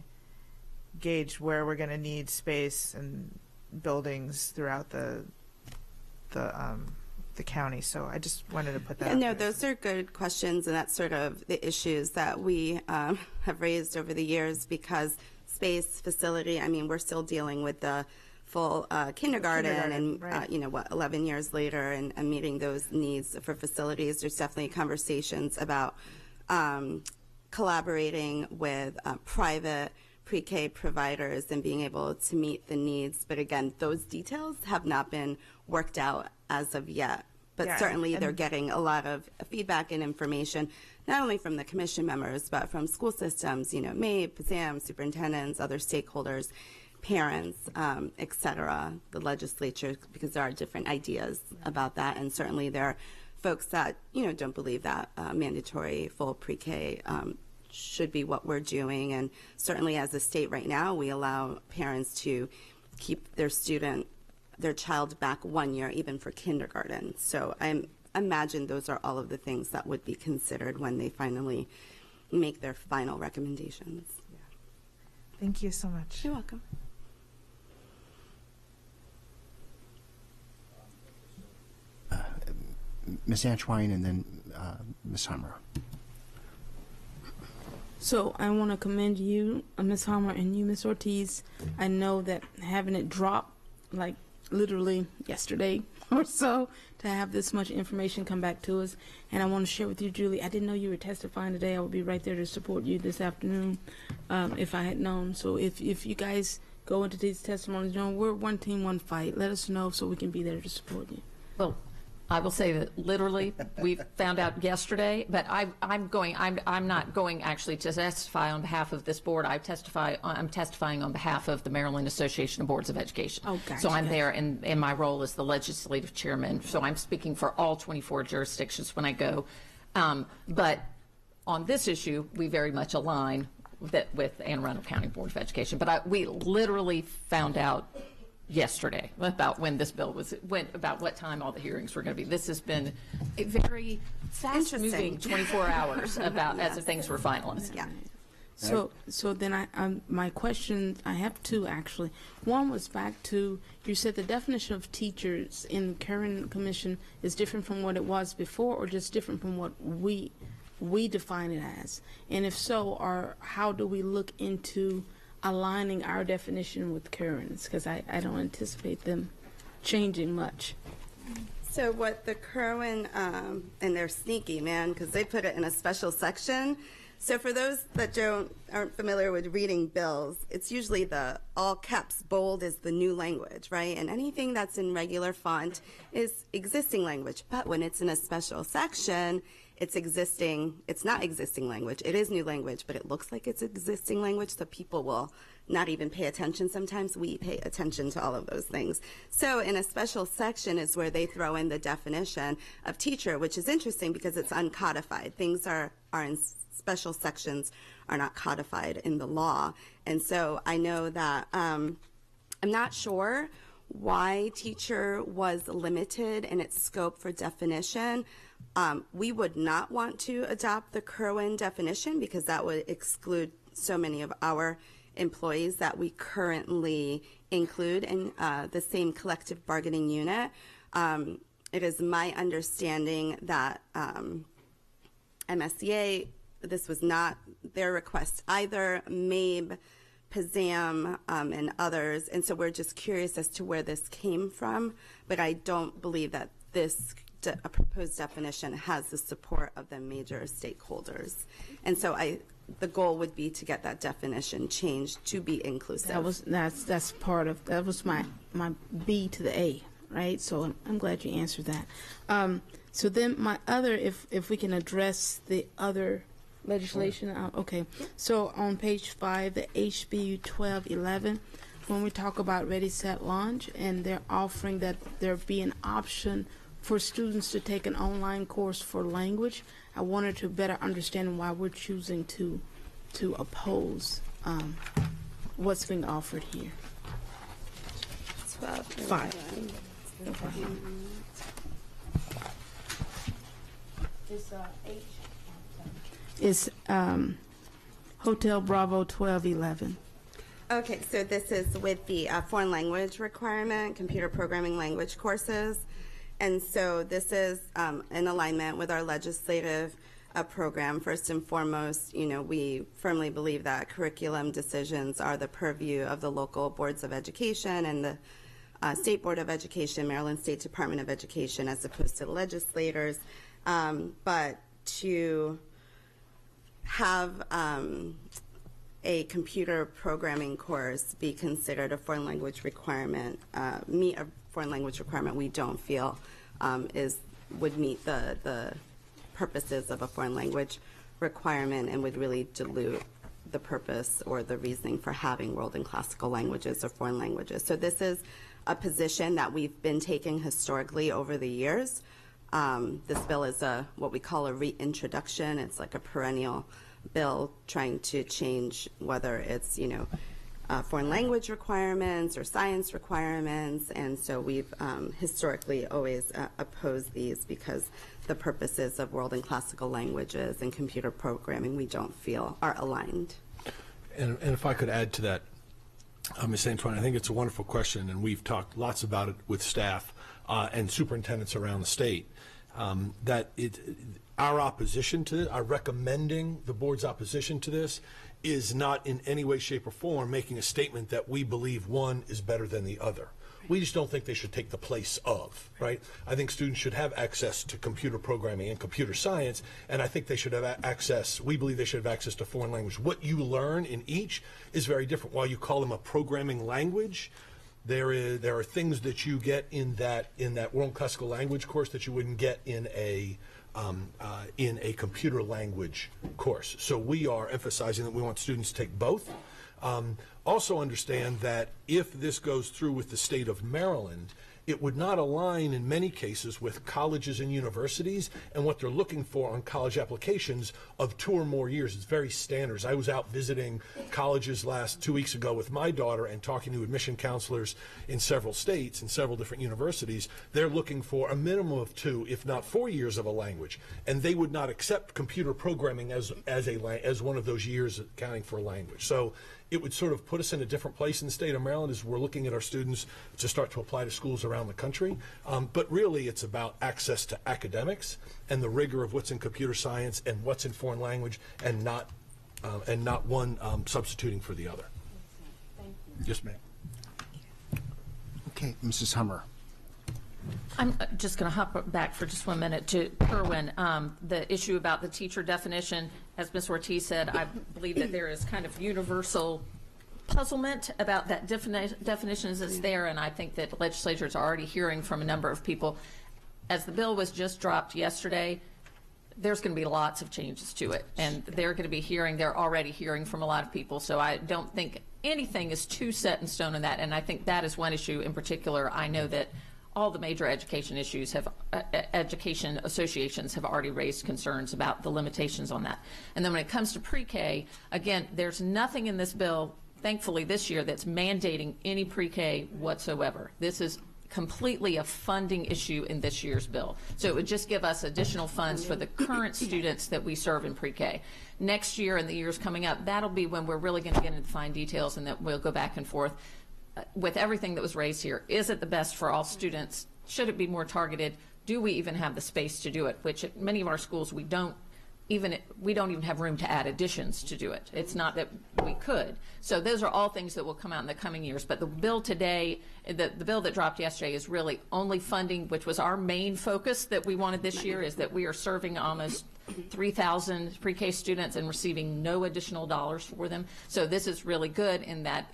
C: gauge where we're going to need space and buildings throughout the county? So I just wanted to put that.
V: No, those are good questions, and that's sort of the issues that we have raised over the years, because space, facility, we're still dealing with the full kindergarten and,
C: right.
V: 11 years later and meeting those needs for facilities. There's definitely conversations about collaborating with private pre-K providers and being able to meet the needs. But again, those details have not been worked out as of yet. But
C: Yeah,
V: certainly
C: and
V: they're getting a lot of feedback and information, not only from the Commission members, but from school systems, MAPE, PSAM, superintendents, other stakeholders, parents, et cetera, the legislature, because there are different ideas about that. And certainly there are folks that, don't believe that mandatory full pre-K should be what we're doing. And certainly as a state right now, we allow parents to keep their child back 1 year, even for kindergarten. So I imagine those are all of the things that would be considered when they finally make their final recommendations.
C: Yeah. Thank you so much.
V: You're welcome.
A: Ms. Antoine and then Ms. Hummer.
P: So I want to commend you, Ms. Hummer, and you, Ms. Ortiz. I know that having it drop, like literally yesterday or so, to have this much information come back to us. And I want to share with you, Julie, I didn't know you were testifying today. I would be right there to support you this afternoon if I had known. So if you guys go into these testimonies, we're one team, one fight. Let us know so we can be there to support you.
E: Well, I will say that literally we found out yesterday, but I'm not going actually to testify on behalf of this board. I'm testifying on behalf of the Maryland Association of Boards of Education.
P: Oh, gotcha.
E: So I'm there in my role as the legislative chairman. So I'm speaking for all 24 jurisdictions when I go. But on this issue, we very much align with Anne Arundel County Board of Education. But we literally found out yesterday about when this bill about what time all the hearings were going to be. This has been a very fast-moving 24 hours about as if things were finalized.
V: Yeah.
P: So then my question, I have two actually. One was back to, you said the definition of teachers in the current commission is different from what it was before, or just different from what we define it as? And if so, how do we look into aligning our definition with currents? Because I don't anticipate them changing much.
V: So what the Kerwin, and they're sneaky, man, because they put it in a special section. So for those that aren't familiar with reading bills, it's usually the all caps bold is the new language, right? And anything that's in regular font is existing language. But when it's in a special section, it's not existing language. It is new language, but it looks like it's existing language, so people will not even pay attention. Sometimes we pay attention to all of those things. So in a special section is where they throw in the definition of teacher, which is interesting because it's uncodified. Things are in special sections are not codified in the law. And so I know that I'm not sure why teacher was limited in its scope for definition. We would not want to adopt the Kerwin definition because that would exclude so many of our employees that we currently include in the same collective bargaining unit. It is my understanding that MSCA, this was not their request either, MABE, PZAM, and others, and so we're just curious as to where this came from, but I don't believe that this a proposed definition has the support of the major stakeholders. And so the goal would be to get that definition changed to be inclusive.
P: That's part of, that was my B to the A, right? So I'm glad you answered that. So then my other, if we can address the other legislation, okay. So on page 5, the HB 1211, when we talk about Ready, Set, Launch, and they're offering that there be an option for students to take an online course for language, I wanted to better understand why we're choosing to oppose what's being offered here. 5. It's Hotel Bravo 1211.
V: Okay, so this is with the foreign language requirement, computer programming language courses. And so this is in alignment with our legislative program. First and foremost, we firmly believe that curriculum decisions are the purview of the local boards of education and the State Board of Education, Maryland State Department of Education, as opposed to the legislators. But to have a computer programming course be considered a foreign language requirement, meet a foreign language requirement, we don't feel would meet the purposes of a foreign language requirement and would really dilute the purpose or the reasoning for having world and classical languages or foreign languages. So this is a position that we've been taking historically over the years. This bill is what we call a reintroduction. It's like a perennial bill trying to change whether it's, foreign language requirements or science requirements, and so we've historically always opposed these because the purposes of world and classical languages and computer programming we don't feel are aligned.
L: And if I could add to that, Ms. Antoine, I think it's a wonderful question, and we've talked lots about it with staff and superintendents around the state, our opposition to it, our recommending the board's opposition to this is not in any way, shape, or form making a statement that we believe one is better than the other. We just don't think they should take the place of, right? I think students should have access to computer programming and computer science, and I think they should have access, we believe they should have access to foreign language. What you learn in each is very different. While you call them a programming language, there are things that you get in that world classical language course that you wouldn't get in a computer language course. So we are emphasizing that we want students to take both. Also understand that if this goes through with the state of Maryland, it would not align in many cases with colleges and universities and what they're looking for on college applications of 2 or more years. It's very standard. I was out visiting colleges 2 weeks ago with my daughter and talking to admission counselors in several states and several different universities. They're looking for a minimum of 2, if not 4 years of a language, and they would not accept computer programming as one of those years accounting for a language. So it would sort of put us in a different place in the state of Maryland as we're looking at our students to start to apply to schools around the country. But really it's about access to academics and the rigor of what's in computer science and what's in foreign language, and not one substituting for the other.
A: Yes, ma'am. Okay, Mrs. Hummer.
E: I'm just going to hop back for just 1 minute to Kerwin. The issue about the teacher definition, as Ms. Ortiz said, I believe that there is kind of universal puzzlement about that definition as it's there, and I think that legislators are already hearing from a number of people. As the bill was just dropped yesterday, there's going to be lots of changes to it, and they're already hearing from a lot of people, so I don't think anything is too set in stone on that, and I think that is one issue in particular. I know that all the major education education associations have already raised concerns about the limitations on that. And then when it comes to pre-K, again, there's nothing in this bill, thankfully this year, that's mandating any pre-K whatsoever. This is completely a funding issue in this year's bill. So it would just give us additional funds for the current students that we serve in pre-K. Next year and the years coming up, that'll be when we're really going to get into the fine details, and that we'll go back and forth with everything that was raised here. Is it the best for all students? Should it be more targeted? Do we even have the space to do it? Which at many of our schools we don't even have room to add additions to do it. It's not that we could. So those are all things that will come out in the coming years. But the bill today, the bill that dropped yesterday, is really only funding, which was our main focus that we wanted this year, is that we are serving almost 3,000 pre-K students and receiving no additional dollars for them. So this is really good in that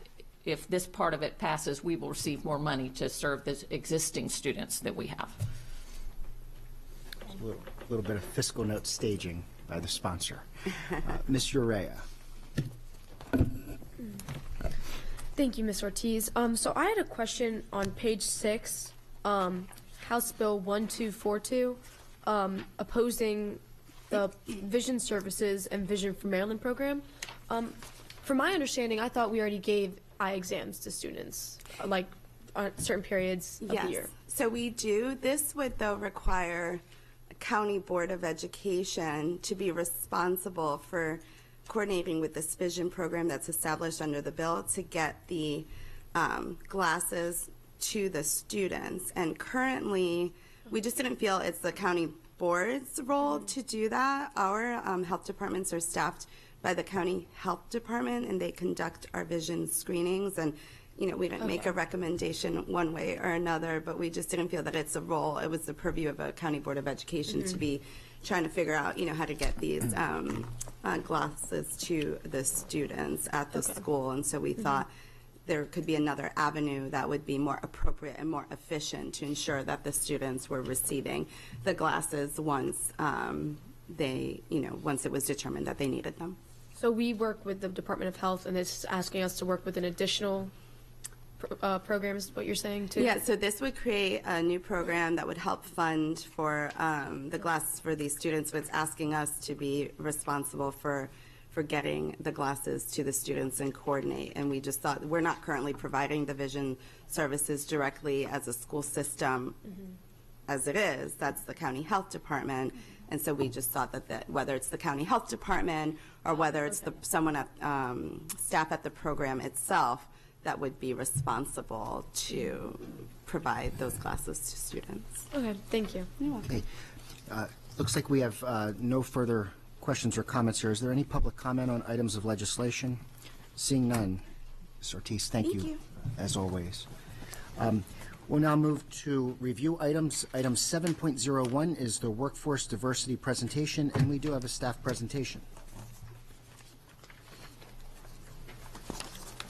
E: if this part of it passes, we will receive more money to serve the existing students that we have.
A: A little bit of fiscal note staging by the sponsor. Ms. Urea.
K: Thank you, Ms. Ortiz. So I had a question on page 6, House Bill 1242, opposing the Vision Services and Vision for Maryland program. From my understanding, I thought we already gave eye exams to students, like on certain periods of the year.
V: So we do. This would, though, require a County Board of Education to be responsible for coordinating with this vision program that's established under the bill to get the glasses to the students. And currently, we just didn't feel it's the county board's role to do that. Our health departments are staffed by the county health department, and they conduct our vision screenings, and we didn't make a recommendation one way or another, but we just didn't feel that it's a role. It was the purview of a county board of education to be trying to figure out how to get these glasses to the students at the school. And so we thought there could be another avenue that would be more appropriate and more efficient to ensure that the students were receiving the glasses once once it was determined that they needed them.
K: So we work with the Department of Health, and it's asking us to work with an additional program, is what you're saying, too?
V: Yeah, so this would create a new program that would help fund for the glasses for these students, but it's asking us to be responsible for getting the glasses to the students and coordinate. And we just thought, we're not currently providing the vision services directly as a school system as it is. That's the county health department. And so we just thought that whether it's the county health department or whether it's someone at staff at the program itself that would be responsible to provide those glasses to students.
K: Okay, thank you.
V: You're welcome.
A: Okay. Looks like we have no further questions or comments here. Is there any public comment on items of legislation? Seeing none. Ms. Ortiz, thank you, as always. We'll now move to review items. Item 7.01 is the workforce diversity presentation, and we do have a staff presentation.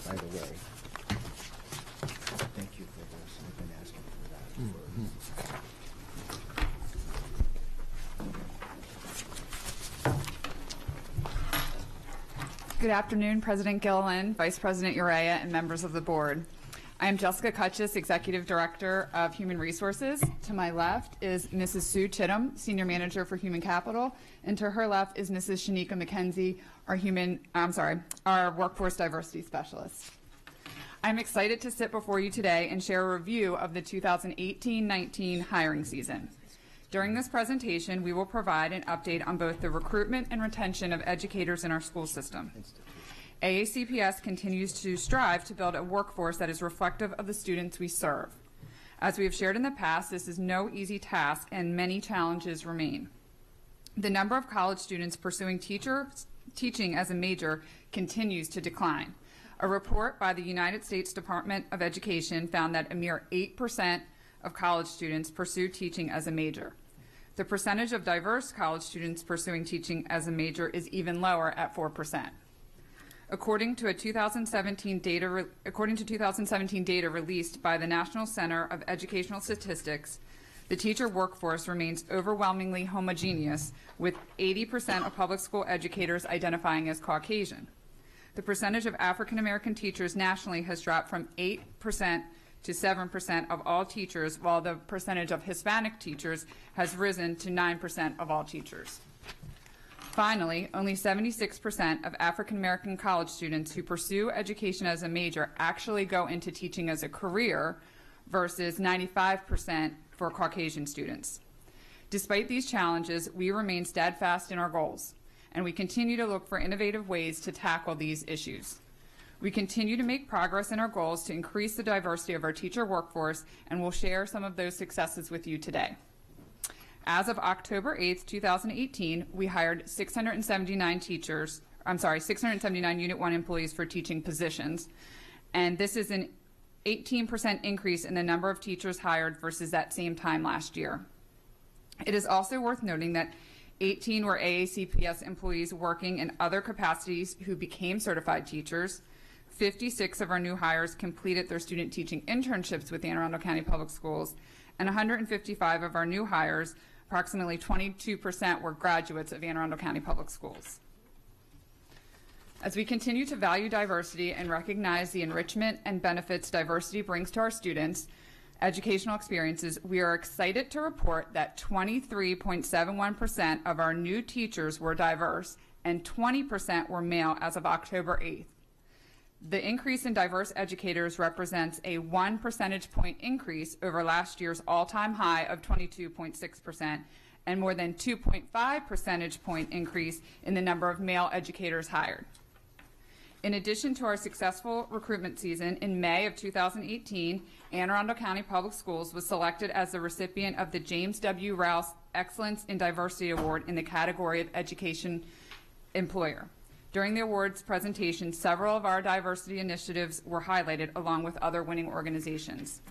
A: By the way, thank you for this. I've been asking for that.
F: Good afternoon, President Gilliland, Vice President Urea, and members of the board. I am Jessica Cutchis, Executive Director of Human Resources. To my left is Mrs. Sue Chittum, Senior Manager for Human Capital, and to her left is Mrs. Shanika McKenzie, our Workforce Diversity Specialist. I'm excited to sit before you today and share a review of the 2018-19 hiring season. During this presentation, we will provide an update on both the recruitment and retention of educators in our school system. AACPS continues to strive to build a workforce that is reflective of the students we serve. As we have shared in the past, this is no easy task and many challenges remain. The number of college students pursuing teaching as a major continues to decline. A report by the United States Department of Education found that a mere 8% of college students pursue teaching as a major. The percentage of diverse college students pursuing teaching as a major is even lower at 4%. According to 2017 data released by the National Center of Educational Statistics, the teacher workforce remains overwhelmingly homogeneous, with 80% of public school educators identifying as Caucasian. The percentage of African American teachers nationally has dropped from 8% to 7% of all teachers, while the percentage of Hispanic teachers has risen to 9% of all teachers. Finally, only 76% of African American college students who pursue education as a major actually go into teaching as a career, versus 95% for Caucasian students. Despite these challenges, we remain steadfast in our goals, and we continue to look for innovative ways to tackle these issues. We continue to make progress in our goals to increase the diversity of our teacher workforce, and we'll share some of those successes with you today. As of October 8th, 2018, we hired 679 Unit 1 employees for teaching positions, and this is an 18% increase in the number of teachers hired versus that same time last year. It is also worth noting that 18 were AACPS employees working in other capacities who became certified teachers. 56 of our new hires completed their student teaching internships with the Anne Arundel County Public Schools, and 155 of our new hires, approximately 22%, were graduates of Anne Arundel County Public Schools. As we continue to value diversity and recognize the enrichment and benefits diversity brings to our students' educational experiences, we are excited to report that 23.71% of our new teachers were diverse and 20% were male as of October 8th. The increase in diverse educators represents a 1 percentage point increase over last year's all-time high of 22.6%, and more than 2.5 percentage point increase in the number of male educators hired. In addition to our successful recruitment season, in May of 2018, Anne Arundel County Public Schools was selected as the recipient of the James W. Rouse Excellence in Diversity Award in the category of Education Employer. During the awards presentation, several of our diversity initiatives were highlighted along with other winning organizations.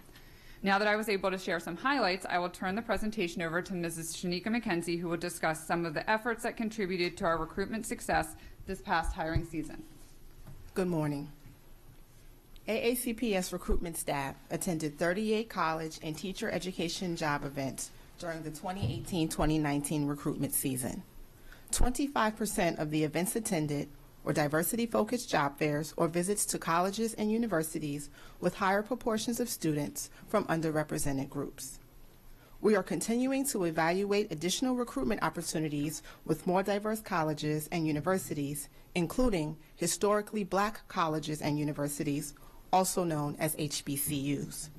F: Now that I was able to share some highlights, I will turn the presentation over to Mrs. Shanika McKenzie, who will discuss some of the efforts that contributed to our recruitment success this past hiring season.
H: Good morning. AACPS recruitment staff attended 38 college and teacher education job events during the 2018-2019 recruitment season. 25% of the events attended were diversity-focused job fairs or visits to colleges and universities with higher proportions of students from underrepresented groups. We are continuing to evaluate additional recruitment opportunities with more diverse colleges and universities, including historically black colleges and universities, also known as HBCUs.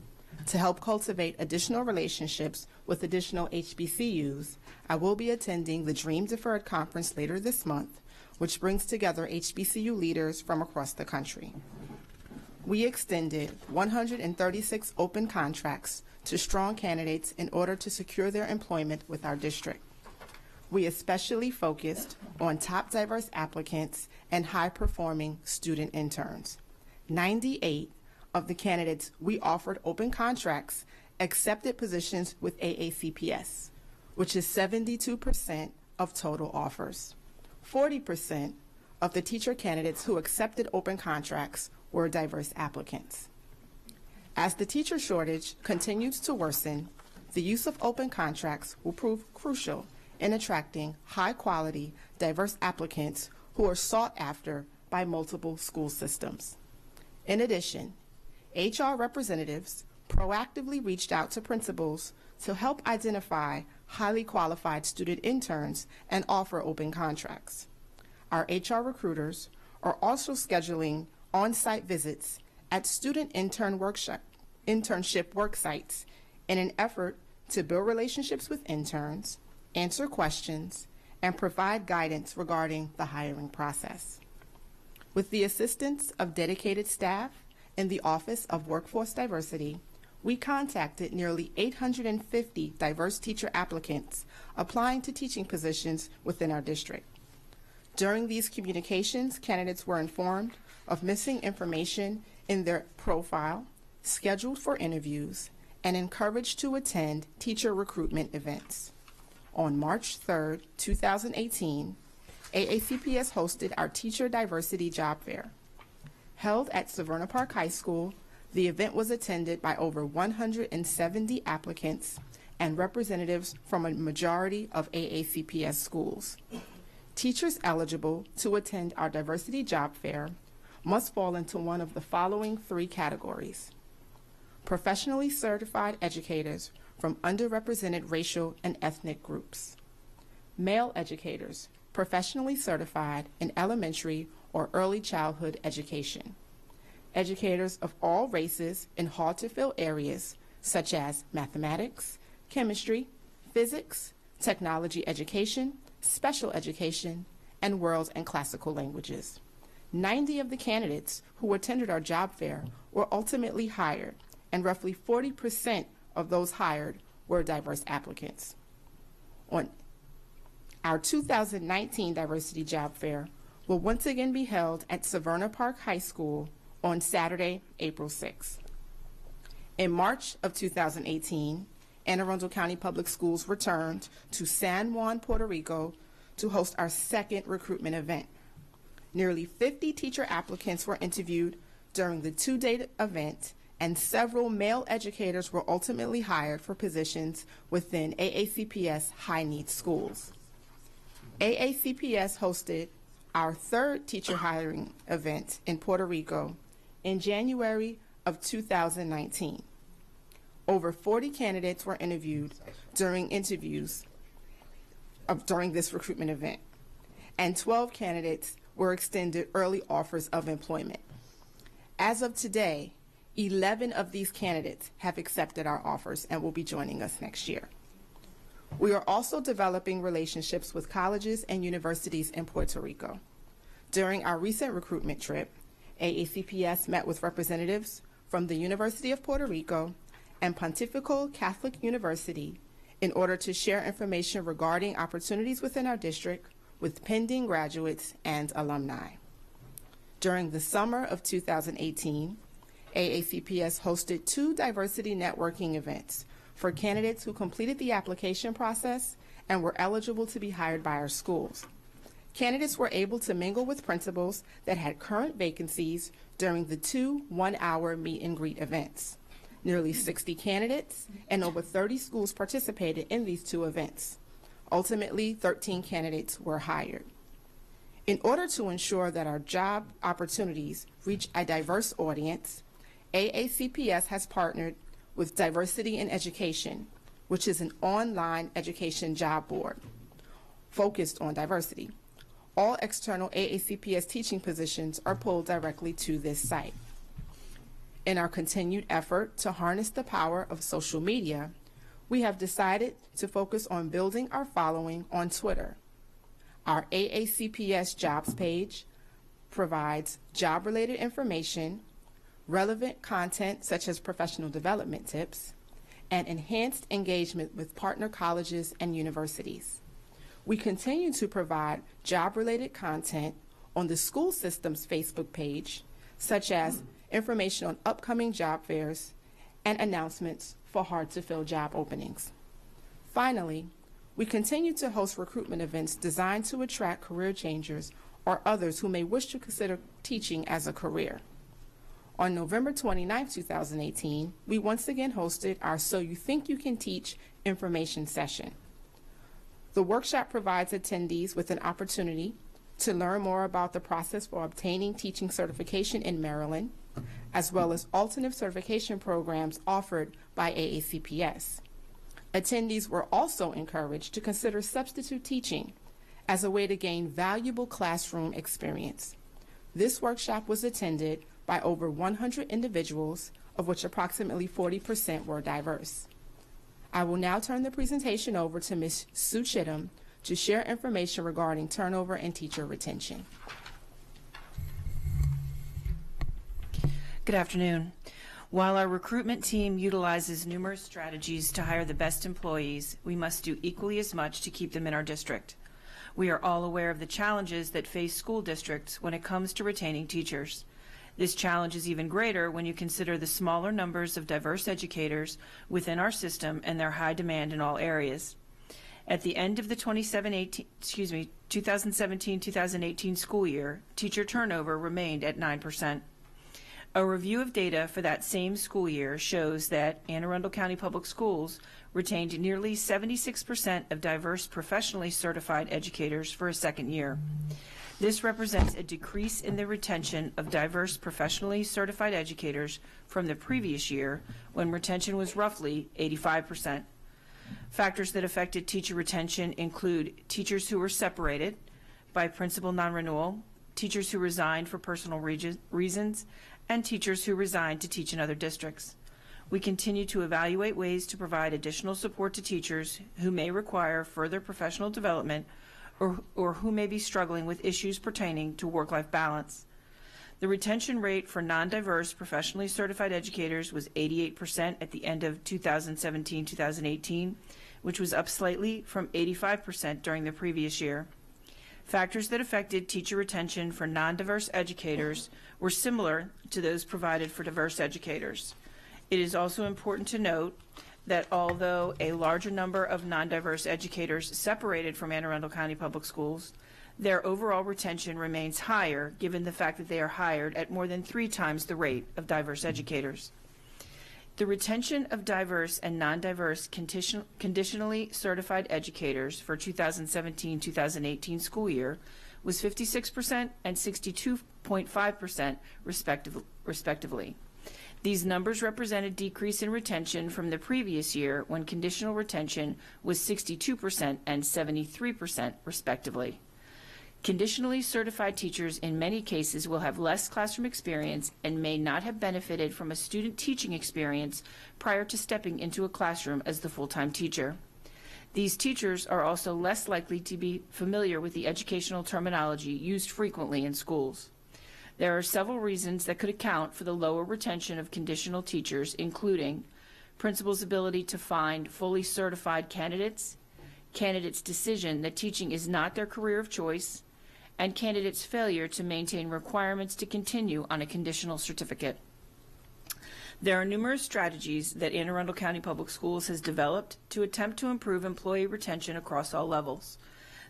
H: To help cultivate additional relationships with additional HBCUs, I will be attending the Dream Deferred Conference later this month, which brings together HBCU leaders from across the country. We extended 136 open contracts to strong candidates in order to secure their employment with our district. We especially focused on top diverse applicants and high-performing student interns. 98 of the candidates we offered open contracts accepted positions with AACPS, which is 72% of total offers. 40% of the teacher candidates who accepted open contracts were diverse applicants. As the teacher shortage continues to worsen, the use of open contracts will prove crucial in attracting high-quality, diverse applicants who are sought after by multiple school systems. In addition, HR representatives proactively reached out to principals to help identify highly qualified student interns and offer open contracts. Our HR recruiters are also scheduling on-site visits at student internship work sites in an effort to build relationships with interns, answer questions, and provide guidance regarding the hiring process. With the assistance of dedicated staff in the Office of Workforce Diversity, we contacted nearly 850 diverse teacher applicants applying to teaching positions within our district. During these communications, candidates were informed of missing information in their profile, scheduled for interviews, and encouraged to attend teacher recruitment events. On March 3, 2018, AACPS hosted our Teacher Diversity Job Fair. Held at Severna Park High School, the event was attended by over 170 applicants and representatives from a majority of AACPS schools. Teachers eligible to attend our Diversity Job Fair must fall into one of the following 3 categories: professionally certified educators from underrepresented racial and ethnic groups, male educators professionally certified in elementary or early childhood education, educators of all races in hard-to-fill areas such as mathematics, chemistry, physics, technology education, special education, and world and classical languages. 90 of the candidates who attended our job fair were ultimately hired, and roughly 40% of those hired were diverse applicants. On our 2019 Diversity Job Fair will once again be held at Severna Park High School on Saturday, April 6th. In March of 2018, Anne Arundel County Public Schools returned to San Juan, Puerto Rico to host our second recruitment event. Nearly 50 teacher applicants were interviewed during the 2-day event, and several male educators were ultimately hired for positions within AACPS high-needs schools. AACPS hosted our 3rd teacher hiring event in Puerto Rico in January of 2019. Over 40 candidates were interviewed during this recruitment event, and 12 candidates were extended early offers of employment. As of today, 11 of these candidates have accepted our offers and will be joining us next year. We are also developing relationships with colleges and universities in Puerto Rico. During our recent recruitment trip, AACPS met with representatives from the University of Puerto Rico and Pontifical Catholic University in order to share information regarding opportunities within our district with pending graduates and alumni. During the summer of 2018, AACPS hosted 2 diversity networking events for candidates who completed the application process and were eligible to be hired by our schools. Candidates were able to mingle with principals that had current vacancies during the 2 one-hour meet and greet events. Nearly 60 candidates and over 30 schools participated in these 2 events. Ultimately, 13 candidates were hired. In order to ensure that our job opportunities reach a diverse audience, AACPS has partnered with Diversity in Education, which is an online education job board focused on diversity. All external AACPS teaching positions are pulled directly to this site. In our continued effort to harness the power of social media, we have decided to focus on building our following on Twitter. Our AACPS jobs page provides job-related information, relevant content such as professional development tips, and enhanced engagement with partner colleges and universities. We continue to provide job-related content on the school system's Facebook page, such as information on upcoming job fairs and announcements for hard-to-fill job openings. Finally, we continue to host recruitment events designed to attract career changers or others who may wish to consider teaching as a career. On November 29, 2018, we once again hosted our So You Think You Can Teach information session. The workshop provides attendees with an opportunity to learn more about the process for obtaining teaching certification in Maryland, as well as alternative certification programs offered by AACPS. Attendees were also encouraged to consider substitute teaching as a way to gain valuable classroom experience. This workshop was attended by over 100 individuals, of which approximately 40% were diverse. I will now turn the presentation over to Ms. Sue Chittum to share information regarding turnover and teacher retention.
M: Good afternoon. While our recruitment team utilizes numerous strategies to hire the best employees, we must do equally as much to keep them in our district. We are all aware of the challenges that face school districts when it comes to retaining teachers. This challenge is even greater when you consider the smaller numbers of diverse educators within our system and their high demand in all areas. At the end of the 2017-2018 school year, teacher turnover remained at 9%. A review of data for that same school year shows that Anne Arundel County Public Schools retained nearly 76% of diverse professionally certified educators for a second year. This represents a decrease in the retention of diverse professionally certified educators from the previous year, when retention was roughly 85%. Factors that affected teacher retention include teachers who were separated by principal non-renewal, teachers who resigned for personal reasons, and teachers who resigned to teach in other districts. We continue to evaluate ways to provide additional support to teachers who may require further professional development or who may be struggling with issues pertaining to work-life balance. The retention rate for non-diverse professionally certified educators was 88% at the end of 2017-2018, which was up slightly from 85% during the previous year. Factors that affected teacher retention for non-diverse educators were similar to those provided for diverse educators. It is also important to note that although a larger number of non-diverse educators separated from Anne Arundel County Public Schools, their overall retention remains higher given the fact that they are hired at more than 3 times the rate of diverse educators. The retention of diverse and non-diverse conditionally certified educators for 2017-2018 school year was 56% and 62.5% respectively. These numbers represent a decrease in retention from the previous year, when conditional retention was 62% and 73% respectively. Conditionally certified teachers in many cases will have less classroom experience and may not have benefited from a student teaching experience prior to stepping into a classroom as the full-time teacher. These teachers are also less likely to be familiar with the educational terminology used frequently in schools. There are several reasons that could account for the lower retention of conditional teachers, including principals' ability to find fully certified candidates, candidates' decision that teaching is not their career of choice, and candidates' failure to maintain requirements to continue on a conditional certificate. There are numerous strategies that Anne Arundel County Public Schools has developed to attempt to improve employee retention across all levels.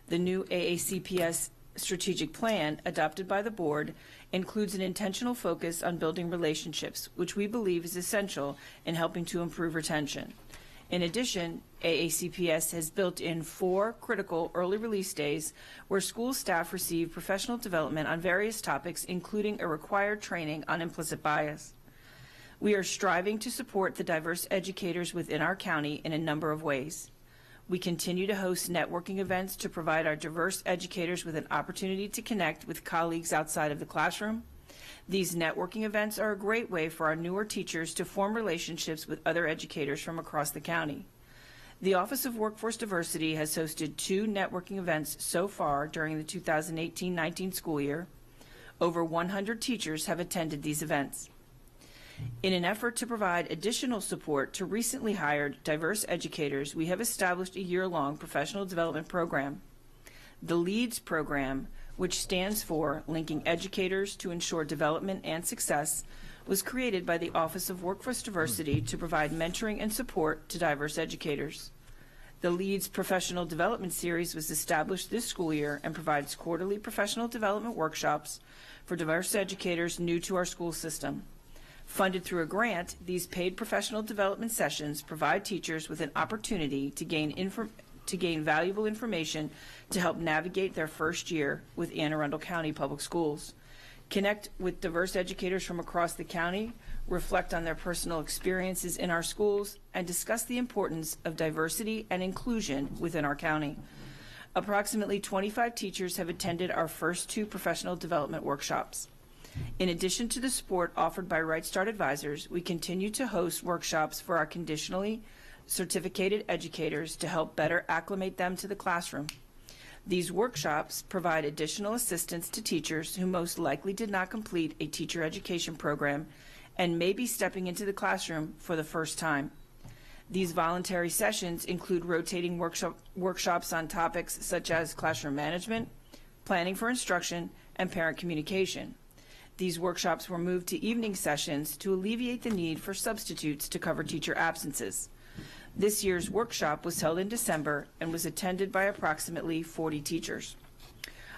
M: The new AACPS strategic plan adopted by the board includes an intentional focus on building relationships, which we believe is essential in helping to improve retention. In addition, AACPS has built in 4 critical early release days where school staff receive professional development on various topics, including a required training on implicit bias. We are striving to support the diverse educators within our county in a number of ways. We continue to host networking events to provide our diverse educators with an opportunity to connect with colleagues outside of the classroom. These networking events are a great way for our newer teachers to form relationships with other educators from across the county. The Office of Workforce Diversity has hosted 2 networking events so far during the 2018-19 school year. Over 100 teachers have attended these events. In an effort to provide additional support to recently hired diverse educators, we have established a year-long professional development program. The LEADS program, which stands for Linking Educators to Ensure Development and Success, was created by the Office of Workforce Diversity to provide mentoring and support to diverse educators. The LEADS Professional Development Series was established this school year and provides quarterly professional development workshops for diverse educators new to our school system. Funded through a grant, these paid professional development sessions provide teachers with an opportunity to gain valuable information to help navigate their first year with Anne Arundel County Public Schools, connect with diverse educators from across the county, reflect on their personal experiences in our schools, and discuss the importance of diversity and inclusion within our county. Approximately 25 teachers have attended our first 2 professional development workshops. In addition to the support offered by Right Start Advisors, we continue to host workshops for our conditionally certificated educators to help better acclimate them to the classroom. These workshops provide additional assistance to teachers who most likely did not complete a teacher education program and may be stepping into the classroom for the first time. These voluntary sessions include rotating workshops on topics such as classroom management, planning for instruction, and parent communication. These workshops were moved to evening sessions to alleviate the need for substitutes to cover teacher absences. This year's workshop was held in December and was attended by approximately 40 teachers.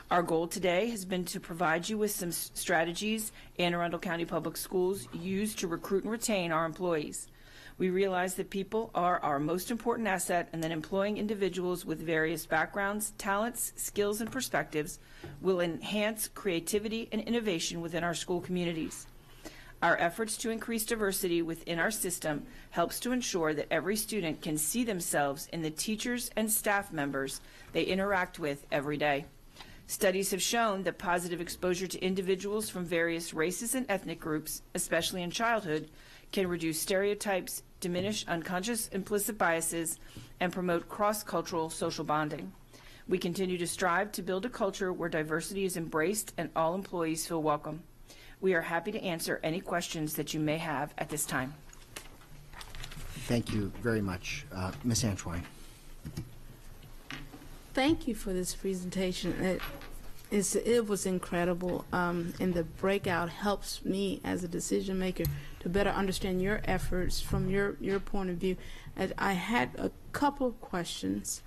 M: Our goal today has been to provide you with some strategies Anne Arundel County Public Schools use to recruit and retain our employees. We realize that people are our most important asset, and that employing individuals with various backgrounds, talents, skills, and perspectives will enhance creativity and innovation within our school communities. Our efforts to increase diversity within our system helps to ensure that every student can see themselves in the teachers and staff members they interact with every day. Studies have shown that positive exposure to individuals from various races and ethnic groups, especially in childhood, can reduce stereotypes, diminish unconscious implicit biases, and promote cross-cultural social bonding. We continue to strive to build a culture where diversity is embraced and all employees feel welcome. We are happy to answer any questions that you may have at this time.
A: Thank you very much. Ms. Antoine.
P: Thank you for this presentation. It was incredible, and the breakout helps me as a decision maker to better understand your efforts from your point of view. And I had a couple of questions.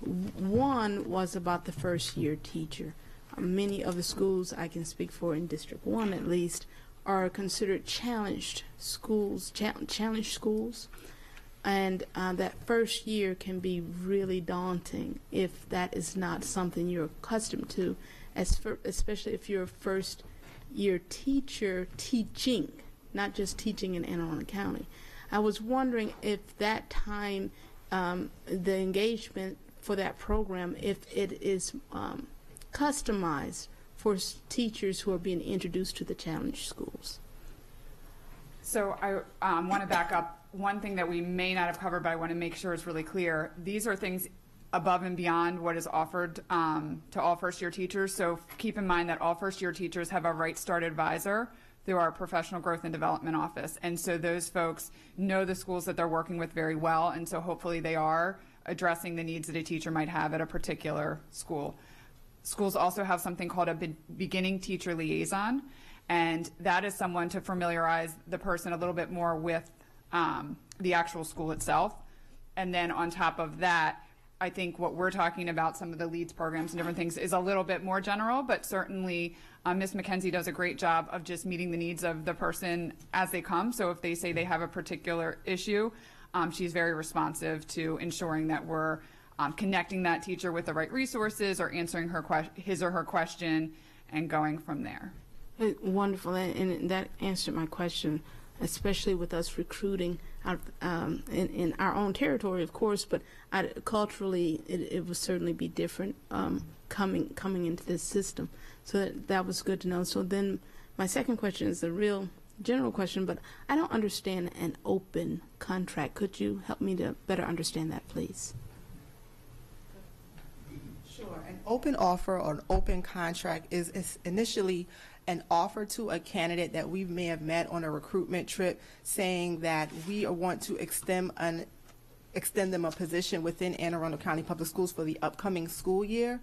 P: One was about the first year teacher. Many of the schools I can speak for in District 1 at least are considered challenged schools, and that first year can be really daunting if that is not something you're accustomed to, especially if you're a first year teacher teaching, not just teaching in Anne Arundel County. I was wondering if that time, the engagement for that program, if it is customized for teachers who are being introduced to the challenge schools.
F: So I want to back up. One thing that we may not have covered, but I want to make sure is really clear. These are things above and beyond what is offered to all first-year teachers. So keep in mind that all first-year teachers have a Right Start advisor through our Professional Growth and Development Office. And so those folks know the schools that they're working with very well, and so hopefully they are addressing the needs that a teacher might have at a particular school. Schools also have something called a beginning teacher liaison, and that is someone to familiarize the person a little bit more with the actual school itself. And then on top of that, I think what we're talking about, some of the LEADS programs and different things, is a little bit more general, but certainly Ms. McKenzie does a great job of just meeting the needs of the person as they come. So if they say they have a particular issue, she's very responsive to ensuring that we're connecting that teacher with the right resources or answering his or her question and going from there.
P: Wonderful, and that answered my question, especially with us recruiting out in our own territory, of course, but culturally it would certainly be different coming into this system. So that was good to know. So then my second question is a real general question, but I don't understand an open contract. Could you help me to better understand that, please?
H: Sure. An open offer or an open contract is initially an offer to a candidate that we may have met on a recruitment trip, saying that we want to extend them a position within Anne Arundel County Public Schools for the upcoming school year,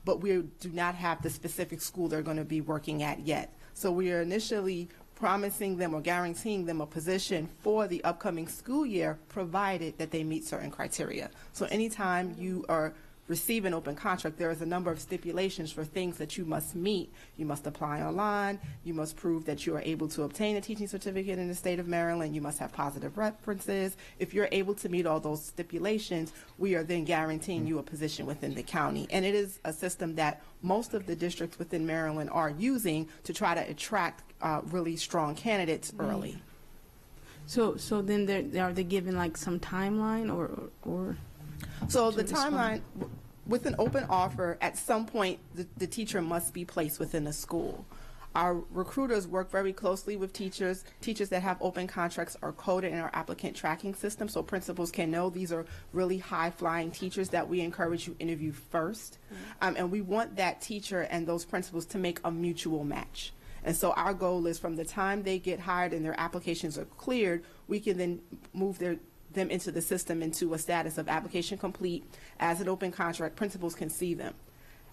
H: but we do not have the specific school they're going to be working at yet. So we are initially promising them or guaranteeing them a position for the upcoming school year, provided that they meet certain criteria. So anytime you are receive an open contract, there is a number of stipulations for things that you must meet. You must apply online. You must prove that you are able to obtain a teaching certificate in the state of Maryland. You must have positive references. If you're able to meet all those stipulations, we are then guaranteeing you a position within the county. And it is a system that most of the districts within Maryland are using to try to attract really strong candidates early.
P: So then are they given like some timeline or?
H: So the timeline, with an open offer, at some point the teacher must be placed within the school. Our recruiters work very closely with teachers. Teachers that have open contracts are coded in our applicant tracking system, so principals can know these are really high-flying teachers that we encourage you interview first. And we want that teacher and those principals to make a mutual match. And so our goal is from the time they get hired and their applications are cleared, we can then move them into the system into a status of application complete as an open contract. Principals can see them.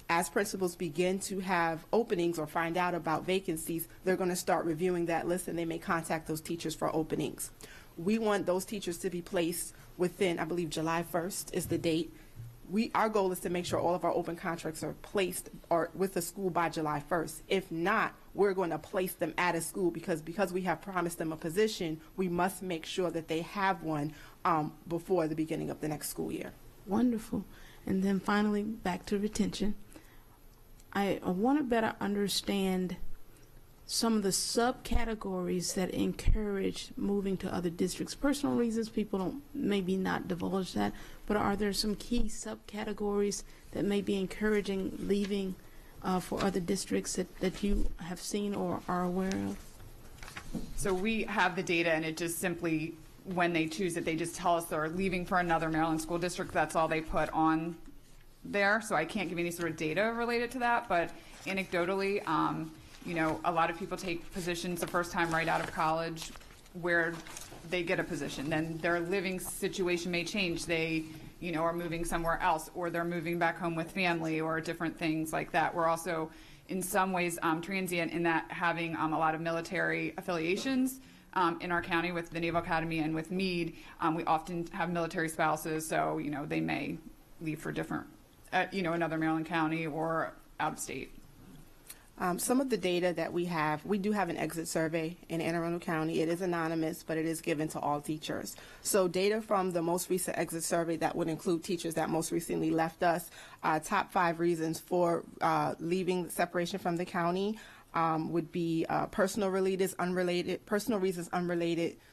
H: as principals begin to have openings or find out about vacancies, they're going to start reviewing that list, and they may contact those teachers for openings. We want those teachers to be placed within, I believe, July 1st is the date. Our goal is to make sure all of our open contracts are placed or with the school by July 1st. If not, we're going to place them at a school because we have promised them a position. We must make sure that they have one before the beginning of the next school year.
P: Wonderful. And then finally, back to retention. I want to better understand some of the subcategories that encourage moving to other districts. Personal reasons, people don't maybe not divulge that, but are there some key subcategories that may be encouraging leaving for other districts that you have seen or are aware of?
F: So we have the data, and it just simply, when they choose it, they just tell us they're leaving for another Maryland school district. That's all they put on there. So I can't give any sort of data related to that, but anecdotally, you know, a lot of people take positions the first time right out of college where they get a position. Then their living situation may change. They, you know, are moving somewhere else, or they're moving back home with family, or different things like that. We're also, in some ways, transient in that having a lot of military affiliations in our county with the Naval Academy and with Meade. We often have military spouses, so, you know, they may leave for different, you know, another Maryland county or out of state.
H: Some of the data that we do have an exit survey in Anne Arundel County. It is anonymous, but it is given to all teachers. So data from the most recent exit survey that would include teachers that most recently left us, top 5 reasons for leaving separation from the county would be personal reasons unrelated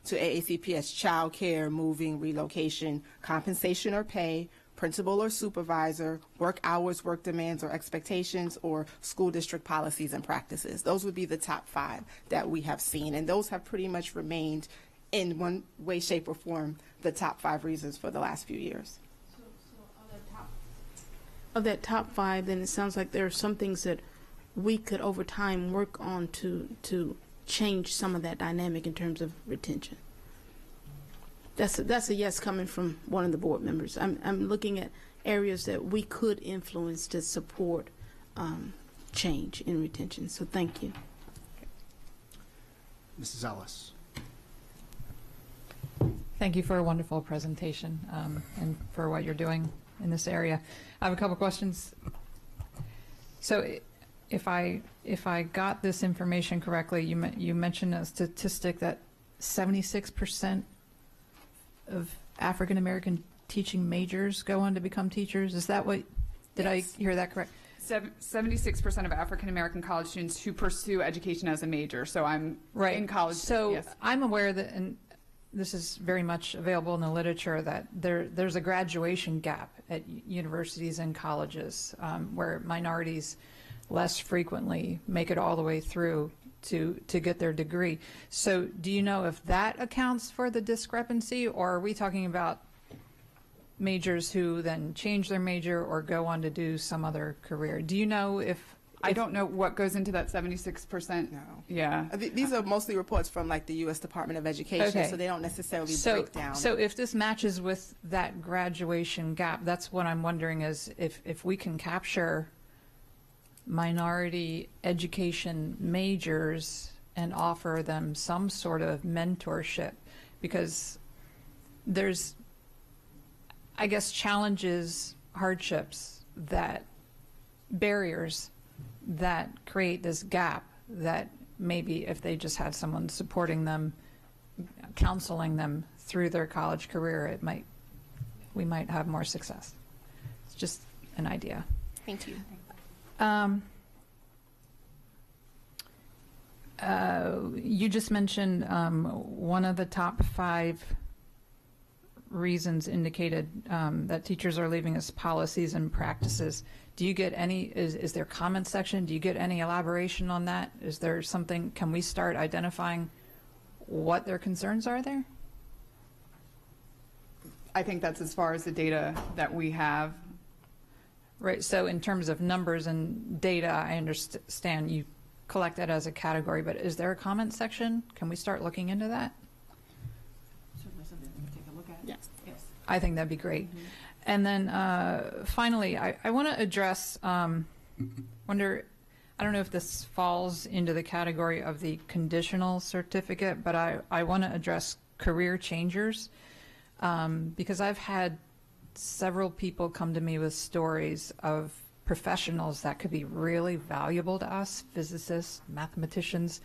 H: to AACPS, child care, moving, relocation, compensation or pay, principal or supervisor, work hours, work demands or expectations, or school district policies and practices. Those would be the top 5 that we have seen, and those have pretty much remained in one way, shape, or form the top 5 reasons for the last few years.
P: So of that top 5, then it sounds like there are some things that we could over time work on to change some of that dynamic in terms of retention. That's a yes coming from one of the board members. I'm looking at areas that we could influence to support change in retention. So thank you.
A: Mrs. Ellis.
I: Thank you for a wonderful presentation and for what you're doing in this area. I have a couple questions. So if I got this information correctly, you mentioned a statistic that 76% of African American teaching majors go on to become teachers. Is that what, did I hear that correct?
F: 76% of African American college students who pursue education as a major. So I'm in college.
I: So
F: yes.
I: I'm aware that, and this is very much available in the literature, that there's a graduation gap at universities and colleges where minorities less frequently make it all the way through to get their degree. So do you know if that accounts for the discrepancy, or are we talking about majors who then change their major or go on to do some other career? Do you know if
F: I don't know what goes into that 76%.
H: No.
F: Yeah.
H: These are mostly reports from like the U.S. Department of Education,
I: Okay.
H: so they don't necessarily break down.
I: So if this matches with that graduation gap, that's what I'm wondering is if we can capture minority education majors and offer them some sort of mentorship, because there's, I guess, challenges, hardships, that barriers that create this gap that maybe if they just had someone supporting them, counseling them through their college career, we might have more success. It's just an idea.
H: Thank you.
I: You just mentioned one of the top 5 reasons indicated that teachers are leaving is policies and practices. Do you get any, is there comment section? Do you get any elaboration on that? Is there something, can we start identifying what their concerns are there?
F: I think that's as far as the data that we have.
I: Right, so in terms of numbers and data, I understand you collect that as a category, but is there a comment section? Can we start looking into that?
M: Certainly something we can take a look at.
H: Yes.
I: I think that'd be great. And then finally, I want to address wonder, I don't know if this falls into the category of the conditional certificate, but I want to address career changers, because I've had several people come to me with stories of professionals that could be really valuable to us, physicists, mathematicians,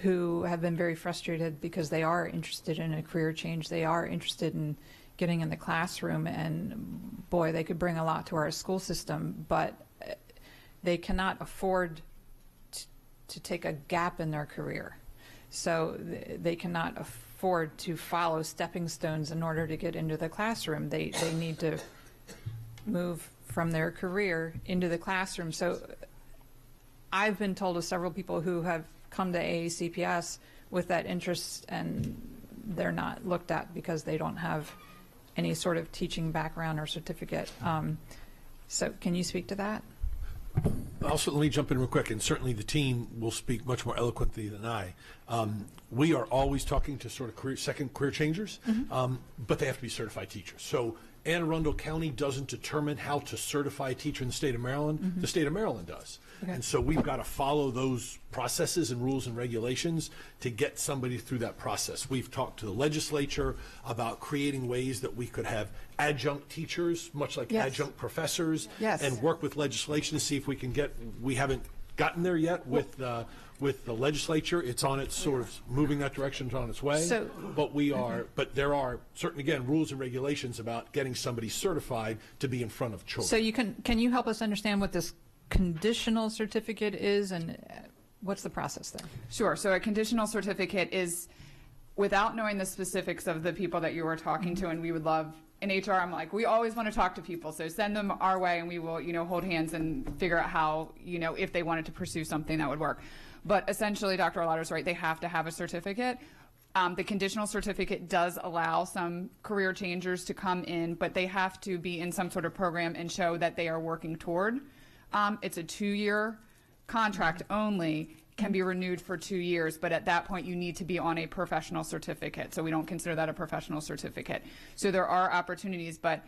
I: who have been very frustrated because they are interested in a career change. They are interested in getting in the classroom, and boy, they could bring a lot to our school system, but they cannot afford to take a gap in their career. So they cannot afford to follow stepping stones in order to get into the classroom. They need to move from their career into the classroom. So I've been told of several people who have come to AACPS with that interest, and they're not looked at because they don't have any sort of teaching background or certificate. So can you speak to that?
L: I'll certainly jump in real quick, and certainly the team will speak much more eloquently than I. We are always talking to sort of second career changers, but they have to be certified teachers. So Anne Arundel County doesn't determine how to certify a teacher in the state of Maryland. The state of Maryland does. Okay. And so we've got to follow those processes and rules and regulations to get somebody through that process. We've talked to the legislature about creating ways that we could have adjunct teachers, much like adjunct professors, and work with legislation to see if we can get, we haven't gotten there yet with the legislature. It's on its sort of moving that direction, it's on its way. So, but we are, but there are certain, again, rules and regulations about getting somebody certified to be in front of children.
I: So you can you help us understand what this conditional certificate is, and what's the process there?
F: Sure. So a conditional certificate is, without knowing the specifics of the people that you were talking to, and we would love, in HR, I'm like, we always want to talk to people, so send them our way and we will, hold hands and figure out how, if they wanted to pursue something that would work. But essentially, Dr. Arlotto's right, they have to have a certificate. The conditional certificate does allow some career changers to come in, but they have to be in some sort of program and show that they are working toward. It's a 2-year contract only, can be renewed for 2 years, but at that point you need to be on a professional certificate. So we don't consider that a professional certificate. So there are opportunities, but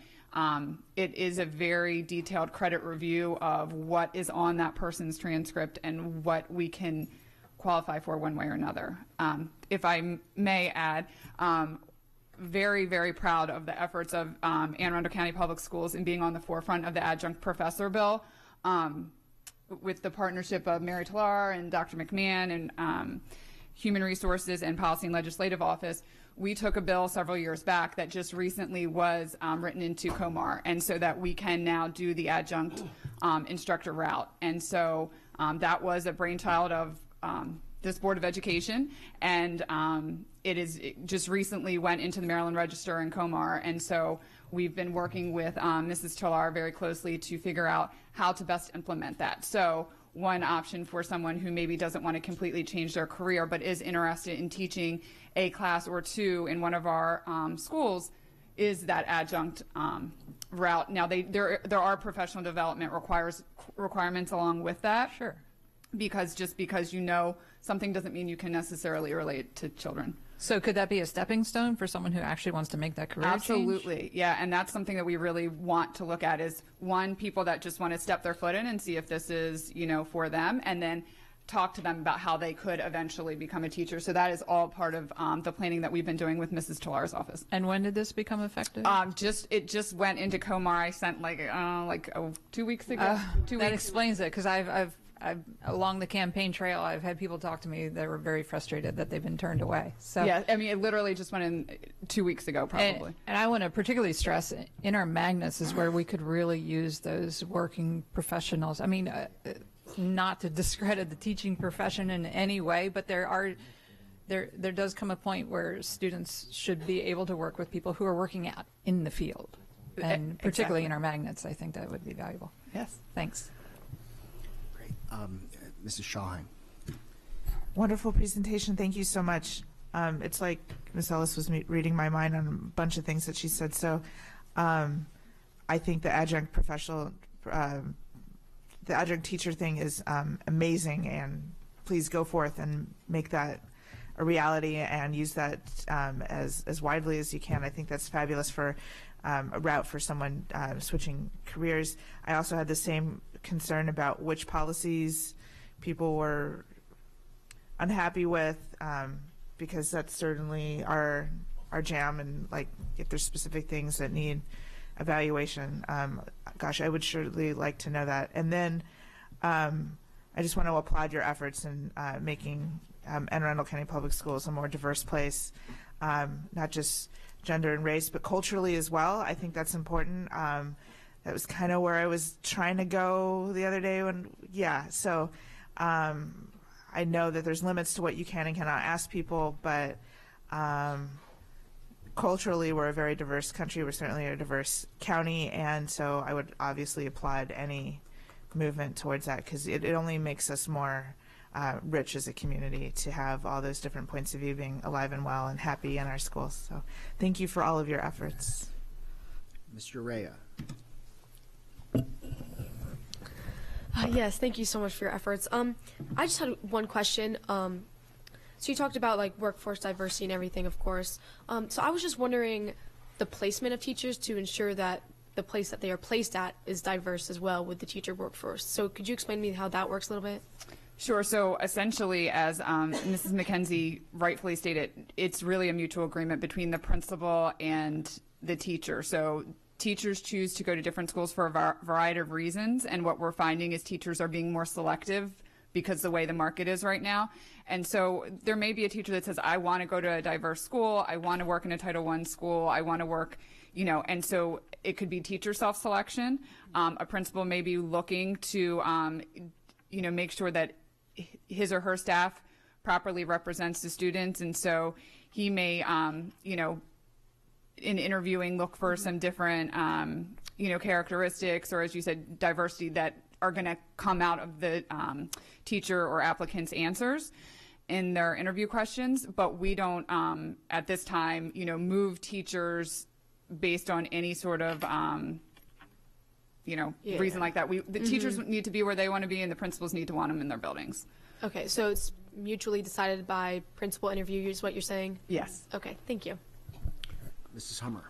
F: it is a very detailed credit review of what is on that person's transcript and what we can qualify for one way or another. If I may add, very, very proud of the efforts of Anne Arundel County Public Schools in being on the forefront of the adjunct professor bill. With the partnership of Mary Talar and Dr. McMahon and Human Resources and Policy and Legislative Office, we took a bill several years back that just recently was written into COMAR, and so that we can now do the adjunct instructor route. And so that was a brainchild of this Board of Education, and it just recently went into the Maryland Register and COMAR, and so we've been working with Mrs. Talar very closely to figure out how to best implement that. So one option for someone who maybe doesn't want to completely change their career but is interested in teaching a class or two in one of our schools is that adjunct route. Now there are professional development requirements along with that. Sure. Because just because something doesn't mean you can necessarily relate to children.
I: So could that be a stepping stone for someone who actually wants to make that career change?
F: Absolutely, yeah, and that's something that we really want to look at is, one, people that just want to step their foot in and see if this is, for them, and then talk to them about how they could eventually become a teacher. So that is all part of the planning that we've been doing with Mrs. Talar's office.
I: And when did this become effective?
F: It just went into COMAR. I sent 2 weeks ago. 2 weeks.
I: That explains it, because I've along the campaign trail, I've had people talk to me that were very frustrated that they've been turned away. So
F: yeah, I mean, it literally just went in 2 weeks ago, probably.
I: And I want to particularly stress, in our magnets is where we could really use those working professionals. I mean, not to discredit the teaching profession in any way, but there does come a point where students should be able to work with people who are working out in the field, and particularly in our magnets, I think that would be valuable.
F: Yes,
I: thanks.
A: Mrs. Shawheim.
C: Wonderful presentation. Thank you so much. It's like Ms. Ellis was reading my mind on a bunch of things that she said. So I think the adjunct teacher thing is amazing, and please go forth and make that a reality and use that as widely as you can. I think that's fabulous for a route for someone switching careers. I also had the same concern about which policies people were unhappy with, because that's certainly our jam, and like if there's specific things that need evaluation, gosh, I would surely like to know that. And then I just want to applaud your efforts in making Anne Arundel County Public Schools a more diverse place, not just gender and race, but culturally as well. I think that's important. That was kind of where I was trying to go the other day so I know that there's limits to what you can and cannot ask people, but culturally we're a very diverse country. We're certainly a diverse county, and so I would obviously applaud any movement towards that, because it only makes us more rich as a community to have all those different points of view being alive and well and happy in our schools. So thank you for all of your efforts.
A: Mr. Rea.
K: Yes, thank you so much for your efforts. I just had one question. So you talked about like workforce diversity and everything, of course. So I was just wondering the placement of teachers to ensure that the place that they are placed at is diverse as well with the teacher workforce. So could you explain to me how that works a little bit?
F: Sure. So essentially, as Mrs. McKenzie rightfully stated, it's really a mutual agreement between the principal and the teacher. So teachers choose to go to different schools for a variety of reasons, and what we're finding is teachers are being more selective because the way the market is right now. And so there may be a teacher that says, I want to go to a diverse school, I want to work in a Title I school, I want to work, and so it could be teacher self-selection. A principal may be looking to, make sure that his or her staff properly represents the students, and so he may, in interviewing, look for some different, characteristics, or as you said, diversity that are going to come out of the teacher or applicant's answers in their interview questions. But we don't, at this time, move teachers based on any sort of, reason like that. The teachers need to be where they want to be, and the principals need to want them in their buildings.
K: Okay, so it's mutually decided by principal interviewers, what you're saying?
F: Yes.
K: Okay, thank you.
A: Mrs. Hummer.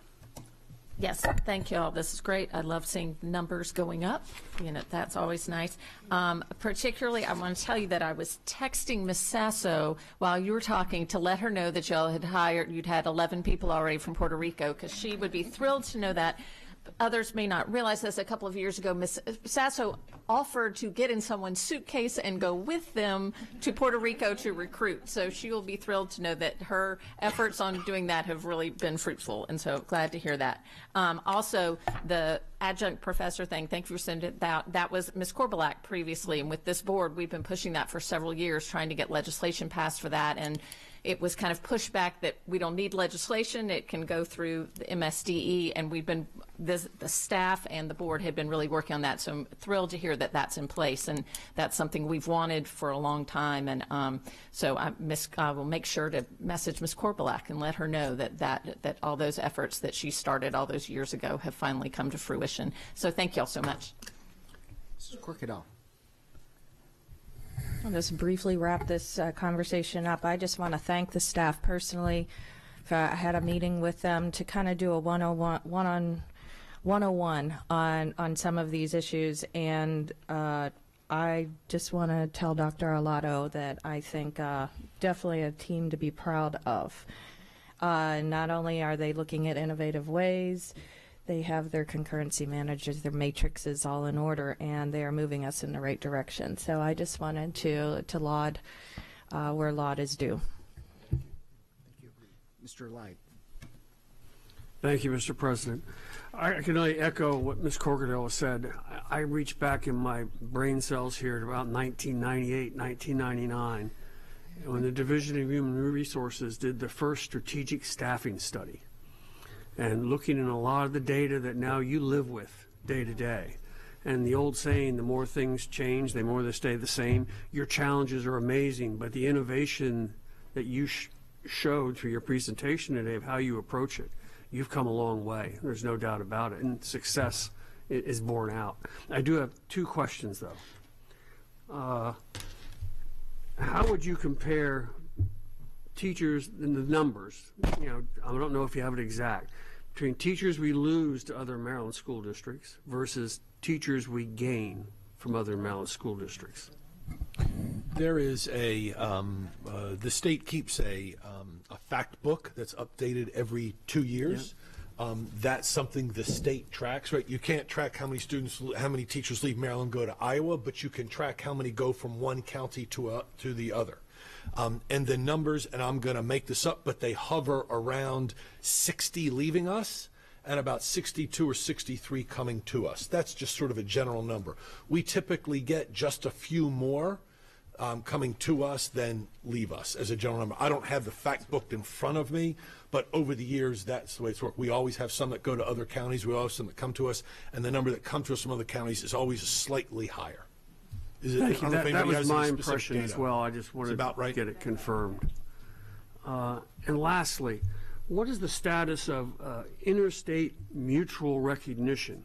E: Yes, thank you all. This is great. I love seeing numbers going up. That's always nice. Particularly, I want to tell you that I was texting Miss Sasso while you were talking to let her know that y'all you'd had 11 people already from Puerto Rico, because she would be thrilled to know that. Others may not realize this. A couple of years ago, Miss Sasso offered to get in someone's suitcase and go with them to Puerto Rico to recruit. So she will be thrilled to know that her efforts on doing that have really been fruitful, and so glad to hear that. Also, the adjunct professor thing, thank you for sending it out. That was Ms. Korbelak previously, and with this board, we've been pushing that for several years, trying to get legislation passed for that, and it was kind of pushed back that we don't need legislation. It can go through the MSDE, and the staff and the board had been really working on that. So I'm thrilled to hear that that's in place, and that's something we've wanted for a long time. And so I will make sure to message Ms. Korbelak and let her know that all those efforts that she started all those years ago have finally come to fruition. So thank you all so much.
A: Mrs. Corkadell.
D: I'll just briefly wrap this conversation up. I just want to thank the staff personally. I had a meeting with them to kind of do a 101 on some of these issues, and I just want to tell Dr. Arlotto that I think definitely a team to be proud of. Not only are they looking at innovative ways, they have their concurrency managers, their matrices all in order, and they are moving us in the right direction. So I just wanted to laud where laud is due.
A: Thank you. Mr. Light.
J: Thank you, Mr. President. I can only echo what Ms. Corkadell said. I reached back in my brain cells here to about 1998, 1999, when the Division of Human Resources did the first strategic staffing study. And looking at a lot of the data that now you live with day to day. And the old saying, the more things change, the more they stay the same. Your challenges are amazing, but the innovation that you showed through your presentation today of how you approach it, you've come a long way. There's no doubt about it. And success is borne out. I do have two questions, though. How would you compare teachers in the numbers? I don't know if you have it exact. between teachers we lose to other Maryland school districts versus teachers we gain from other Maryland school districts?
L: There is the state keeps a fact book that's updated every 2 years. That's something the state tracks, right? You can't track how many teachers leave Maryland, go to Iowa, but you can track how many go from one county to the other. And the numbers, and I'm going to make this up, but they hover around 60 leaving us and about 62 or 63 coming to us. That's just sort of a general number. We typically get just a few more coming to us than leave us as a general number. I don't have the fact book in front of me, but over the years, that's the way it's worked. We always have some that go to other counties. We always have some that come to us, and the number that come to us from other counties is always slightly higher.
J: Thank you. That was my impression as well. I just wanted to get it confirmed. And lastly, what is the status of interstate mutual recognition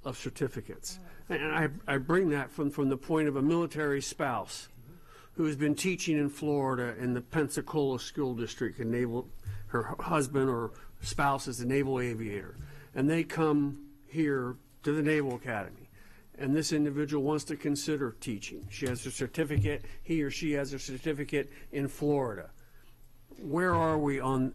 J: of certificates? And I bring that from the point of a military spouse who has been teaching in Florida in the Pensacola School District, and her husband or spouse is a naval aviator, and they come here to the Naval Academy, and this individual wants to consider teaching. She has a certificate, he or she has a certificate in Florida. Where are we on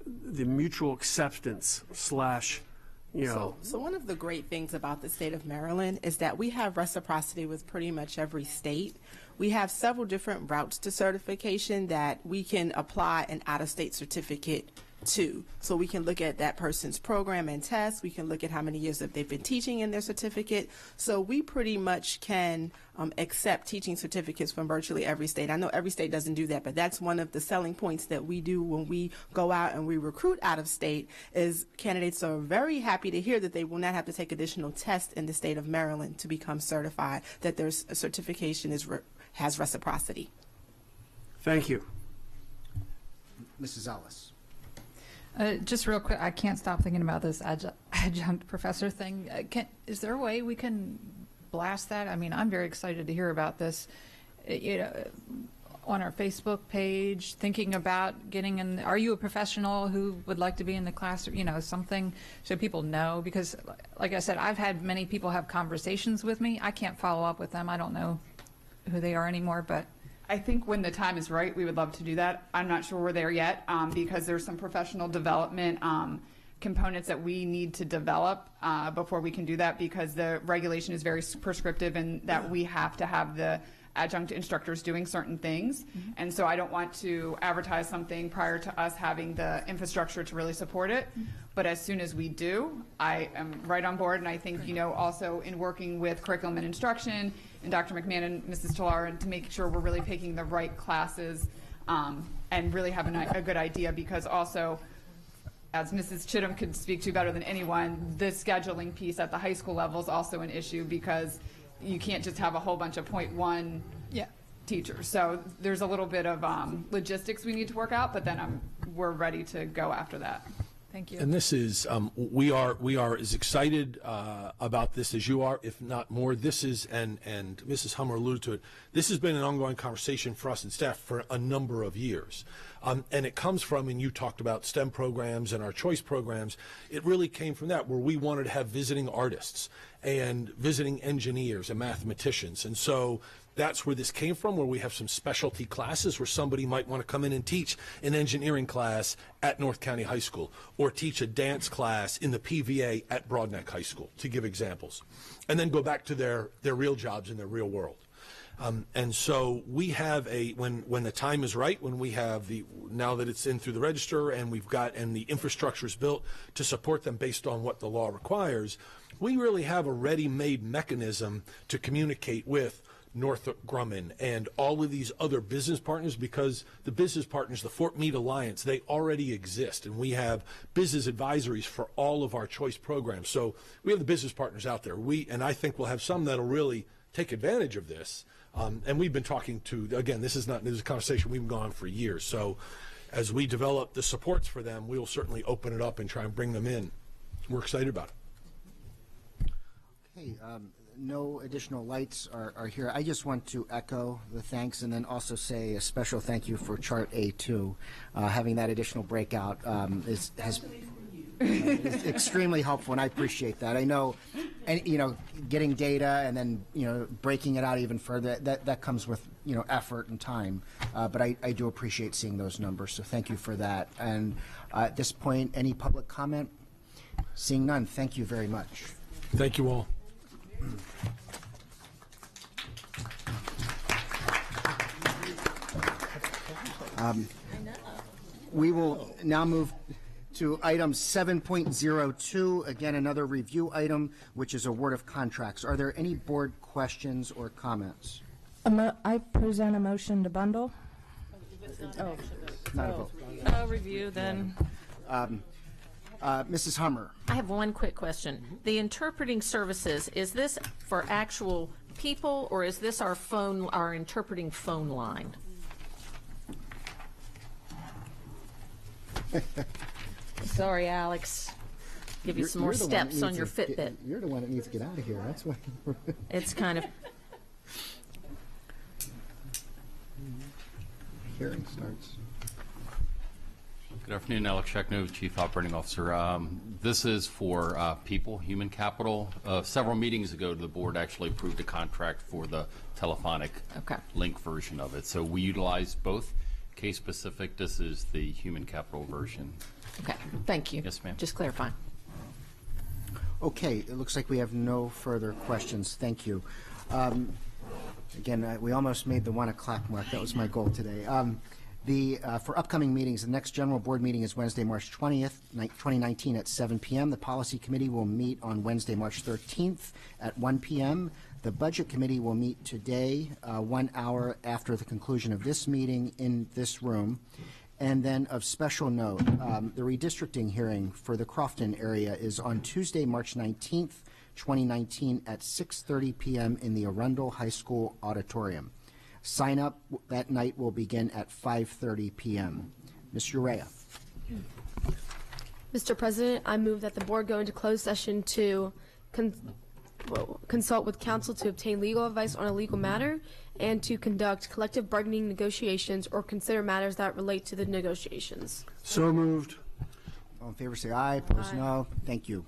J: the mutual acceptance /
H: So one of the great things about the state of Maryland is that we have reciprocity with pretty much every state. We have several different routes to certification that we can apply an out-of-state certificate to. So we can look at that person's program and test. We can look at how many years that they've been teaching in their certificate. So we pretty much can accept teaching certificates from virtually every state. I know every state doesn't do that, but that's one of the selling points that we do when we go out and we recruit out of state, is candidates are very happy to hear that they will not have to take additional tests in the state of Maryland to become certified, that their certification has reciprocity.
J: Thank you.
A: Mrs. Ellis.
I: Just real quick, I can't stop thinking about this adjunct professor thing. Is there a way we can blast that? I mean, I'm very excited to hear about this. On our Facebook page, thinking about getting in. Are you a professional who would like to be in the class? Something so people know. Because, like I said, I've had many people have conversations with me. I can't follow up with them. I don't know who they are anymore, but.
F: I think when the time is right, we would love to do that. I'm not sure we're there yet because there's some professional development components that we need to develop before we can do that, because the regulation is very prescriptive and that we have to have the adjunct instructors doing certain things. Mm-hmm. And so I don't want to advertise something prior to us having the infrastructure to really support it. Mm-hmm. But as soon as we do, I am right on board. And I think, also in working with curriculum and instruction and Dr. McMahon and Mrs. Talar, and to make sure we're really picking the right classes and really having a good idea, because also, as Mrs. Chittum could speak to better than anyone, the scheduling piece at the high school level is also an issue, because you can't just have a whole bunch of .1 teachers. So there's a little bit of logistics we need to work out, but then we're ready to go after that. Thank you.
L: And this is, we are as excited about this as you are, if not more. This is, and Mrs. Hummer alluded to it, this has been an ongoing conversation for us and staff for a number of years. And it comes from, and you talked about STEM programs and our choice programs, it really came from that, where we wanted to have visiting artists and visiting engineers and mathematicians. And so that's where this came from, where we have some specialty classes where somebody might want to come in and teach an engineering class at North County High School, or teach a dance class in the PVA at Broadneck High School, to give examples, and then go back to their real jobs in their real world. And so we have when the time is right, when we have now that it's in through the register and and the infrastructure is built to support them based on what the law requires, we really have a ready-made mechanism to communicate with Northrop Grumman and all of these other business partners, because the business partners, the Fort Meade Alliance, they already exist, and we have business advisories for all of our choice programs. So we have the business partners out there. And I think we'll have some that'll really take advantage of this. And we've been talking to, again, this is a conversation we've been going on for years. So as we develop the supports for them, we'll certainly open it up and try and bring them in. We're excited about it.
A: Okay, no additional lights are here. I just want to echo the thanks, and then also say a special thank you for Chart A2. Having that additional breakout has It's extremely helpful, and I appreciate that. I know, and getting data and then breaking it out even further, that comes with effort and time. But I do appreciate seeing those numbers, so thank you for that. And at this point, any public comment? Seeing none, thank you very much.
L: Thank you all.
A: We will now move to item 7.02, again, another review item, which is award of contracts. Are there any board questions or comments?
C: I present a motion to bundle.
A: Not a vote.
E: Review then.
A: Mrs. Hummer.
E: I have one quick question. The interpreting services, is this for actual people, or is this our interpreting phone line? Sorry, Alex. Give you some more steps on your Fitbit.
A: You're the one that needs to get out of here. That's why.
E: It's kind of.
A: Hearing starts.
S: Good afternoon, Alex Shekno, Chief Operating Officer. This is for people, human capital. Several meetings ago, the board actually approved a contract for the telephonic link version of it. So we utilize both. Case specific, this is the human capital version.
E: Okay, thank you.
S: Yes, ma'am.
E: Just clarifying.
A: Okay, it looks like we have no further questions. Thank you. Again, we almost made the 1 o'clock mark. That was my goal today. For upcoming meetings, the next general board meeting is Wednesday, March 20th, 2019 at 7 p.m. The policy committee will meet on Wednesday, March 13th at 1 p.m. The budget committee will meet today, 1 hour after the conclusion of this meeting in this room. And then of special note, the redistricting hearing for the Crofton area is on Tuesday, March 19th, 2019 at 6:30 p.m. in the Arundel High School auditorium. Sign up that night will begin at 5:30 p.m. Ms. Urea.
K: Mr. President, I move that the board go into closed session to consult with counsel to obtain legal advice on a legal matter and to conduct collective bargaining negotiations or consider matters that relate to the negotiations.
L: So moved.
A: All in favor say aye. Opposed no. Thank you.